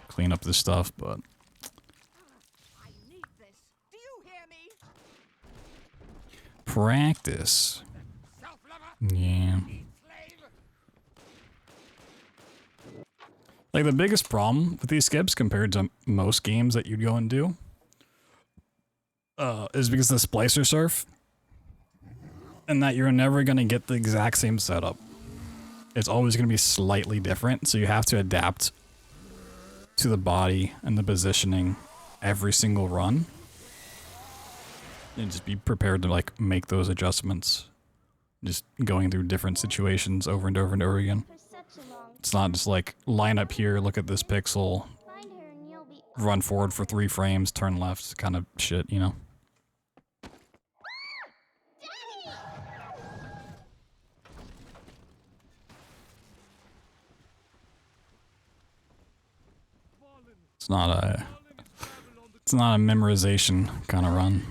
Clean up this stuff, but I need this. Do you hear me? practice. Yeah. Like the biggest problem with these skips compared to most games that you'd go and do is because the splicer surf and that you're never going to get the exact same setup. It's always going to be slightly different, so you have to adapt to the body and the positioning every single run. And just be prepared to like make those adjustments. Just going through different situations over and over and over again. It's not just like line up here, look at this pixel, run forward for 3 frames, turn left kind of shit, you know? It's not a memorization kind of run.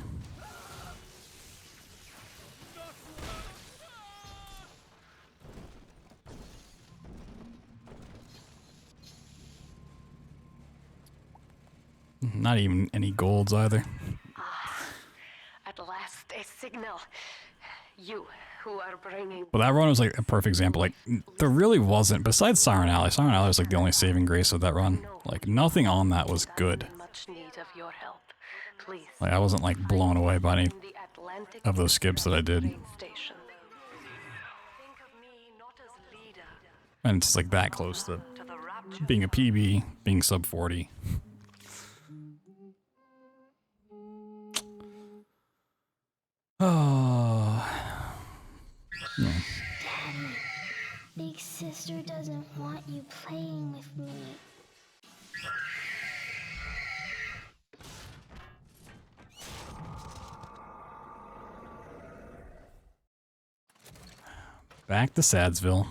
Not even any golds either. At last, a signal. You who are bringing. Well, that run was like a perfect example. Like, there really wasn't, besides Siren Alley. Siren Alley was like the only saving grace of that run. Like, nothing on that was good. Much need of your help. Please. Like, I wasn't like blown away by any of those skips that I did. And it's like that close to being a PB, being sub 40. Oh. No. Daddy, Big Sister doesn't want you playing with me. Back to Sadsville.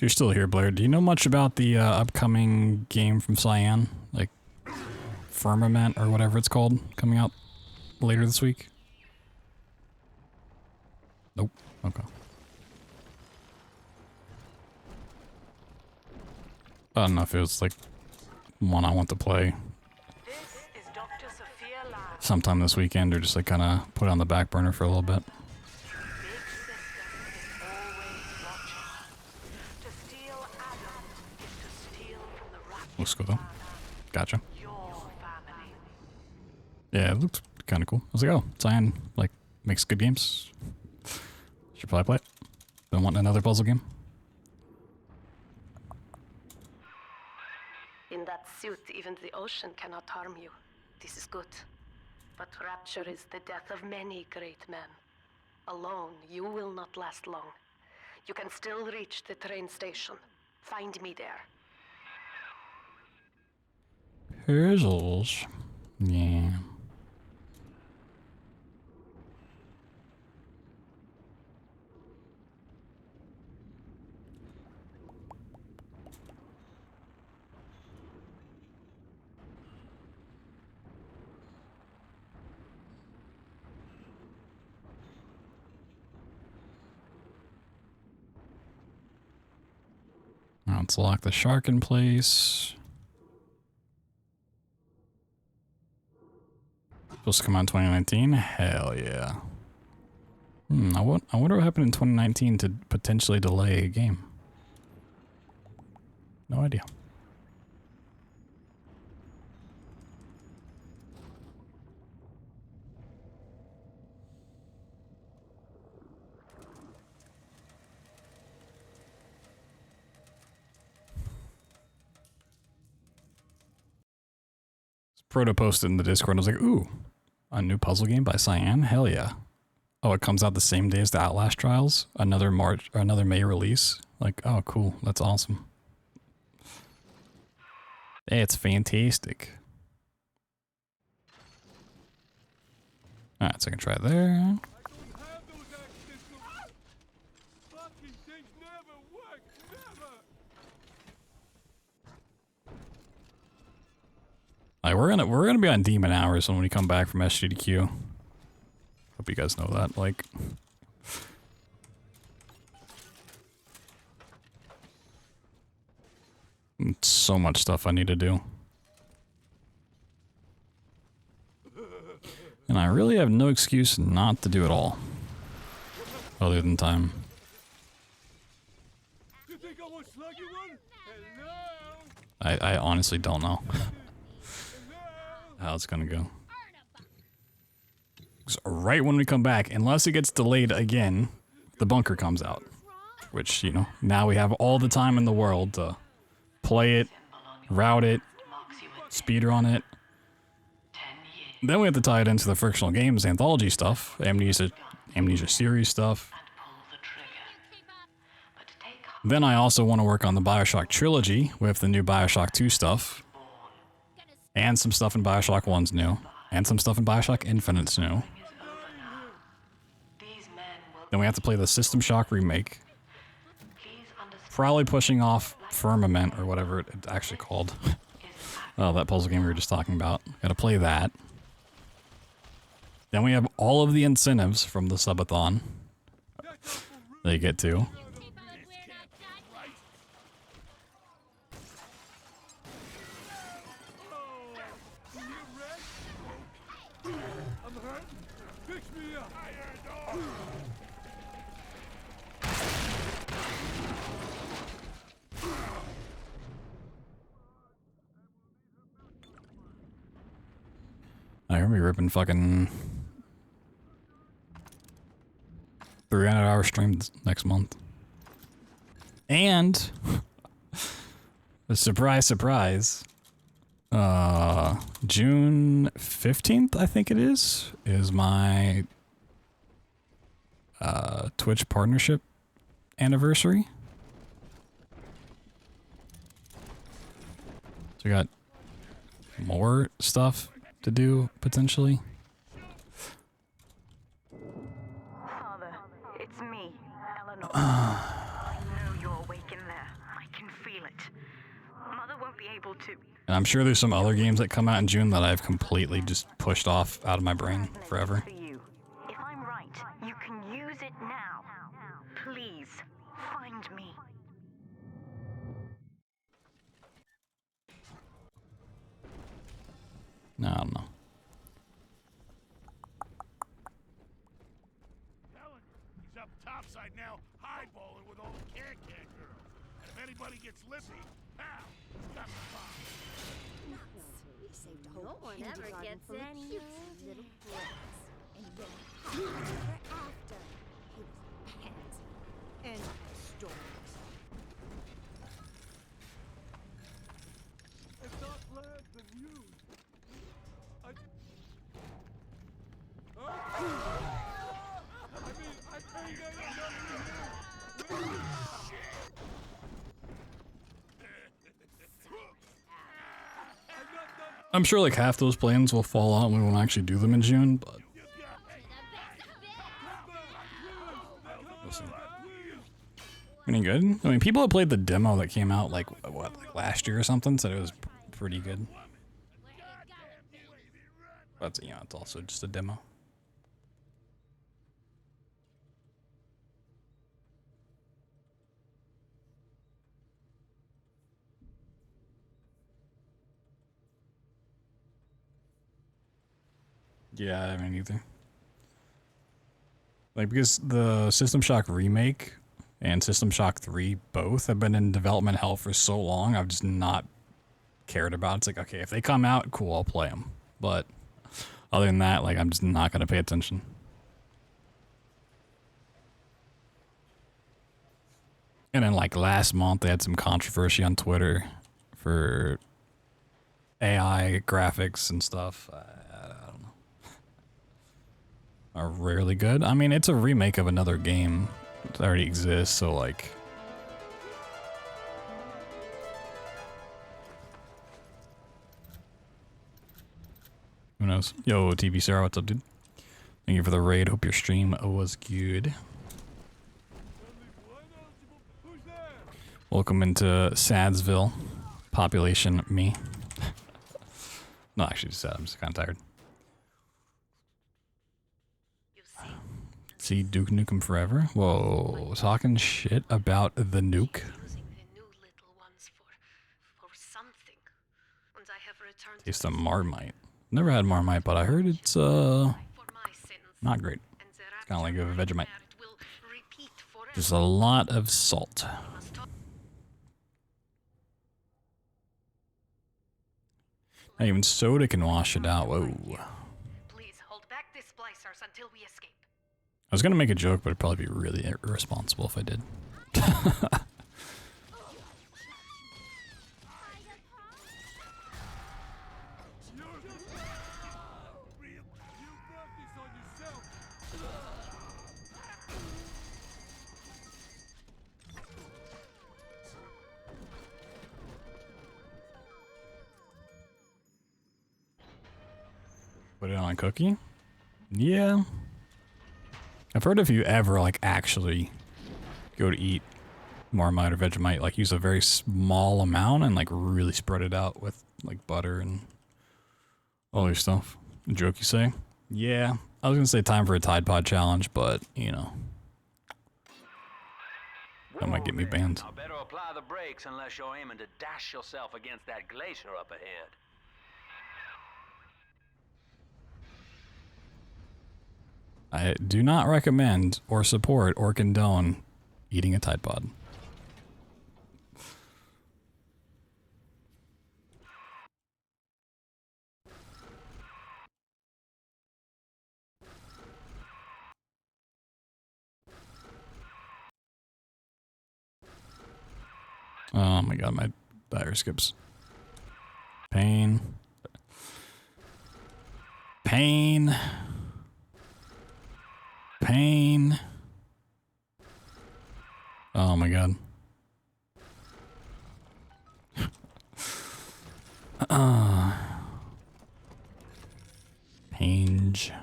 If you're still here, Blair, do you know much about the upcoming game from Cyan? Like, Firmament or whatever it's called, coming out later this week? Nope. Okay. I don't know if it was like one I want to play sometime this weekend or just like kind of put it on the back burner for a little bit. Looks cool though. Gotcha. Yeah, it looked kind of cool. I was like, oh, Cyan like makes good games. Should probably play it. Don't want another puzzle game. In that suit, even the ocean cannot harm you. This is good. But rapture is the death of many great men. Alone, you will not last long. You can still reach the train station. Find me there. Puzzles. Yeah. Let's lock the shark in place. Supposed to come out in 2019? Hell yeah. I wonder what happened in 2019 to potentially delay a game. No idea. Proto posted in the Discord and I was like, ooh, a new puzzle game by Cyan? Hell yeah. Oh, it comes out the same day as the Outlast Trials? Another May release? Like, oh cool, that's awesome. Hey, it's fantastic. Alright, so I can try it there. Like, we're gonna be on demon hours when we come back from SGDQ. Hope you guys know that. Like, so much stuff I need to do, and I really have no excuse not to do it all, other than time. I honestly don't know how it's gonna go. So right when we come back, unless it gets delayed again, the bunker comes out. Which, you know, now we have all the time in the world to play it, route it, speedrun it. Then we have to tie it into the Frictional Games anthology stuff, Amnesia series stuff. Then I also want to work on the BioShock trilogy with the new BioShock 2 stuff. And some stuff in BioShock 1's new. And some stuff in BioShock Infinite's new. Then we have to play the System Shock remake. Probably pushing off Firmament or whatever it's actually called. Oh, that puzzle game we were just talking about. Gotta play that. Then we have all of the incentives from the subathon that you get to. I'm gonna be ripping fucking 300-hour streams next month. And a surprise, surprise. June 15th, I think it is my Twitch partnership anniversary. So we got more stuff to do, potentially. Father, it's me, Eleanor. I know you're awake in there. won't be able to. And I'm sure there's some other games that come out in June that I've completely just pushed off out of my brain forever. For you. If I'm right, you can use it now. Please, find me. No, I don't know. He's up topside now, highballing with all the can-can girls. And if anybody gets lippy, pow, he's got the bomb. We saved a whole No one ever kindergarten gets full of any, cutesy little brats. And when happily ever after, he was pansy. End of story. It's not planned than you. I paid enough for you. I'm sure like half those plans will fall out and we won't actually do them in June, but we'll see. Any good? I mean, people have played the demo that came out like what, like last year or something, said it was pretty good. But you know, it's also just a demo. Yeah, I haven't either. Like, because the System Shock remake and System Shock 3 both have been in development hell for so long, I've just not cared about it. It's like, okay, if they come out, cool, I'll play them. But other than that, like, I'm just not going to pay attention. And then, like, last month, they had some controversy on Twitter for AI graphics and stuff. I don't know. Are rarely good. I mean, it's a remake of another game that already exists, so like... Who knows? Yo, TV Sarah, what's up, dude? Thank you for the raid. Hope your stream was good. Welcome into Sadsville. Population me. No, actually, just sad. I'm just kind of tired. See Duke Nukem Forever? Whoa, talking shit about the nuke. Taste of Marmite. Never had Marmite, but I heard it's not great. It's kind of like a Vegemite. Just a lot of salt. Not even soda can wash it out. Whoa. Please hold back the splicers until we escape. I was gonna make a joke, but it'd probably be really irresponsible if I did. Put it on a cookie? Yeah. I've heard if you ever, like, actually go to eat Marmite or Vegemite, like, use a very small amount and, like, really spread it out with, like, butter and all your stuff. A joke, you say? Yeah. I was gonna say time for a Tide Pod challenge, but, you know. That might get me banned. I better apply the brakes unless you're aiming to dash yourself against that glacier up ahead. I do not recommend or support or condone eating a Tide Pod. Oh my god, my battery skips. Pain. Pain. Pain. Oh my god. Pange.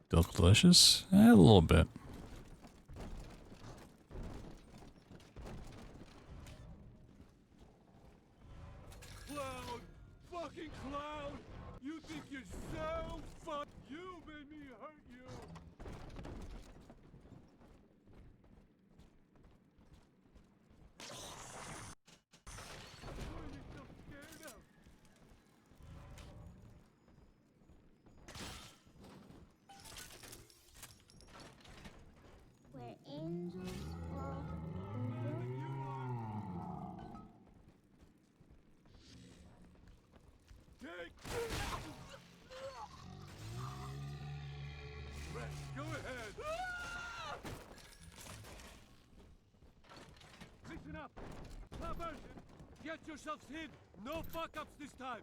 Delicious? A little bit. ahead. Listen up. Cover. Get yourselves hid. No fuck-ups this time.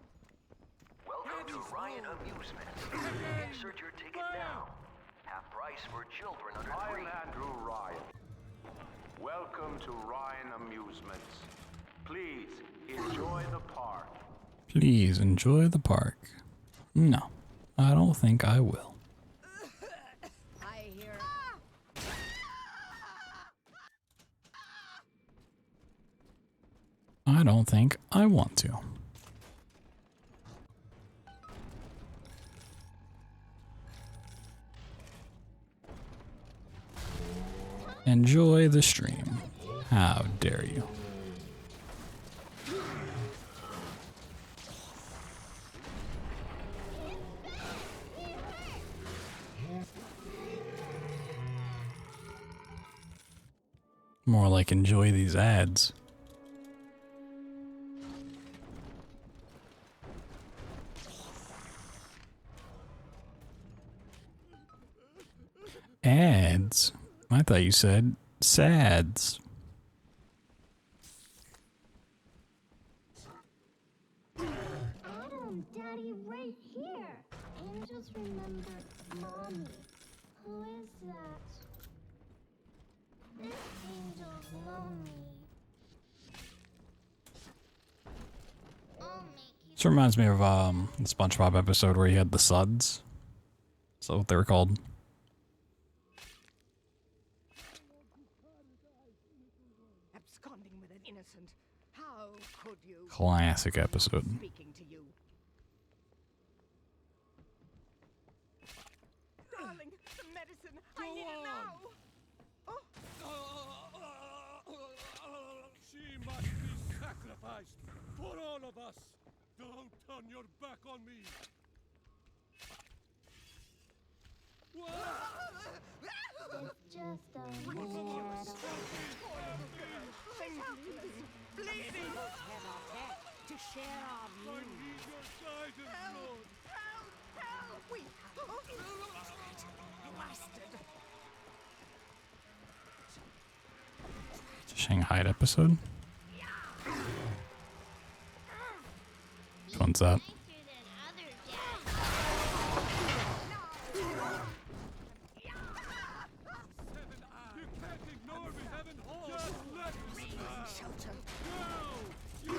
Welcome to Ryan Amusements. Insert your ticket now. Half price for children under 3. I'm Andrew Ryan. Welcome to Ryan Amusements. Please enjoy the park. Please enjoy the park. No, I don't think I will. I hear. I don't think I want to. Enjoy the stream. How dare you? More like enjoy these ads. Ads? I thought you said sads. Adam, Daddy, right here. Angels remember Mommy. Who is that? This angel's lonely. I'll make you. This reminds me of the SpongeBob episode where he had the suds. Is that what they were called? Absconding with an innocent. How could you? Classic episode. Speaking to you. Darling, the medicine. I need it now. She must be sacrificed for all of us. Don't turn your back on me. It's just a ridiculous. Bleeding. To share our I need your guidance, Lord. Help! We bastard. Shanghai episode? Which one's that? You can't ignore me, Heaven. Just let me shelter. No! You are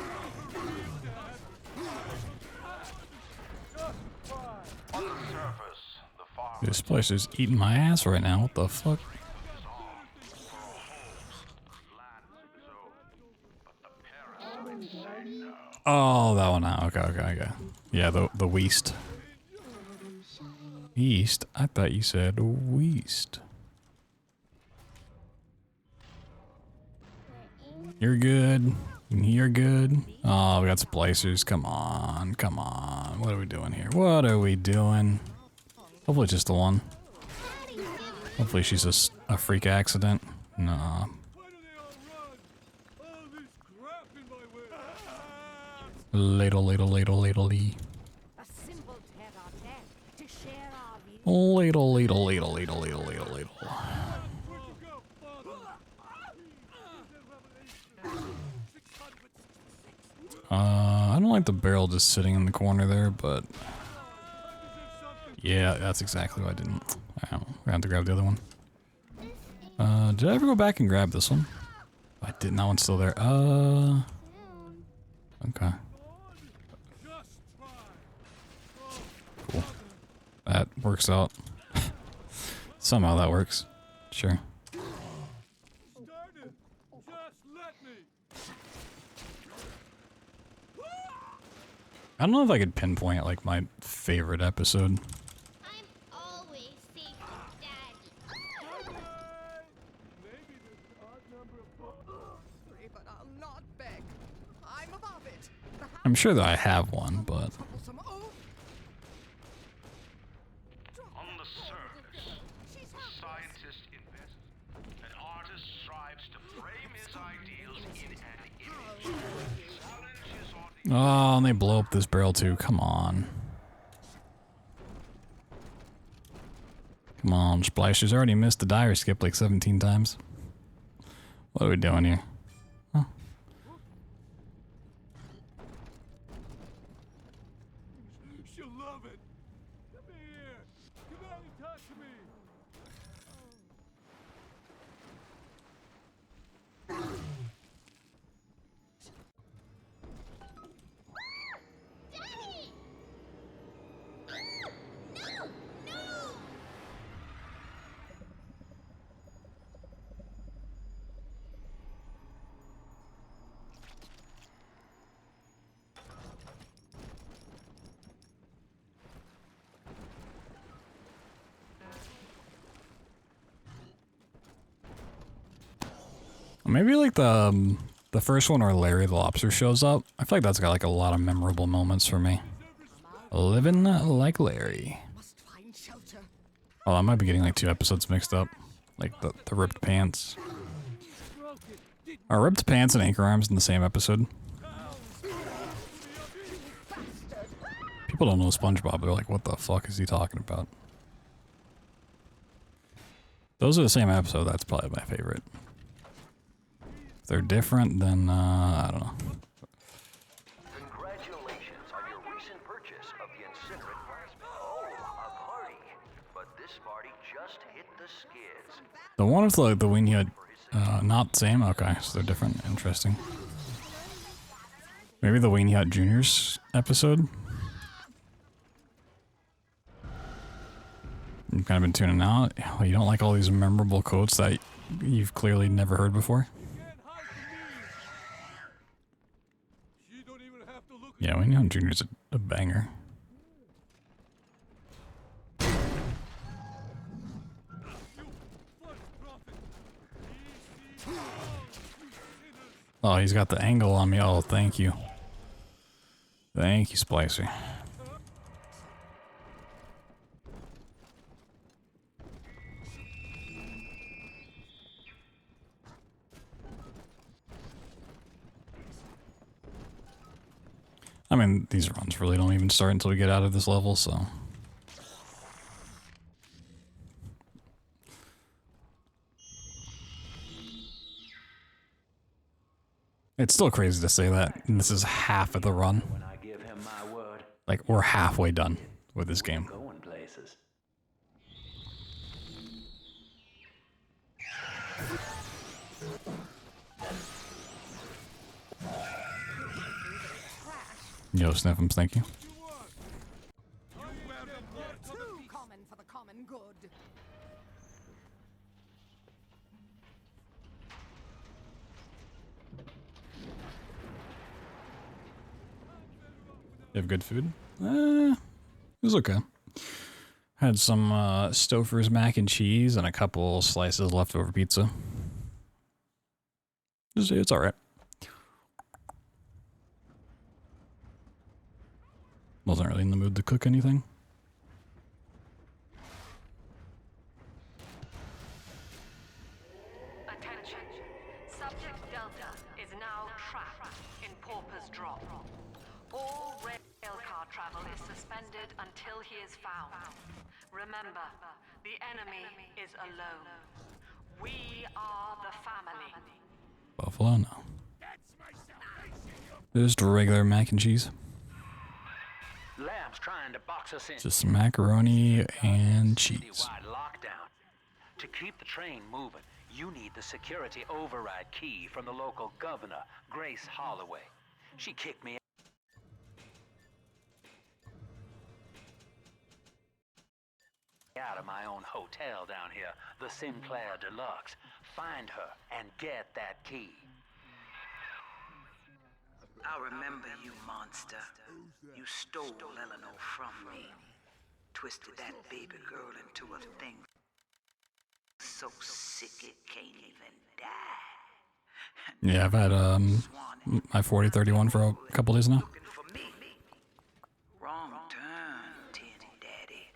real, Dad. Just fine. On the surface, the farm This place is eating my ass right now. What the fuck? Oh, that one now. Okay. Yeah, the Weast. East? I thought you said Weast. You're good. You're good. Oh, we got splicers. Come on. What are we doing here? What are we doing? Hopefully just the one. Hopefully she's a freak accident. Nah. Ladle. A simple tete-a-tete to share our view. Ladle. I don't like the barrel just sitting in the corner there, but yeah, that's exactly why I didn't. We have to grab the other one. Did I ever go back and grab this one? I didn't. That one's still there. Okay. Cool. That works out. Somehow that works. Sure. I don't know if I could pinpoint like my favorite episode. I'm always safe with Daddy. But I'll not beg. I'm above it. I'm sure that I have one, but on the surface, a scientist invests. An artist strives to frame his ideals in an image. Challenges on oh, and they blow up this barrel too. Come on. Come on, Splashers already missed the diary skip like 17 times. What are we doing here? Huh? She'll love it. Come here. Come out and talk to me. Daddy! No! No! Maybe like the first one where Larry the Lobster shows up. I feel like that's got like a lot of memorable moments for me. Living like Larry. Oh, I might be getting like 2 episodes mixed up. Like the ripped pants. Are ripped pants and anchor arms in the same episode? People don't know SpongeBob. They're like, what the fuck is he talking about? Those are the same episode. That's probably my favorite. If they're different, then I don't know. Congratulations on your recent purchase of the incinerate plasma. Oh, a party. But this party just hit the skids. The one with the wing hit, not same? Okay, so they're different. Interesting. Maybe the Wayne Yacht Juniors episode? You've kind of been tuning out. You don't like all these memorable quotes that you've clearly never heard before? Yeah, Wayne Yacht Junior's a banger. Oh, he's got the angle on me. Oh, thank you. Thank you, Splicer. I mean, these runs really don't even start until we get out of this level, so... It's still crazy to say that, and this is half of the run. Like, we're halfway done with this game. Yo, Sniffums, thank you. You have good food? It was okay. Had some Stouffer's mac and cheese and a couple slices of leftover pizza. It's alright. Wasn't really in the mood to cook anything. Attention. Subject Delta is now trapped in Pauper's Drop. All rail car travel is suspended until he is found. Remember, the enemy is alone. We are the family. Buffalo, no. Just regular mac and cheese. Lamb's trying to box us in. Just macaroni and cheese. Lockdown. To keep the train moving, you need the security override key from the local governor, Grace Holloway. She kicked me out of my own hotel down here, the Sinclair Deluxe. Find her and get that key. I remember you, monster. You stole Eleanor from me. Twisted that baby girl into a thing so sick it can't even die. Yeah, I've had my 4031 for a couple days now. Wrong turn, Tin Daddy.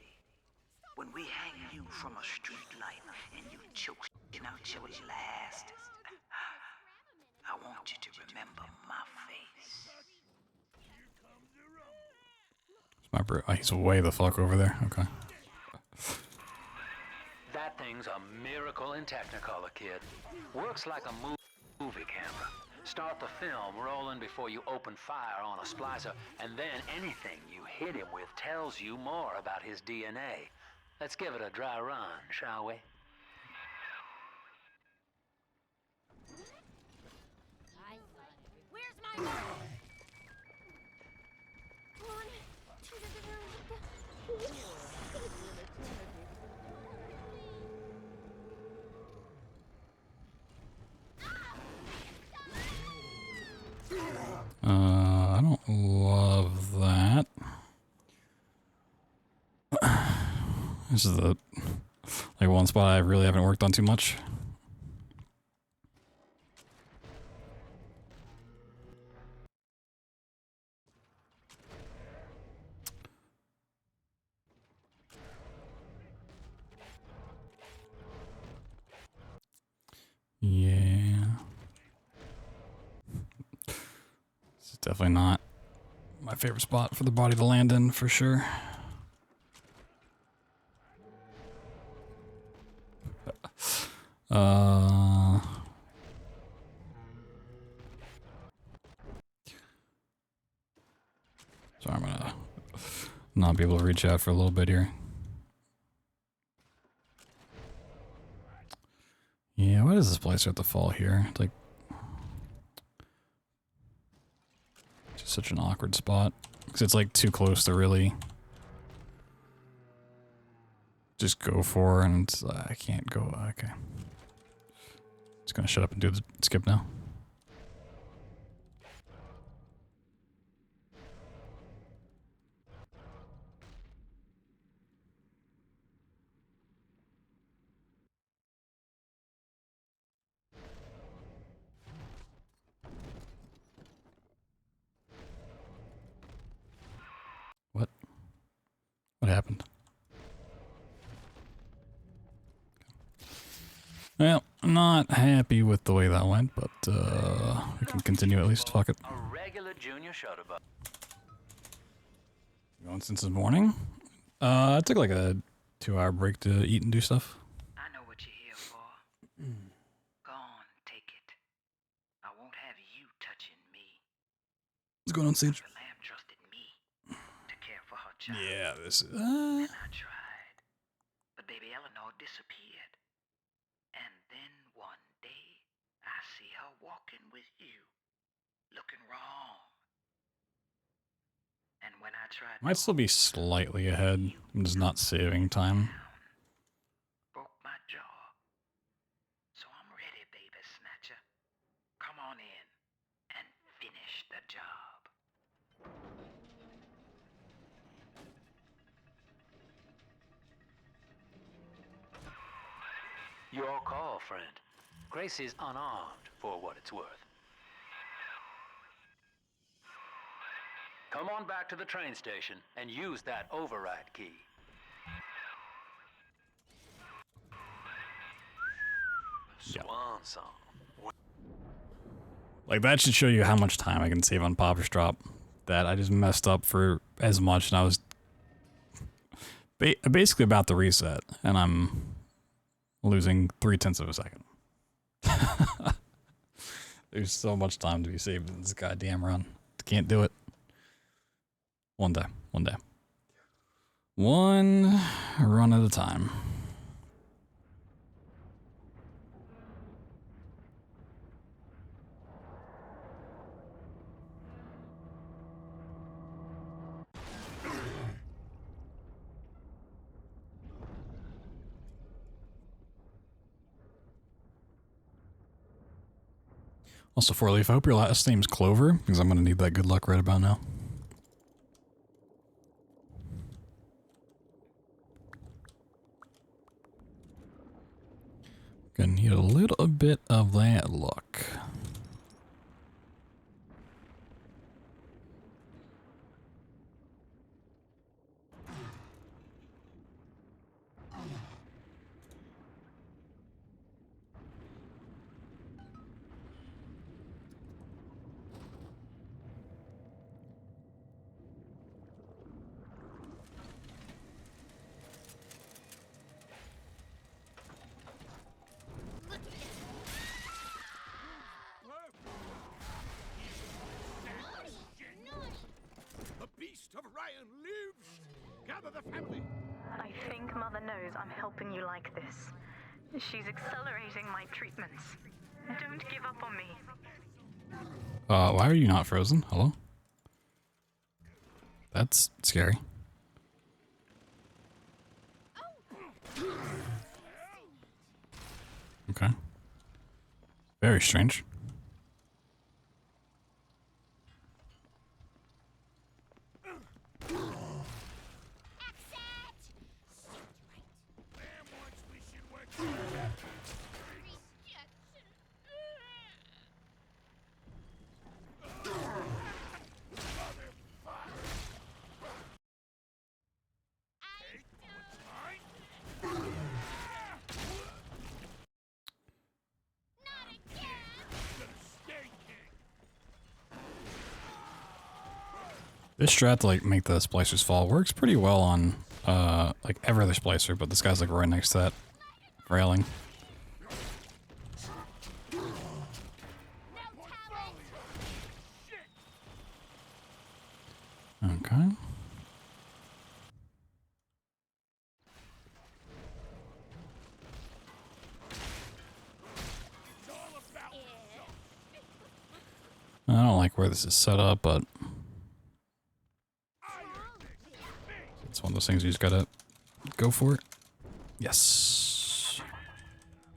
When we hang you from a street light and you choking out your last, I want you to remember my face. My bro, oh, he's way the fuck over there. Okay. That thing's a miracle in Technicolor, kid. Works like a movie camera. Start the film rolling before you open fire on a splicer, and then anything you hit him with tells you more about his DNA. Let's give it a dry run, shall we? Where's my mom? One to I don't love that. This is the like one spot I really haven't worked on too much. Yeah. This is definitely not my favorite spot for the body to land in, for sure. So I'm gonna not be able to reach out for a little bit here. Yeah, why does this place have to fall here? It's like just such an awkward spot because it's like too close to really just go for, and it's, I can't go. Okay, just gonna shut up and do the skip now. What happened? Well, I'm not happy with the way that went, but we can continue at least. Fuck it. A regular junior shutterbug. Going since this morning? I took like a 2-hour break to eat and do stuff. I know what you're here for. Go on, take it. I won't have you touching me. What's going on, Sage? The lamb trusted me to care for her child. Yeah, this is... And I tried. But baby Eleanor disappeared. And then one day, I see her walking with you. Looking wrong. And when I tried... Might still be slightly ahead. I'm just not saving time. Broke my jaw. So I'm ready, baby snatcher. Come on in and finish the job. Your call, friend. Gracie's unarmed, for what it's worth. Come on back to the train station and use that override key. Swan song. Like, that should show you how much time I can save on Popper's Drop. That I just messed up for as much, and I was basically about to reset, and I'm losing 0.3 of a second. There's so much time to be saved in this goddamn run. Can't do it. One day. One day. One run at a time. Also, 4-Leaf, I hope your last name's Clover, because I'm going to need that good luck right about now. Gonna need a little bit of that luck. gather the family. I think Mother knows I'm helping you like this. She's accelerating my treatments. Don't give up on me. Why are you not frozen? Hello? That's scary. Okay. Very strange. This strat to like make the splicers fall works pretty well on like every other splicer, but this guy's like right next to that railing. Okay. I don't like where this is set up, but it's one of those things you just gotta go for it. Yes.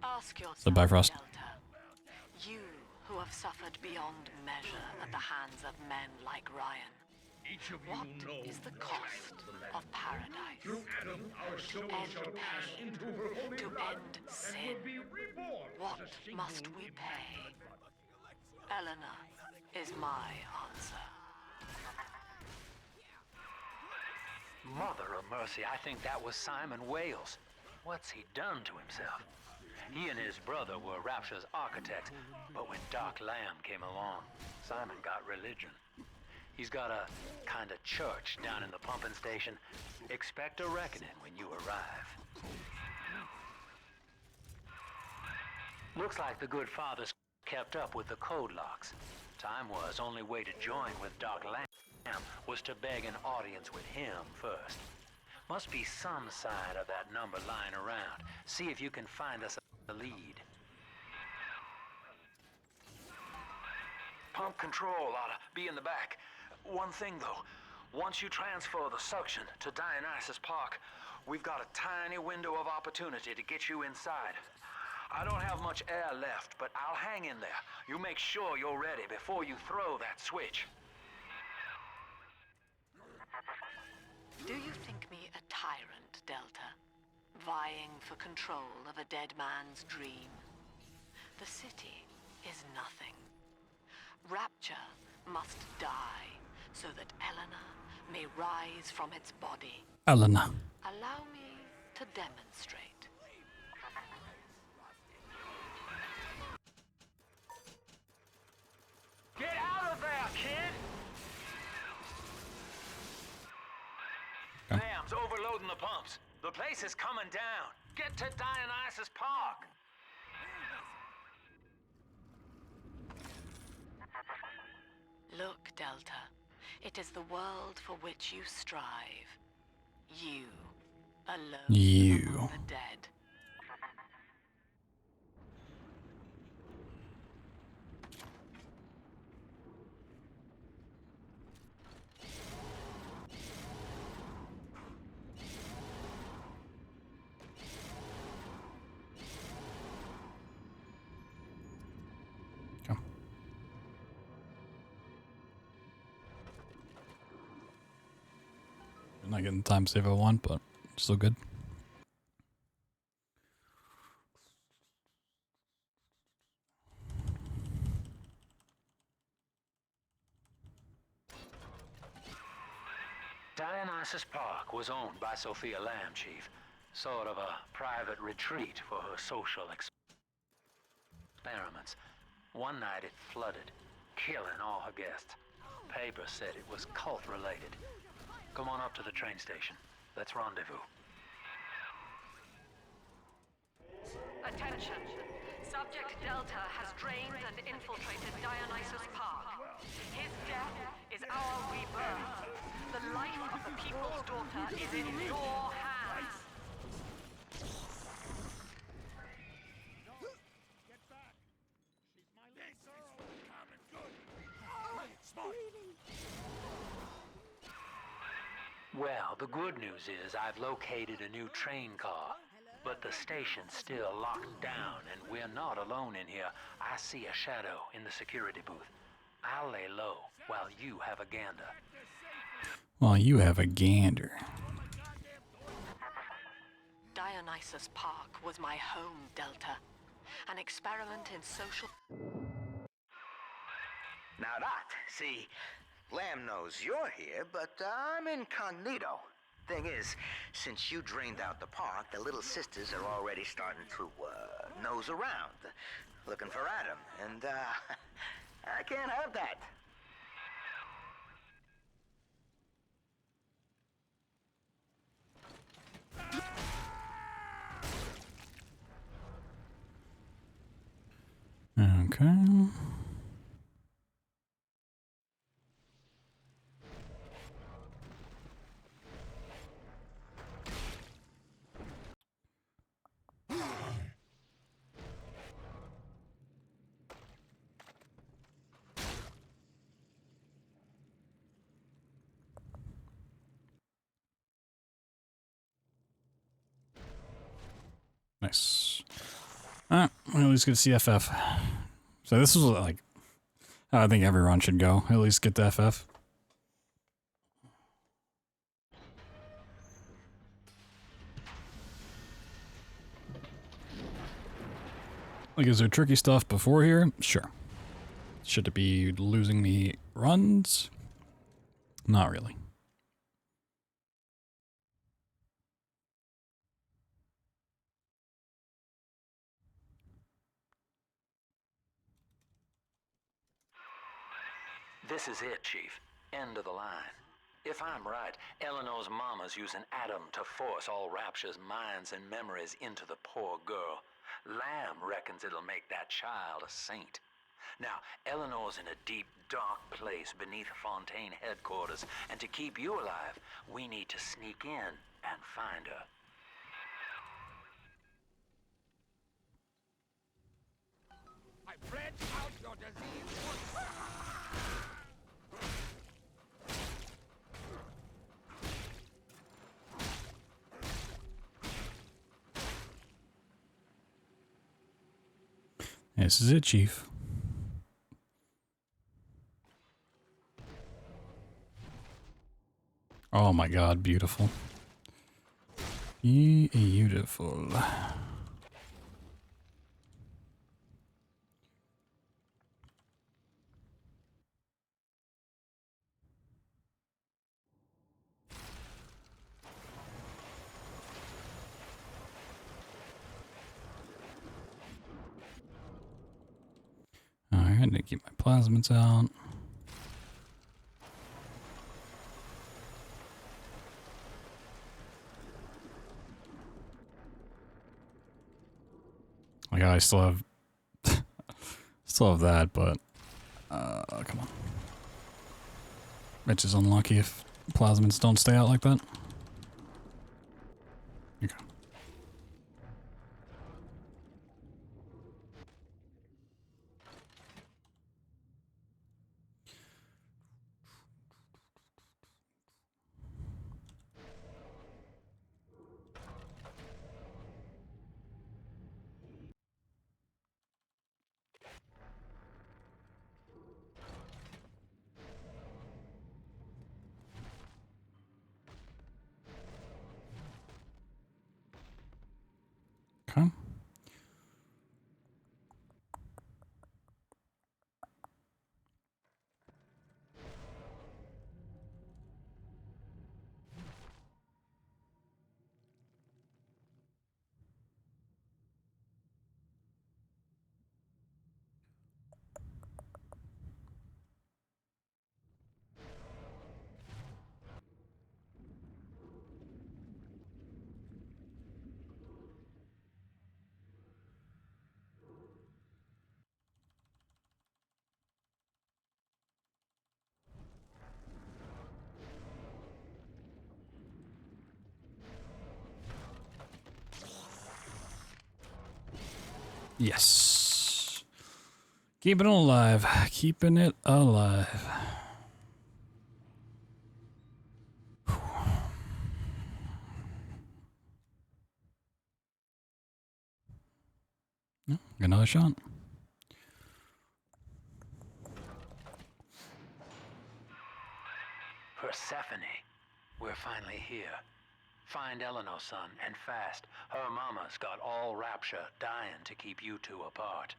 Ask yourself, The Bifrost. Delta, you who have suffered beyond measure at the hands of men like Ryan. What is the cost of paradise? To end pain, to end sin. What must we pay? Eleanor is my answer. Mother of mercy, I think that was Simon Wales. What's he done to himself? He and his brother were Rapture's architects, but when Dark Lamb came along, Simon got religion. He's got a kind of church down in the pumping station. Expect a reckoning when you arrive. Looks like the good father's kept up with the code locks. Time was, only way to join with Dark Lamb was to beg an audience with him first. Must be some side of that number lying around. See if you can find us a lead. Pump control ought to be in the back. One thing though, once you transfer the suction to Dionysus Park, we've got a tiny window of opportunity to get you inside. I don't have much air left, but I'll hang in there. You make sure you're ready before you throw that switch. Do you think me a tyrant, Delta? Vying for control of a dead man's dream? The city is nothing. Rapture must die so that Eleanor may rise from its body. Eleanor. Allow me to demonstrate. Get out of there, kid! Lamb's overloading the pumps. The place is coming down. Get to Dionysus Park. Look, Delta. It is the world for which you strive. You, alone among the dead. I'm not getting the time save I want, but still good. Dionysus Park was owned by Sophia Lamb, Chief. Sort of a private retreat for her social experiments. One night it flooded, killing all her guests. Paper said it was cult-related. Come on up to the train station. Let's rendezvous. Attention! Subject Delta has drained and infiltrated Dionysus Park. His death is our rebirth. The life of the people's daughter is in your hands. Get back! She's my little girl. Calm and good. Smart. Well, the good news is I've located a new train car, but the station's still locked down and we're not alone in here. I see a shadow in the security booth. I'll lay low while you have a gander. Well, you have a gander. Dionysus Park was my home, Delta. An experiment in social... Now that, see, Lamb knows you're here, but I'm incognito. Thing is, since you drained out the park, the little sisters are already starting to, nose around, looking for Adam, and, I can't have that. Okay. Nice. Alright, well, at least get CFF. So this is like how I think every run should go. At least get the FF. Like, is there tricky stuff before here? Sure. Should it be losing me runs? Not really. This is it, Chief. End of the line. If I'm right, Eleanor's mama's using Adam to force all Rapture's minds and memories into the poor girl. Lamb reckons it'll make that child a saint. Now, Eleanor's in a deep, dark place beneath Fontaine headquarters, and to keep you alive, we need to sneak in and find her. I bled out your disease once. This is it, Chief. Oh my god, beautiful. Beautiful. Alright, I need to keep my plasmids out. Like, I still have that, but come on. Mitch is unlucky if plasmids don't stay out like that. Okay. Yes. Keeping it alive. Keeping it alive. Get another shot. Persephone, we're finally here. Find Eleanor, son, and fast. Her mama's got all rapture, dying to keep you two apart.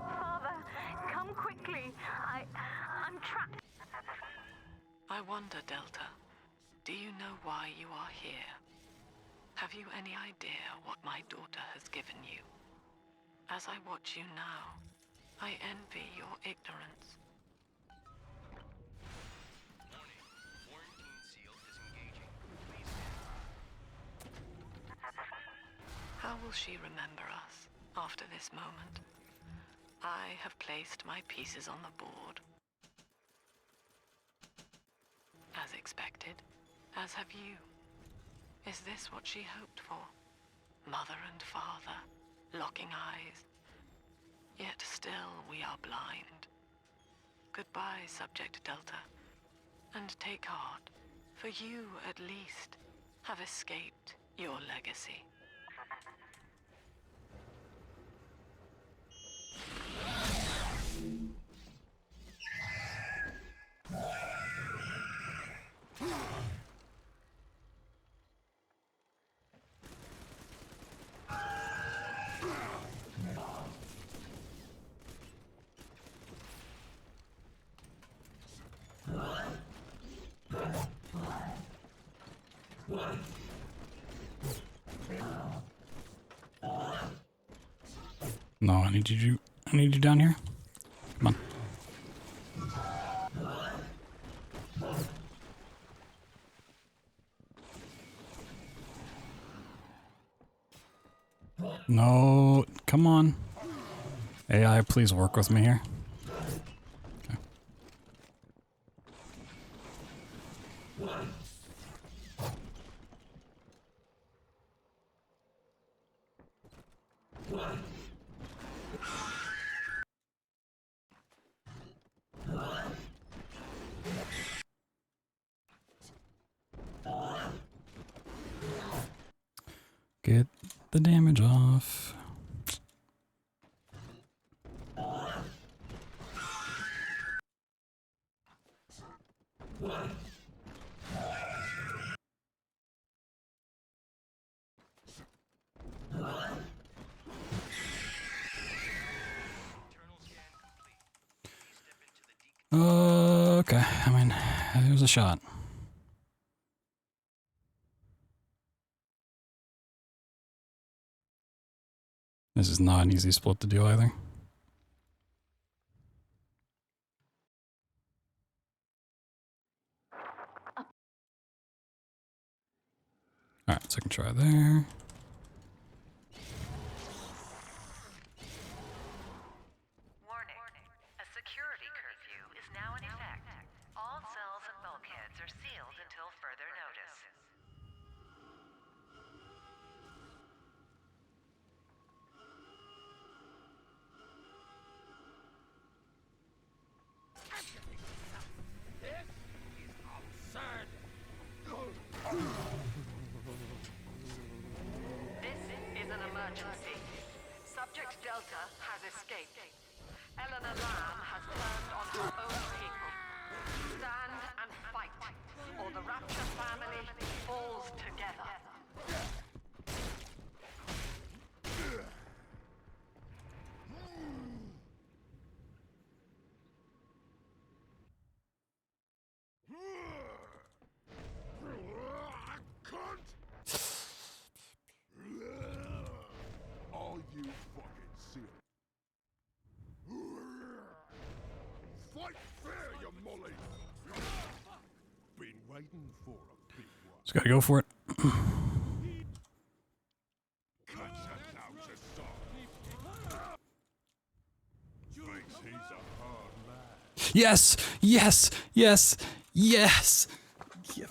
Father, come quickly. I'm trapped. I wonder, Delta, do you know why you are here? Have you any idea what my daughter has given you? As I watch you now, I envy your ignorance. How will she remember us after this moment? I have placed my pieces on the board. As expected, as have you. Is this what she hoped for? Mother and father, locking eyes. Yet still we are blind. Goodbye, Subject Delta. And take heart, for you, at least, have escaped your legacy. No, I need you down here. Come on. No, come on. AI, please work with me here. Okay. Get the damage off. Okay, I mean, there's a shot. This is not an easy split to do either. Alright, second try there. Warning. A security curfew is now in effect. All cells and bulkheads are sealed until further notice. This is an emergency. Subject Delta has escaped. Eleanor Lamb has turned on her own people. Stand and fight, or the Rapture family falls together. Are you fucking serious? Fight fair, you molly! Been Just gotta go for it. Yes! Yes! Yes! Yes! Yeah.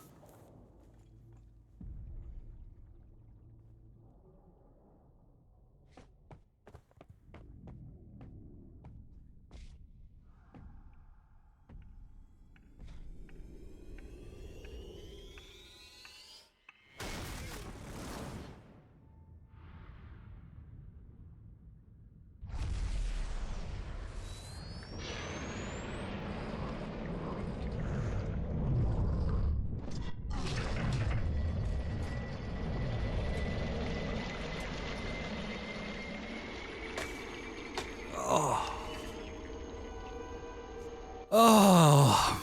Oh.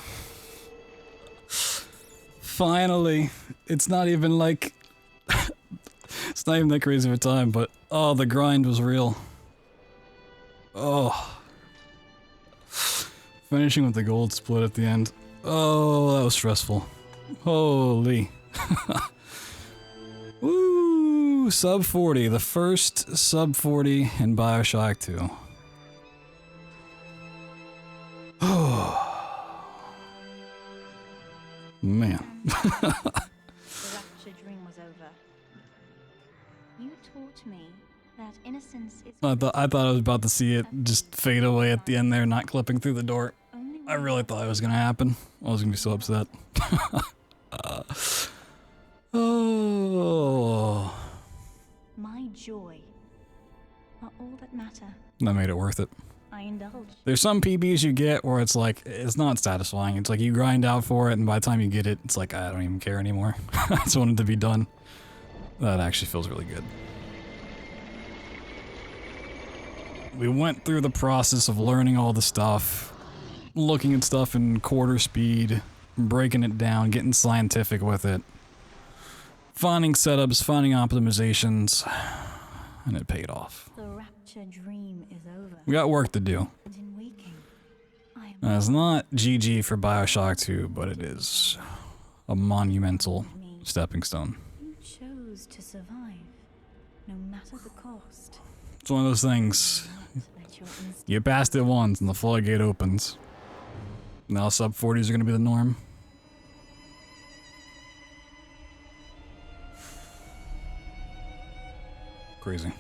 Finally. It's not even like... it's not even that crazy of a time, but... oh, the grind was real. Oh. Finishing with the gold split at the end. Oh, that was stressful. Holy. Woo! Sub 40. The first sub 40 in BioShock 2. Oh. Man. The rapture dream was over. You taught me that innocence is... I thought I was about to see it just fade away at the end there, not clipping through the door. I really thought it was gonna happen. I was gonna be so upset. Oh. My joy are all that matter. That made it worth it. I indulged. There's some PBs you get where it's like, it's not satisfying. It's like you grind out for it, and by the time you get it, it's like, I don't even care anymore. I just want it to be done. That actually feels really good. We went through the process of learning all the stuff, looking at stuff in quarter speed, breaking it down, getting scientific with it, finding setups, finding optimizations, and it paid off. The rapture dream is over. We got work to do. And in waking, I am... It's not GG for BioShock 2, but it is a monumental stepping stone. You chose to survive, no matter the cost. It's one of those things. You passed it once and the floodgate opens. Now sub 40s are gonna be the norm. Crazy.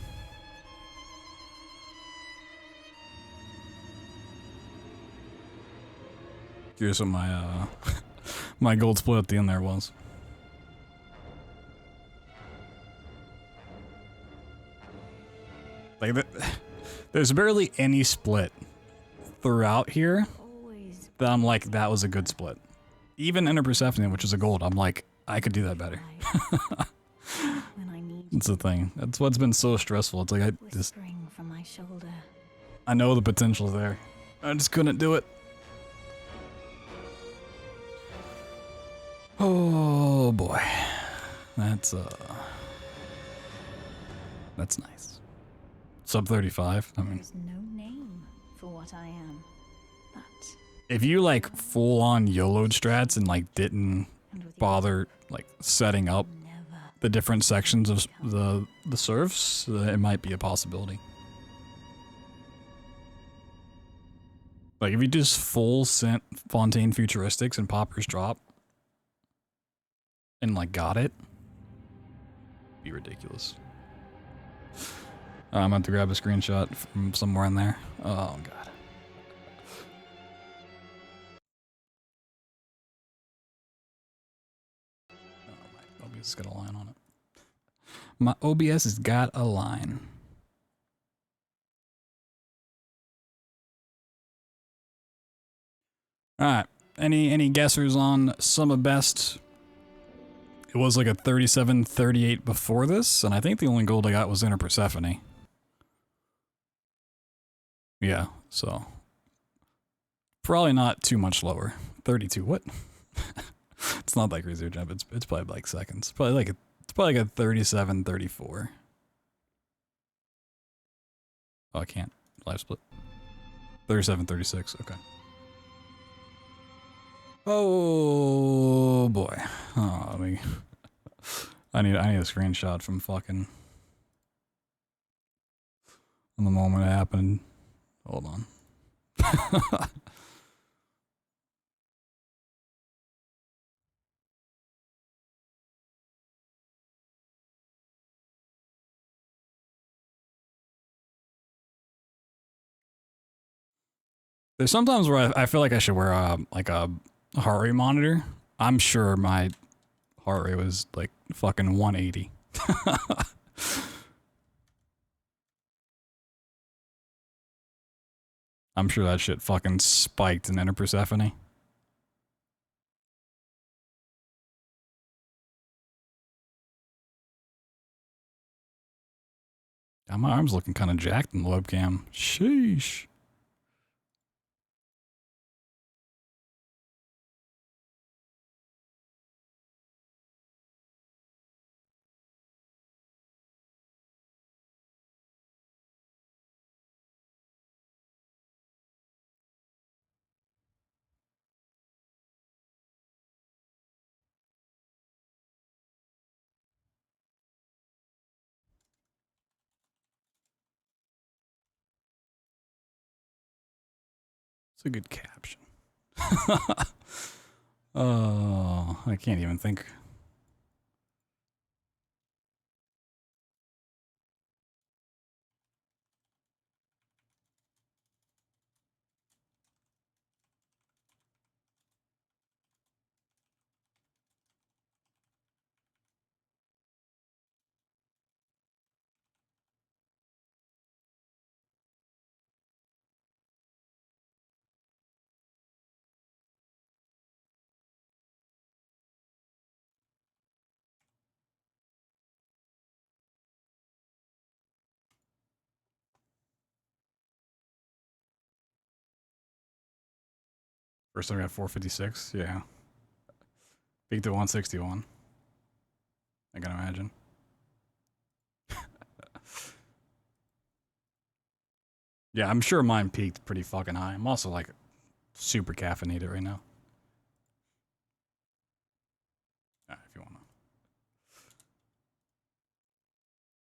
Here's what my my gold split at the end there was. Like there's barely any split throughout here that I'm like, that was a good split. Even Enter Persephone, which is a gold, I'm like, I could do that better. It's the thing. That's what's been so stressful. It's like I know the potential's there. I just couldn't do it. Oh boy. That's nice. Sub 35. I mean, There's no name for what I am, but if you like full on YOLO'd strats and like didn't bother like setting up the different sections of the serfs, it might be a possibility. Like if you just full sent Fontaine Futuristics and Popper's Drop and like got it, be ridiculous. I'm about to grab a screenshot from somewhere in there. Oh god. Oh, my OBS has got a line on it. My OBS has got a line. Alright. Any guessers on sum of best? It was like a 37-38 before this, and I think the only gold I got was Enter Persephone. Yeah, so probably not too much lower. 32, what? It's not that crazy a jump. It's probably like seconds. Probably like it's probably like a 37-34. Oh, I can't. Live split. 37-36, okay. Oh boy. let me. I need a screenshot from fucking. On the moment it happened. Hold on. There's sometimes where I feel like I should wear a heart rate monitor. I'm sure my heart rate was like fucking 180. I'm sure that shit fucking spiked in Enter Persephone. God, my arm's looking kind of jacked in the webcam. Sheesh. It's a good caption. Oh, I can't even think. First time I got 456, yeah. Peaked at 161. I can imagine. Yeah, I'm sure mine peaked pretty fucking high. I'm also like super caffeinated right now. Alright, if you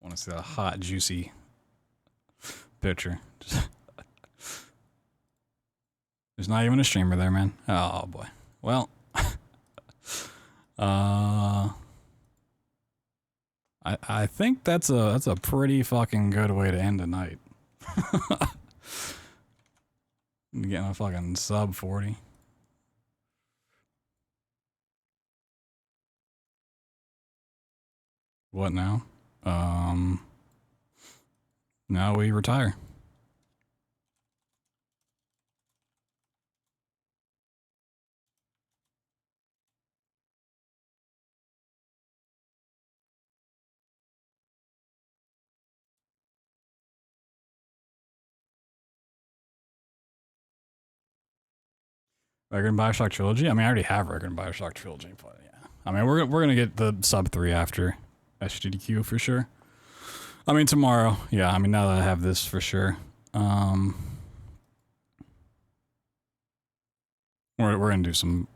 wanna see a hot, juicy picture. There's not even a streamer there, man. Oh boy. Well, I think that's a pretty fucking good way to end the night. Getting a fucking sub 40. What now? Now we retire. Record and BioShock Trilogy? I mean, I already have Record and BioShock Trilogy, but yeah. I mean, we're gonna get the sub 3 after SGDQ for sure. I mean, tomorrow. Yeah, I mean, now that I have this for sure. We're gonna do some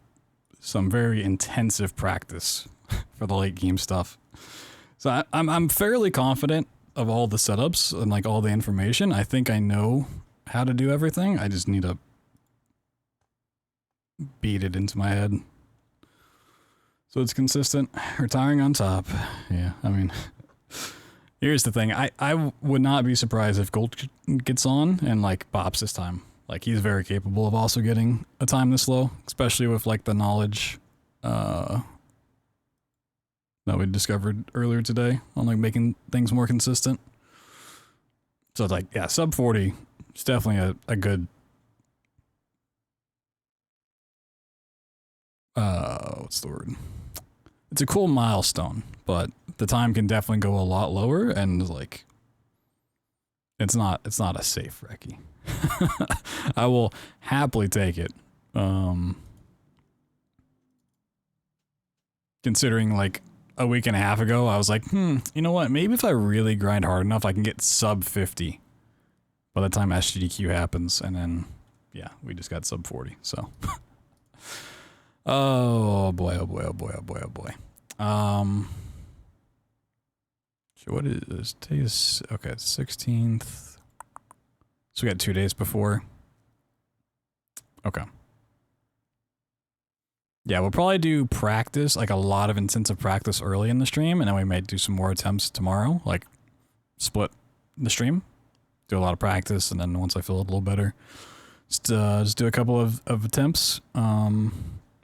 very intensive practice for the late game stuff. So I'm fairly confident of all the setups and like all the information. I think I know how to do everything. I just need to beat it into my head so it's consistent. Retiring on top. Yeah, I mean, here's the thing. I would not be surprised if Gold gets on and like bops this time. Like, he's very capable of also getting a time this low, especially with like the knowledge that we discovered earlier today on like making things more consistent. So it's like, yeah, sub 40 is definitely a good what's the word? It's a cool milestone, but the time can definitely go a lot lower, and like it's not a safe recce. I will happily take it. Considering like a week and a half ago, I was like, you know what? Maybe if I really grind hard enough, I can get sub 50 by the time SGDQ happens, and then yeah, we just got sub 40. So. Oh boy, oh boy, oh boy, oh boy, oh boy. So what is today is okay, it's 16th. So we got 2 days before. Okay. Yeah, we'll probably do practice, like a lot of intensive practice early in the stream, and then we might do some more attempts tomorrow, like split the stream, do a lot of practice, and then once I feel a little better, just do a couple of attempts. And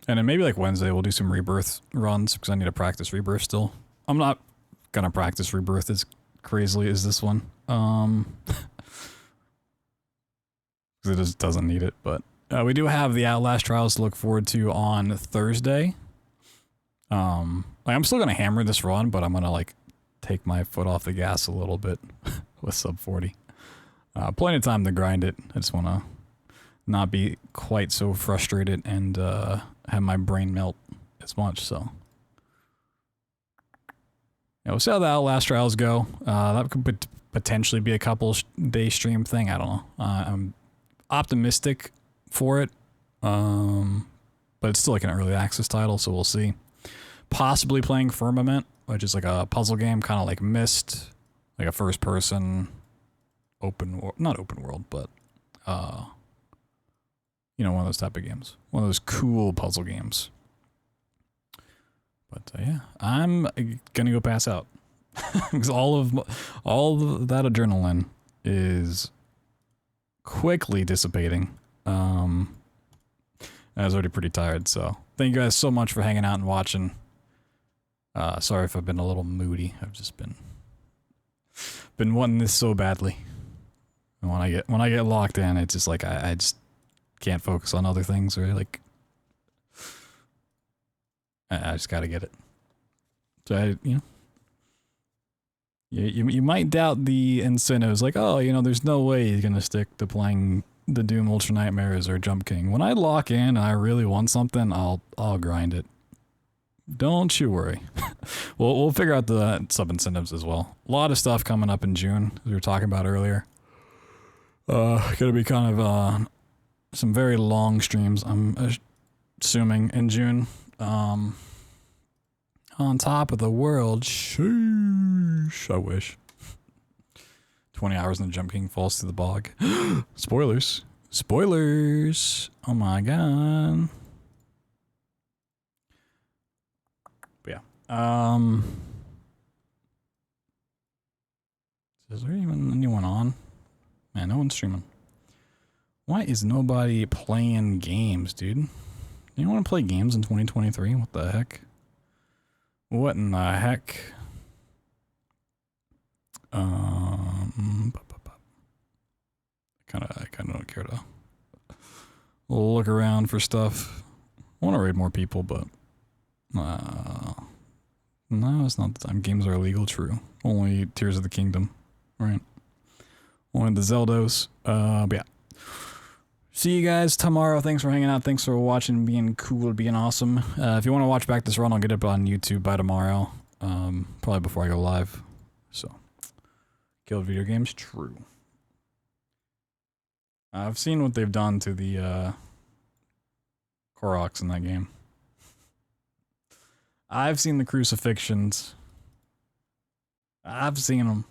then maybe like Wednesday we'll do some rebirth runs, because I need to practice rebirth still. I'm not gonna practice rebirth as crazily as this one, because it just doesn't need it, but we do have the Outlast trials to look forward to on Thursday. Like I'm still gonna hammer this run, but I'm gonna like take my foot off the gas a little bit with sub 40. Plenty of time to grind it. I just wanna not be quite so frustrated and have my brain melt as much. So yeah, we'll see how the Outlast trials go. That could potentially be a couple day stream thing. I don't know. I'm optimistic for it, but it's still like an early access title, so we'll see. Possibly playing Firmament, which is like a puzzle game, kind of like Myst, like a first-person not open world, but you know, one of those type of games, one of those cool puzzle games. But yeah, I'm gonna go pass out because all of that adrenaline is quickly dissipating. I was already pretty tired, so thank you guys so much for hanging out and watching. Sorry if I've been a little moody. I've just been wanting this so badly. And when I get locked in, it's just like I just can't focus on other things, or like I just gotta get it. So you might doubt the incentives, like, oh, you know, there's no way he's gonna stick to playing the Doom Ultra Nightmares or Jump King. When I lock in and I really want something, I'll grind it. Don't you worry. We'll figure out the sub incentives as well. A lot of stuff coming up in June, as we were talking about earlier. Gonna be kind of some very long streams, I'm assuming, in June. On top of the world, sheesh, I wish. 20 hours and the Jump King falls to the bog. Spoilers. Spoilers. Oh my god. But yeah. Is there even anyone on? Man, no one's streaming. Why is nobody playing games, dude? You want to play games in 2023? What the heck? What in the heck? I kind of don't care to look around for stuff. I want to raid more people, but no, it's not the time. Games are illegal, true. Only Tears of the Kingdom, right? Only the Zeldos. But yeah. See you guys tomorrow. Thanks for hanging out. Thanks for watching, being cool, being awesome. If you want to watch back this run, I'll get it up on YouTube by tomorrow. Probably before I go live. So, killed video games, true. I've seen what they've done to the Koroks in that game. I've seen the crucifixions. I've seen them.